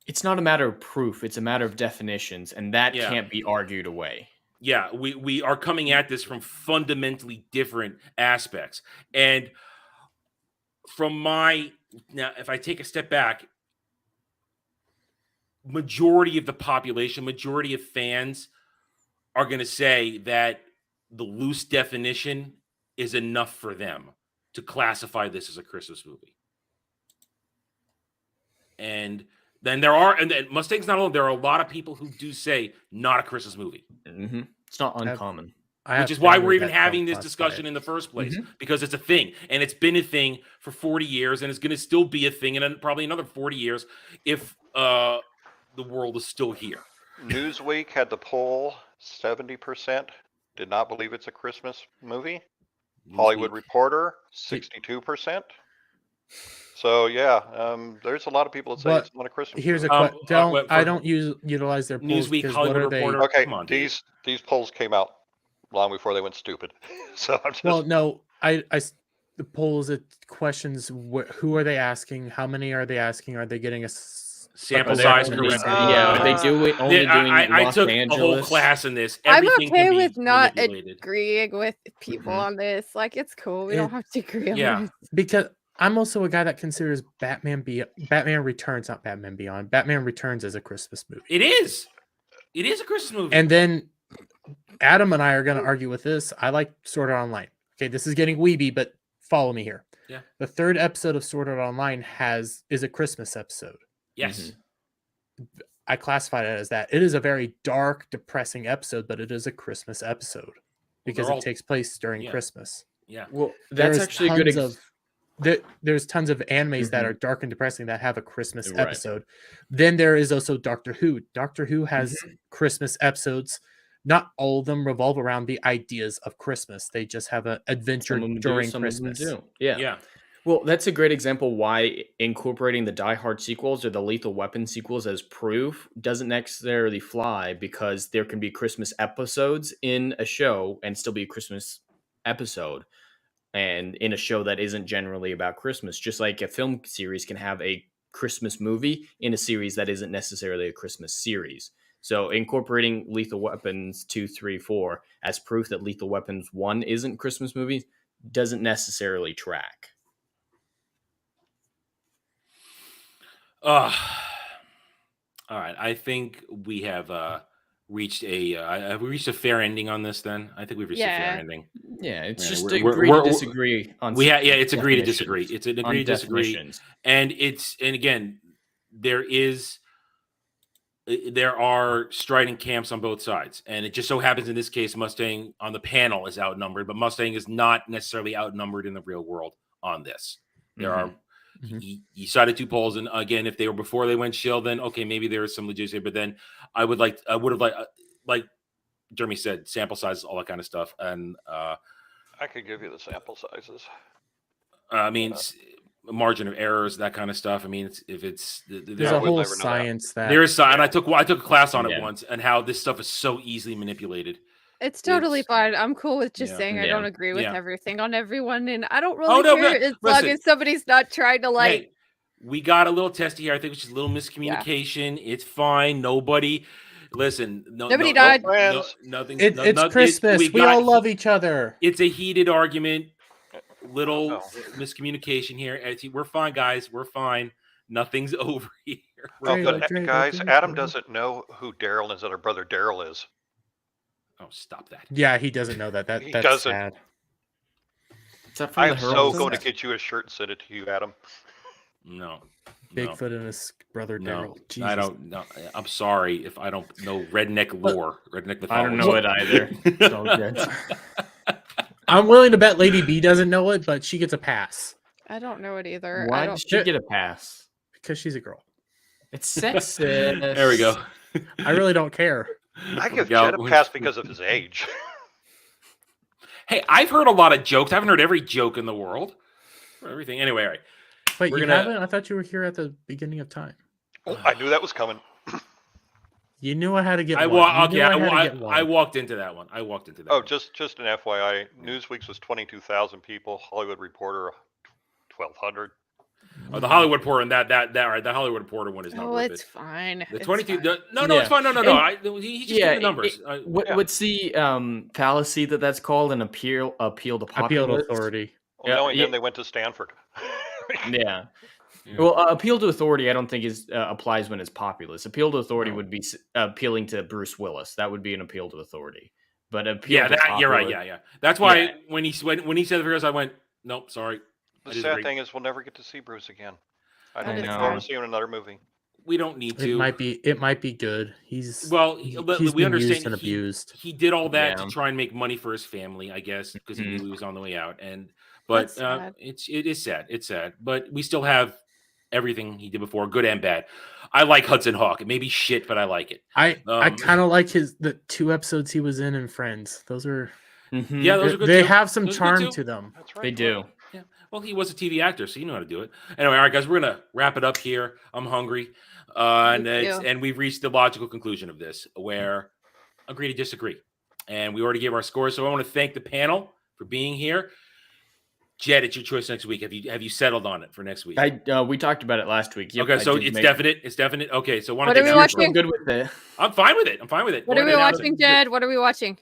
it's not a matter of proof, it's a matter of definitions, and that can't be argued away. Yeah, we are coming at this from fundamentally different aspects. And now, if I take a step back, majority of the population, majority of fans are going to say that the loose definition is enough for them to classify this as a Christmas movie. And then Mustang's not alone. There are a lot of people who do say not a Christmas movie. Mm-hmm. It's not uncommon. Which is why we're even having this discussion in the first place, because it's a thing, and it's been a thing for 40 years, and it's going to still be a thing in probably another 40 years if the world is still here. Newsweek had the poll, 70% did not believe it's a Christmas movie. Hollywood Reporter, 62%. So there's a lot of people that say it's not a Christmas movie. Here's a question. I don't utilize their polls. Newsweek, Hollywood Reporter. Okay, come on, these polls came out long before they went stupid. So I'm just... Well, no, the polls, it questions who are they asking? How many are they asking? Are they getting a sample size? They do it only doing I Los took Angeles. a whole class in this. I'm Everything okay can be with not manipulated. agreeing with people on this. Like, it's cool. We don't have to agree on this. Because I'm also a guy that considers Batman Returns, not Batman Beyond. Batman Returns as a Christmas movie. It is. It is a Christmas movie. And then Adam and I are going to argue with this. I like Sword Art Online. Okay, this is getting weeby, but follow me here. Yeah. The third episode of Sword Art Online is a Christmas episode. Yes. I classified it as that. It is a very dark, depressing episode, but it is a Christmas episode because it takes place during Christmas. Yeah. Well, that's actually a good example. There's tons of animes that are dark and depressing that have a Christmas episode. Then there is also Doctor Who. Doctor Who has Christmas episodes. Not all of them revolve around the ideas of Christmas. They just have an adventure during Christmas. Yeah. Well, that's a great example why incorporating the Die Hard sequels or the Lethal Weapon sequels as proof doesn't necessarily fly, because there can be Christmas episodes in a show and still be a Christmas episode, and in a show that isn't generally about Christmas. Just like a film series can have a Christmas movie in a series that isn't necessarily a Christmas series. So incorporating Lethal Weapons 2, 3, 4 as proof that Lethal Weapons 1 isn't Christmas movies doesn't necessarily track. All right. I think we have reached a fair ending on this. Then I think we've reached a fair ending. Yeah, it's just agree to disagree on. It's agree to disagree. It's an agree to disagree, and again, there are striding camps on both sides, and it just so happens in this case, Mustang on the panel is outnumbered, but Mustang is not necessarily outnumbered in the real world on this. There are. He cited two polls, and again, if they were before they went shill, then okay, maybe there is some legitimacy. But then I would have like Jeremy said, sample sizes, all that kind of stuff, and I could give you the sample sizes. I mean, margin of errors, that kind of stuff. I mean, there's a whole science that there is science. And I took a class on it once, and how this stuff is so easily manipulated. It's totally fine. I'm cool with just saying I don't agree with everything on everyone, and I don't really care as long as somebody's not trying to like. Hey, we got a little testy here. I think it's just a little miscommunication. It's fine. Nobody died. Nothing. It's Christmas. We all love each other. It's a heated argument. Little miscommunication here. We're fine, guys. We're fine. Nothing's over here. Guys, Adam doesn't know who Daryl and his other brother Daryl is. Oh, stop that. Yeah, he doesn't know that. That's doesn't. sad. I'm so going to get you a shirt and send it to you, Adam. No. Bigfoot and his brother Daryl. No, I don't know. I'm sorry if I don't know redneck lore, redneck mythology. I don't know it either. It's all good. I'm willing to bet Lady B doesn't know it, but she gets a pass. I don't know it either. Why did she get a pass? Because she's a girl. It's sexist. There we go. I really don't care. I give Jed a pass because of his age. Hey, I've heard a lot of jokes. I haven't heard every joke in the world. Everything. Anyway, all right. Wait, you haven't? I thought you were here at the beginning of time. Oh, I knew that was coming. You knew I had to get one. I walked into that one. Oh, just an FYI. Newsweek's was 22,000 people. Hollywood Reporter, 1,200. Oh, the Hollywood Reporter and that right. The Hollywood Reporter one is not worth it. It's fine. The 22. It's fine. No. He's just giving the numbers. What's the fallacy that's called? An appeal to populace? Appeal to authority. Well, knowing him, they went to Stanford. Yeah. Well, appeal to authority, I don't think applies when it's populist. Appeal to authority would be appealing to Bruce Willis. That would be an appeal to authority. But appeal to you're right. Yeah. That's why when he said the figures, I went, nope, sorry. The sad thing is, we'll never get to see Bruce again. I don't think we'll ever see him in another movie. We don't need to. It might be good. He's we been understand used and abused. He did all that to try and make money for his family, I guess, because he knew he was on the way out. But it is sad. It's sad. But we still have everything he did before, good and bad. I like Hudson Hawk. It may be shit, but I like it. I kind of like the 2 episodes he was in Friends. Those are those are good. They have some charm to them. That's right. They do. Yeah. Well, he was a TV actor, so you know how to do it. Anyway, all right, guys, we're gonna wrap it up here. I'm hungry, and we've reached the logical conclusion of this, where agree to disagree, and we already gave our scores. So I want to thank the panel for being here. Jed, it's your choice next week. Have you settled on it for next week? We talked about it last week. Yep, okay, so it's definite. It's definite. Okay, so what are we watching? Good with it. I'm fine with it. What are we watching, Jed? What are we watching?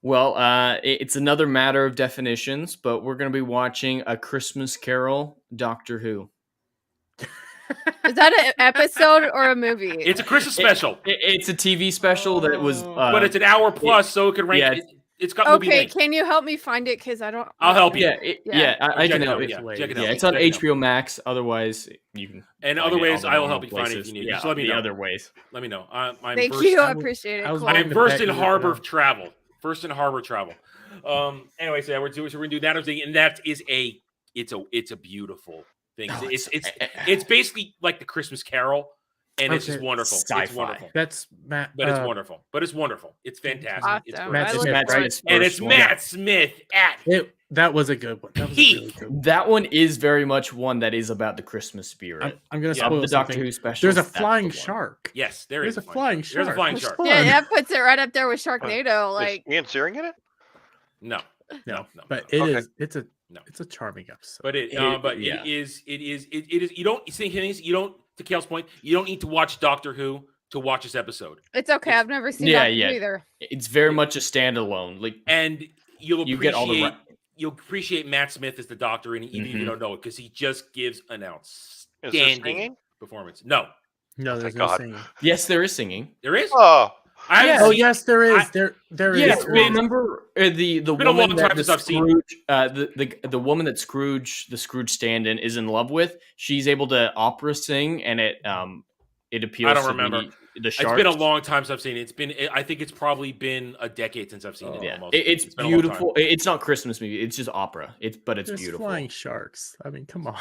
Well, it's another matter of definitions, but we're going to be watching A Christmas Carol, Doctor Who. Is that an episode or a movie? It's a Christmas special. It's a TV special that was... but it's an hour plus, so it could rank... Yeah, it's got movie length. Can you help me find it? Because I don't... I'll help you. I can help you. Check it out. It's on HBO Max. Otherwise, you can... And other ways, I will help you find it if you need. Yeah, just let me know. Other ways. Let me know. Thank you. I appreciate it. I'm versed in harbor travel. Anyway, so we're going to do that thing, and that is it's a beautiful thing. It's basically like the Christmas Carol, and it's just wonderful. Sci-fi. It's wonderful. That's Matt, but it's wonderful. But it's wonderful. It's fantastic. Awesome. It's great. Matt Smith, right? And it's Matt Smith at. That was a good one. That was a really good one. That one is very much one that is about the Christmas spirit. I'm going to spoil the Doctor Who special. There's a flying shark. Yes, there's a flying shark. There's a flying shark. Yeah, that puts it right up there with Sharknado. Like Is Ian Searing in it? No. But it's a charming episode. But it is. You don't see things. You don't. To Kale's point, you don't need to watch Doctor Who to watch this episode. It's okay. I've never seen Doctor Who either. It's very much a standalone. And you'll appreciate. Get all the you'll appreciate Matt Smith as the Doctor, and even if you don't know it, because he just gives an outstanding performance. No, there's no singing. Yes, there is singing. There is. Oh. Yes, there is. There is. Yes, remember the woman that the woman that the Scrooge stand-in is in love with. She's able to opera sing, and it appeals. I don't remember the shark. It's been a long time since I've seen it. I think it's probably been a decade since I've seen it. Yeah, almost. it's beautiful. It's not Christmas movie. It's just opera. It's beautiful. Flying sharks. I mean, come on.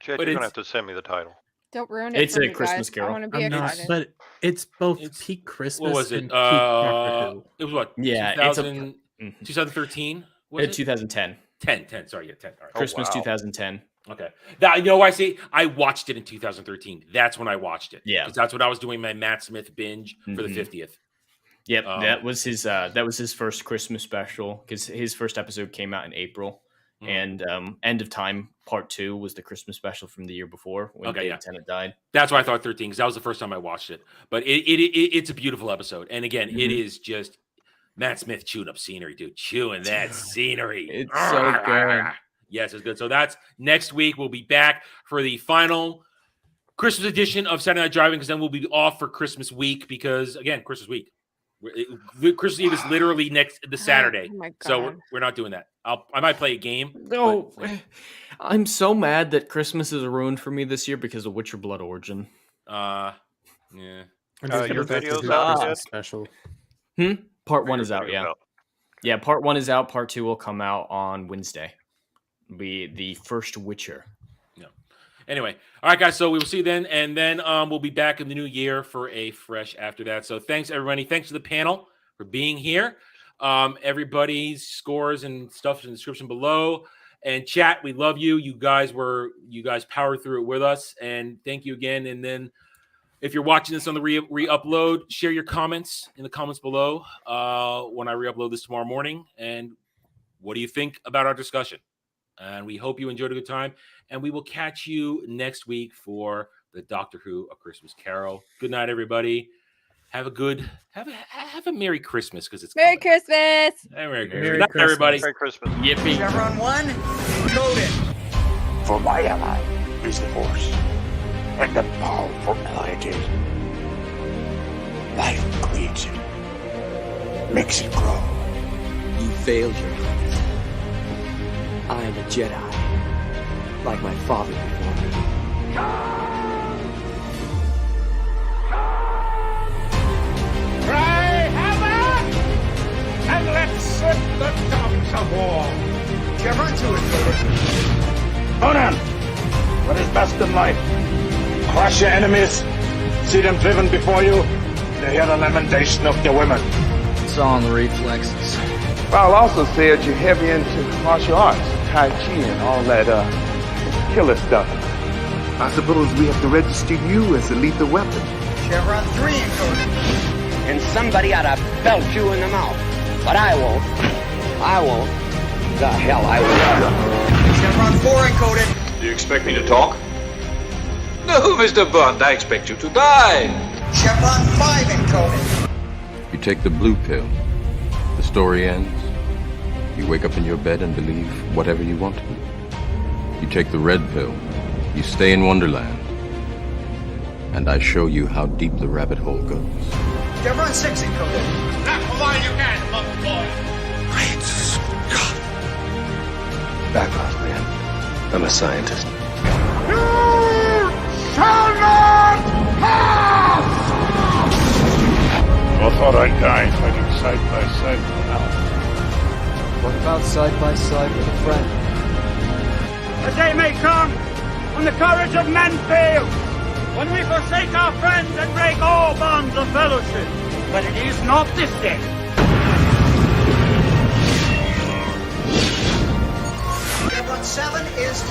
Jed, you're gonna have to send me the title. Don't ruin it. It's for a me, Christmas guys. Carol. I want to be excited. But it's both peak Christmas. What was it? And peak Doctor Who. It was what? Yeah, 2013. Was it 2010. 10. Sorry, 10. All right. Christmas 2010. Okay. That, you know, I see. I watched it in 2013. That's when I watched it. Yeah. 'Cause that's when I was doing my Matt Smith binge for the 50th. Yep, that was his first Christmas special because his first episode came out in April, and End of Time Part 2 was the Christmas special from the year before when David Tennant died. That's why I thought 13 because that was the first time I watched it. But it's a beautiful episode, and again, it is just Matt Smith chewing up scenery, dude, chewing that scenery. It's so good. Yes, it's good. So that's next week. We'll be back for the final Christmas edition of Saturday Night Driving because then we'll be off for Christmas week because again, Christmas week. Christmas Eve is literally the Saturday, so we're not doing that. I might play a game. No, I'm so mad that Christmas is ruined for me this year because of Witcher Blood Origin. Yeah. Your video's out yet? Special. Part 1 is out. Yeah, yeah. Part 1 is out. Part 2 will come out on Wednesday. Be the first Witcher. Anyway, all right, guys. So we will see you then, and then we'll be back in the new year for a fresh after that. So thanks, everybody. Thanks to the panel for being here. Everybody's scores and stuff in the description below. And chat, we love you. You guys powered through it with us, and thank you again. And then if you're watching this on the re-upload, share your comments in the comments below when I re-upload this tomorrow morning. And what do you think about our discussion? And we hope you enjoyed a good time. And we will catch you next week for the Doctor Who: A Christmas Carol. Good night, everybody. Have a Merry Christmas because it's Merry Christmas. Hey, Merry Christmas. Good night, everybody. Merry Christmas. Yippee. Chevron 1, loaded. For my ally is the Force, and the powerful ally it is. Life creates it, makes it grow. You failed your hunt. I am a Jedi, like my father before me. Cry havoc, and let's set the tongues of war. Chevron 2 is loaded. Conan, what is best in life? Crush your enemies, see them driven before you, to hear the lamentation of their women. It's all in the reflexes. I'll also say that you're heavy into martial arts, Tai Chi, and all that killer stuff. I suppose we have to register you as a lethal weapon. Chevron 3 encoded. And somebody ought to belt you in the mouth. But I won't. I won't. The hell I will. Chevron 4 encoded. Do you expect me to talk? No, Mr. Bond, I expect you to die. Chevron 5 encoded. You take the blue pill. The story ends. You wake up in your bed and believe whatever you want to. You take the red pill. You stay in Wonderland. And I show you how deep the rabbit hole goes. Chevron 6 encoded. Not for why you can, love boy. Great Scott. Back off, man. I'm a scientist. You shall not pass! I thought I'd die fighting side by side with Al. What about side by side with a friend? A day may come when the courage of men fails, when we forsake our friends and break all bonds of fellowship. But it is not this day. Chevron 7 is